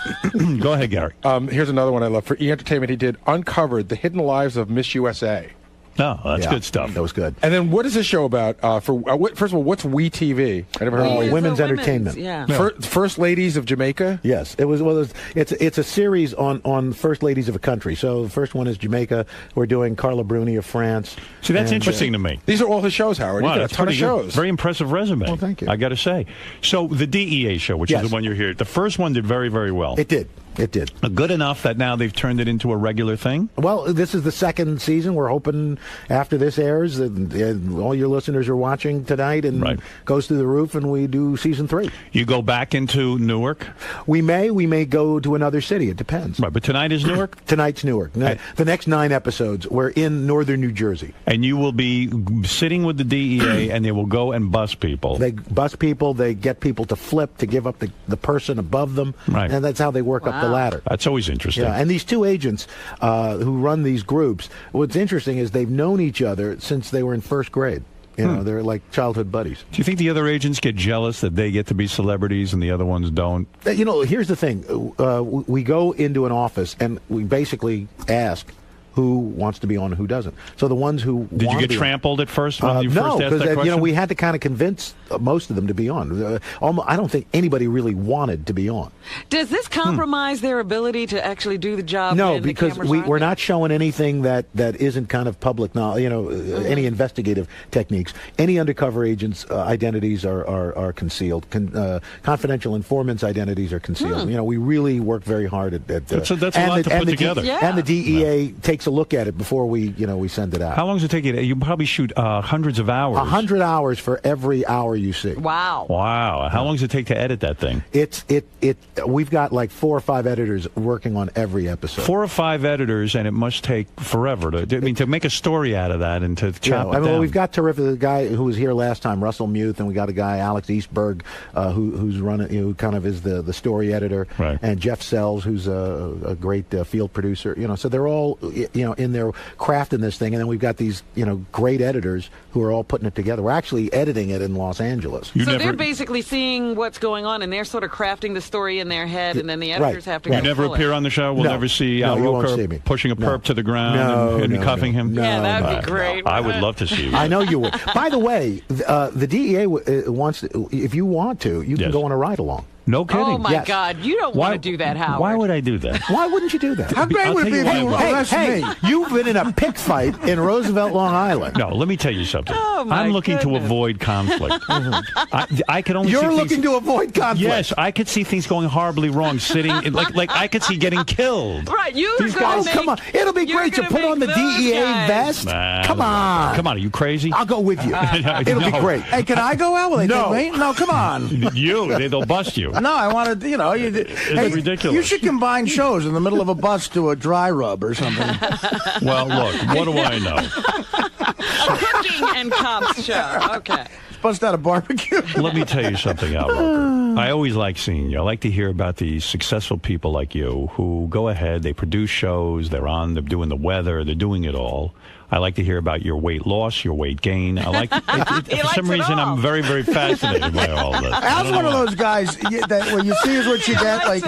Go ahead, Gary. Here's another one I love. For E! Entertainment, he did Uncovered, The Hidden Lives of Miss USA. No, that's good stuff. That was good. And then what is this show about? First of all, what's We TV? I never heard of Women's Entertainment. Yeah. First Ladies of Jamaica? Yes. It was. Well, it's a series on First Ladies of a country. So the first one is Jamaica. We're doing Carla Bruni of France. See, that's interesting to me. These are all his shows, Howard. Wow, He's got that's a ton of pretty good. shows. Very impressive resume. Well, thank you. I got to say. So the DEA show, which is the one you're here, the first one did very, very well. It did. Good enough that now they've turned it into a regular thing? Well, this is the second season. We're hoping after this airs that all your listeners are watching tonight and goes through the roof and we do season 3. You go back into Newark? We may go to another city. It depends. Right, but tonight is Newark? Tonight's Newark. The next 9 episodes, we're in northern New Jersey. And you will be sitting with the DEA and they will go and bust people. They bust people. They get people to flip, to give up the person above them. Right. And that's how they work up the ladder. That's always interesting. Yeah, and these two agents who run these groups, what's interesting is they've known each other since they were in first grade. You know, they're like childhood buddies. Do you think the other agents get jealous that they get to be celebrities and the other ones don't? You know, here's the thing. We go into an office and we basically ask, who wants to be on and who doesn't. So the ones who Did you get trampled at first when you first asked that question? because we had to kind of convince most of them to be on. I don't think anybody really wanted to be on. Does this compromise their ability to actually do the job? No, when the because cameras aren't we're there? not showing anything that isn't kind of public knowledge. Any investigative techniques. Any undercover agents' identities are concealed. Confidential informants' identities are concealed. We really work very hard at that's a lot to put together. And the DEA takes a look at it before we send it out. How long does it take you? You probably shoot hundreds of hours. 100 hours for every hour you see. Wow. Wow. How long does it take to edit that thing? We've got like 4 or 5 editors working on every episode. 4 or 5 editors, and it must take forever to make a story out of that and to chop it down. Well, we've got terrific. The guy who was here last time, Russell Muth, and we got a guy, Alex Eastberg, who's running, who kind of is the story editor, right. And Jeff Sells, who's a great field producer. So they're all in there crafting this thing, and then we've got these great editors who are all putting it together. We're actually editing it in Los Angeles. They're basically seeing what's going on, and they're sort of crafting the story in their head, and then the editors have to go. You never pull appear it. on the show? We'll never see Al Roker pushing a perp to the ground and cuffing him? Yeah, that would be great. I would love to see you. I know you would. By the way, the DEA wants to, if you want to, you can go on a ride-along. No kidding. Oh, my Yes. God. You don't want to do that, Howard. Why would I do that? Why wouldn't you do that? How great would it be if you were Hey, you've been in a pig fight in Roosevelt, Long Island. No, let me tell you something. Oh, my I'm looking to goodness. avoid conflict. I can only. You're see looking to avoid conflict. Yes, I could see things going horribly wrong. Sitting like I could see getting killed. Right, These guys, come on. It'll be great to put on the DEA vest. Come on. Come on, are you crazy? I'll go with you. It'll be great. Hey, can I go out? Will they No. take me? No, come on. They'll bust you. No, I want to, It's ridiculous. You should combine shows in the middle of a bus to a dry rub or something. Well, look, what do I know? A cooking and cops show. Okay. Bust out a barbecue. Let me tell you something, Al Roker. I always like seeing you. I like to hear about these successful people like you who go ahead, they produce shows, they're doing the weather, they're doing it all. I like to hear about your weight loss, your weight gain. I like for some reason I'm very, very fascinated by all this. Al's one of those guys that when you see is what you get. Like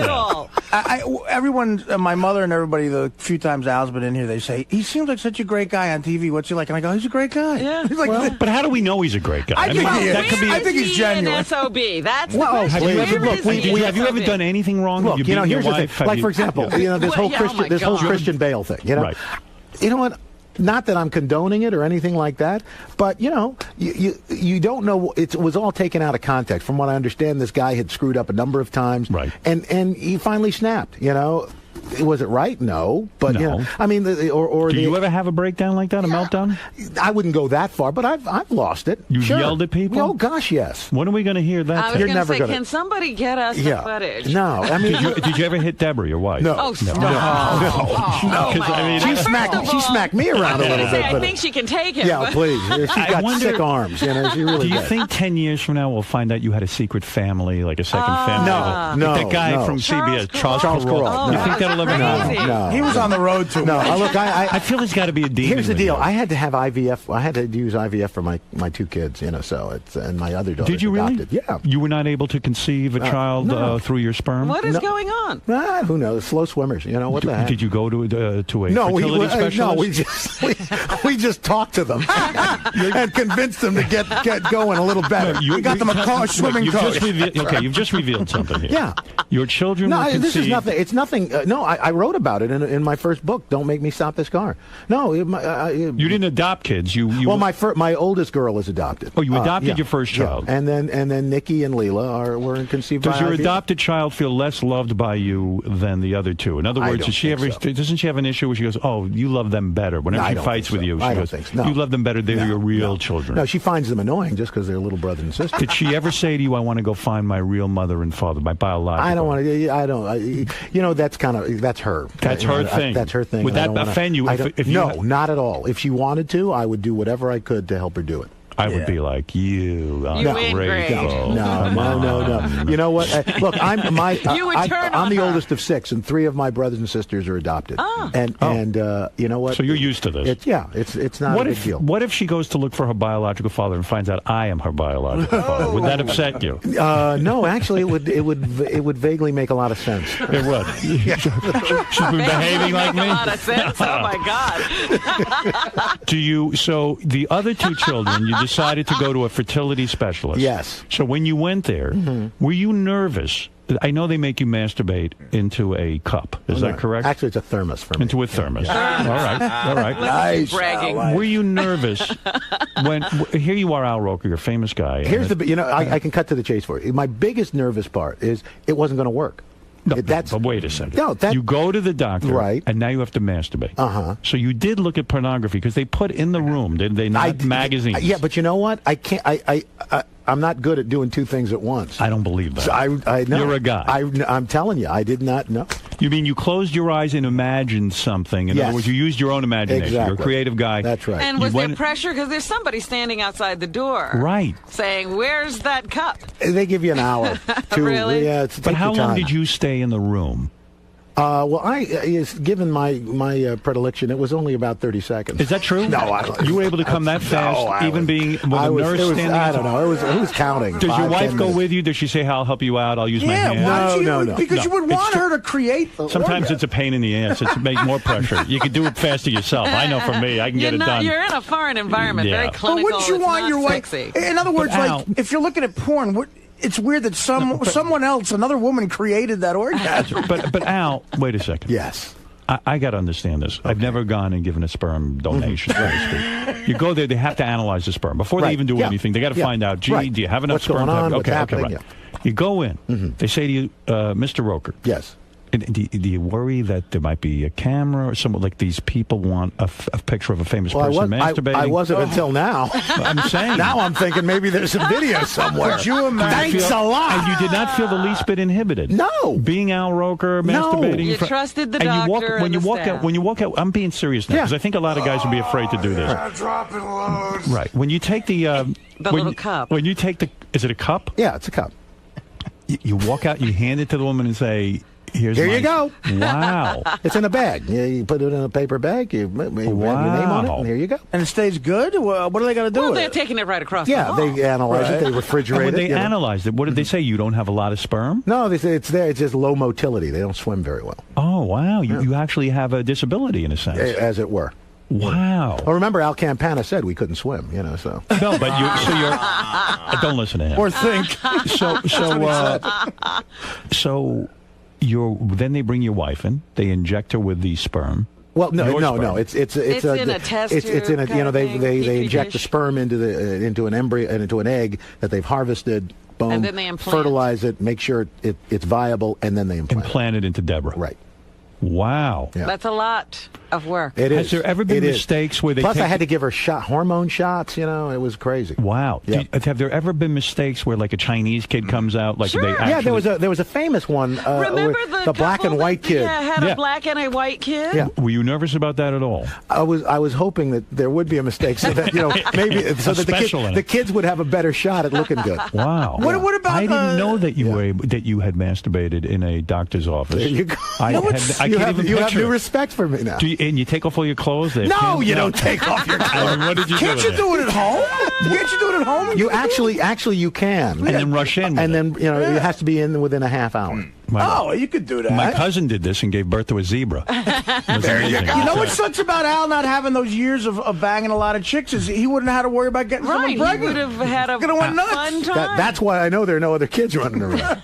everyone, my mother and everybody, the few times Al's been in here, they say he seems like such a great guy on TV. What's he like? And I go, he's a great guy. Yeah. He's like, But how do we know he's a great guy? I think he's genuine. An SOB. That's the Well, question. Have you ever done anything wrong? Look, Have you beaten here's your the wife? thing. Like, for example, this whole Christian Bale thing. Right. You know what? Not that I'm condoning it or anything like that, but you don't know. It was all taken out of context. From what I understand, this guy had screwed up a number of times, right? And he finally snapped. Was it right? No, but No. I mean, do you ever have a breakdown like that, a meltdown? I wouldn't go that far, but I've lost it. You Sure. yelled at people? Oh gosh, yes. When are we going to hear that? I was going to say, can somebody get us the footage? No, I mean, did you ever hit Deborah, your wife? No. Oh, No. No. She smacked me around a little bit. I think she can take it. Yeah, please. She's I got sick arms. She really do you does. think 10 years from now we'll find out you had a secret family, like a second family? No, Like that guy from CBS, Charles Kuralt. You think that'll ever happen? No. He was on the road too. No, look, I feel there's got to be a demon. Here's the with deal. you. I had to have IVF. I had to use IVF for my 2 kids. So it's and my other daughter. Did you really? Adopted. Yeah. You were not able to conceive a child no. through your sperm? What is going on? Who knows? Slow swimmers. What the heck? Did you go to a No, fertility specialist? we just talked to them and convinced them to get going a little better. We got them a swimming coach. You've just revealed something here. Yeah. Your children No, were conceived. this is nothing. It's nothing. No, I wrote about it in my first book. Don't make me stop this car. No, you didn't adopt kids. You my oldest girl is adopted. Oh, you adopted yeah, your first child, yeah. and then Nikki and Leela were conceived. Does by your IVF. adopted child feel less loved by you than the other two? In other words, doesn't she have an issue where she goes, "Oh, you love them better"? Whenever she fights with you, she goes, "You love them better. They're your real children." No, she finds them annoying just because they're little brother and sister. Did she ever say to you, "I want to go find my real mother and father, my biological"? I don't want to. I don't. That's her. That's her thing. That's her thing. Would that offend you? No, not at all. If she wanted to, I would do whatever I could to help her do it. I would be like, you ungrateful. No. You know what? Look, I'm the on oldest of 6, and 3 of my brothers and sisters are adopted. And you know what? So you're used to this. It's not a big deal. What if she goes to look for her biological father and finds out I am her biological father? Would that upset you? No, actually, it would vaguely make a lot of sense. It would. She's been behaving like me. A lot of sense. Oh my God. So the other 2 children, you decided to go to a fertility specialist. Yes. So when you went there, were you nervous? I know they make you masturbate into a cup. Is that correct? Actually, it's a thermos for me. Into a thermos. Yeah. All right. Nice. Bragging. Were you nervous when here you are, Al Roker, you're a famous guy? Here's I can cut to the chase for it. My biggest nervous part is it wasn't going to work. But wait a second. No, you go to the doctor, right? And now you have to masturbate. So you did look at pornography because they put in the room, did they not? Magazines. Yeah, but you know what? I can't. I'm not good at doing 2 things at once. I don't believe that. So I know. You're a guy. I'm telling you, I did not know. You mean you closed your eyes and imagined something? In other words, you used your own imagination. Exactly. You're a creative guy. That's right. And was there pressure? Because there's somebody standing outside the door. Right. Saying, where's that cup? They give you an hour. 2. Really? Yeah. But how long did you stay in the room? Well, given my predilection, it was only about 30 seconds. Is that true? No, you were able to come that fast, even being with a nurse standing. I don't know. Who's counting? Does your wife go with you? Does she say, "I'll help you out. I'll use my hand"? No. Because you would want her to create. Sometimes it's a pain in the ass. It's make more pressure. You can do it faster yourself. I know for me, I can get it done. You're in a foreign environment, very clinical. But wouldn't you want your wife? In other words, like if you're looking at porn, it's weird that someone else, another woman, created that orgasm. But Al, wait a second. Yes. I got to understand this. I've never gone and given a sperm donation, so to speak. You go there, they have to analyze the sperm. Before they even do anything, they got to find out, do you have enough What's sperm? Going on? Okay, happening? right. You go in. They say to you, Mr. Roker. Yes. Do you worry that there might be a camera or something like these people want a picture of a famous person masturbating? I wasn't until now. I'm saying. Now I'm thinking maybe there's some video somewhere. Could you imagine? Thanks a lot. And you did not feel the least bit inhibited. No. Being Al Roker, masturbating. You trusted the doctor when you walk out, I'm being serious now because I think a lot of guys would be afraid to do this. Dropping loads. Right. When you take the little cup. When you take is it a cup? Yeah, it's a cup. You walk out, you hand it to the woman and say, Here you go. Wow. It's in a bag. You put it in a paper bag. You have your name on it, and here you go. And it stays good? What are they going to do Well, with they're it? taking it right across the hall. They analyze it. They refrigerate when they it. analyzed it, what did they say? You don't have a lot of sperm? No, they say it's there. It's just low motility. They don't swim very well. Oh, wow. You actually have a disability in a sense. As it were. Wow. Well, remember, Al Campana said we couldn't swim, so. No, but you're don't listen to him. Or think. Then they bring your wife in. They inject her with the sperm. Well, no. It's in a test It's in a they inject the fish. sperm into an embryo and into an egg that they've harvested. Boom. And then they implant. Fertilize it, make sure it's viable, and then they implant it into Deborah. Right. Wow. Yeah. That's a lot of work. It Has is. there ever been mistakes where they Plus, I had to give her hormone shots. It was crazy. Wow. Yeah. Have there ever been mistakes where like a Chinese kid comes out like Sure. they actually... Yeah, there was a famous one. Remember the black and white kid? Had a black and a white kid. Yeah. Were you nervous about that at all? I was hoping that there would be a mistake so that maybe so that the kids would have a better shot at looking good. Wow. What about? I didn't know that you were that you had masturbated in a doctor's office. There you go. I can't even you have picture new it. respect for me now. And you take off all your clothes? No, you don't take off your clothes. What did you Can't you do it at home? Can't you do it at home? You actually you can. And then rush in. And then it has to be in within a half hour. You could do that. My cousin did this and gave birth to a zebra. There you go. You know what sucks about Al not having those years of banging a lot of chicks is he wouldn't have had to worry about getting someone pregnant. He would have had a fun time. That's why I know there are no other kids running around.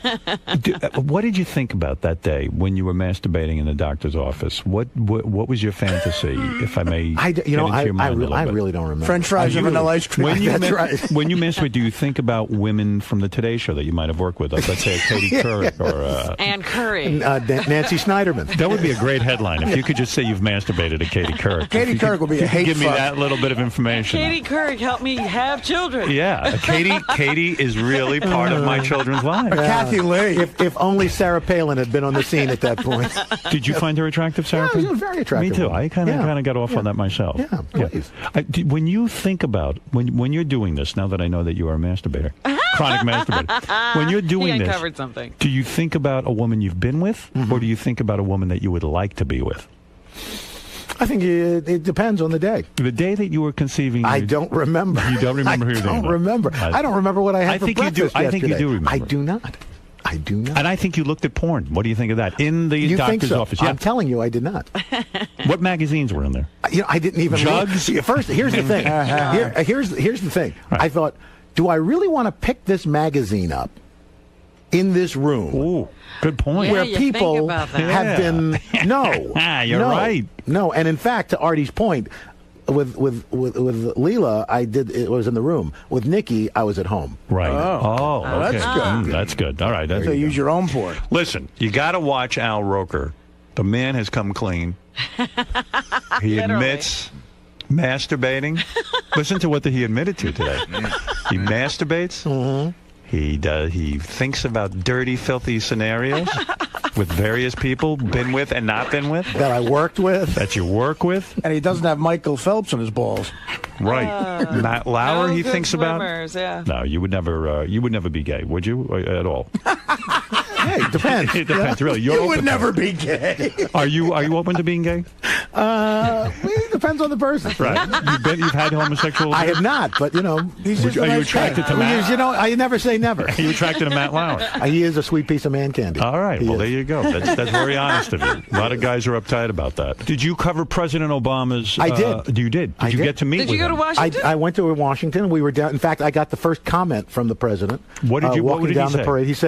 What did you think about that day when you were masturbating in the doctor's office? What was your fantasy, if I may? I really don't remember. French fries and vanilla ice cream. When you That's masturbate, do you think about women from the Today Show that you might have worked with? Let's say Katie Couric or that? Ann Curry. Nancy Snyderman. That would be a great headline if you could just say you've masturbated to Katie Couric. Katie Couric would be a hate Give me fuck. that little bit of information. Katie Couric helped me have children. Yeah, Katie is really part of my children's lives. Kathy Lee. If only Sarah Palin had been on the scene at that point. Did you find her attractive, Sarah? Yeah, she was very attractive. Me too. woman. I kind of got off on that myself. Yeah, please. When you think about when you're doing this, now that I know that you are a masturbator, chronic masturbator, when you're doing he this, uncovered something. do you think about a woman you've been with, or do you think about a woman that you would like to be with? I think it depends on the day. The day that you were conceiving, I don't remember. You don't remember who you're thinking I don't remember. I don't remember what I had for breakfast I think you do remember. I do not. I do not. And I think you looked at porn. What do you think of that? In the You think doctor's so? office. Yeah. I'm telling you, I did not. What magazines were in there? I didn't even Jugs? look. First, here's the thing. Here's the thing. Right. I thought, do I really want to pick this magazine up in this room? Ooh, good point. Where you think people about that. have been You're right. No, and in fact, to Artie's point, with Leela, it was in the room. With Nikki, I was at home. Right. Oh. Okay. That's good. That's good. All right. So use your own porn. Listen, you got to watch Al Roker. The man has come clean. He admits masturbating. Listen to what he admitted to today. He masturbates. Mm-hmm. He thinks about dirty, filthy scenarios with various people, been with and not been with. That I worked with. That you work with. And he doesn't have Michael Phelps on his balls. Right. Matt Lauer, he good thinks about. swimmers, yeah. No, you would never be gay, would you? At all? Hey, it depends. It depends, really. You're You open would to never it. be gay. Are you open to being gay? It depends on the person. Right. You've had homosexual. I have not, but He's just Are a you nice guy. attracted to Matt? I never say never. Are you attracted to Matt Lauer? He is a sweet piece of man candy. All right. He Well, is. there you go. That's very honest of you. A lot of guys are uptight about that. Did you cover President Obama's? I did. You did. Did you get to meet Did with you go to him? Washington? I went to Washington. We were down. In fact, I got the first comment from the president. What did you? Walking What did down he the say? parade, he said,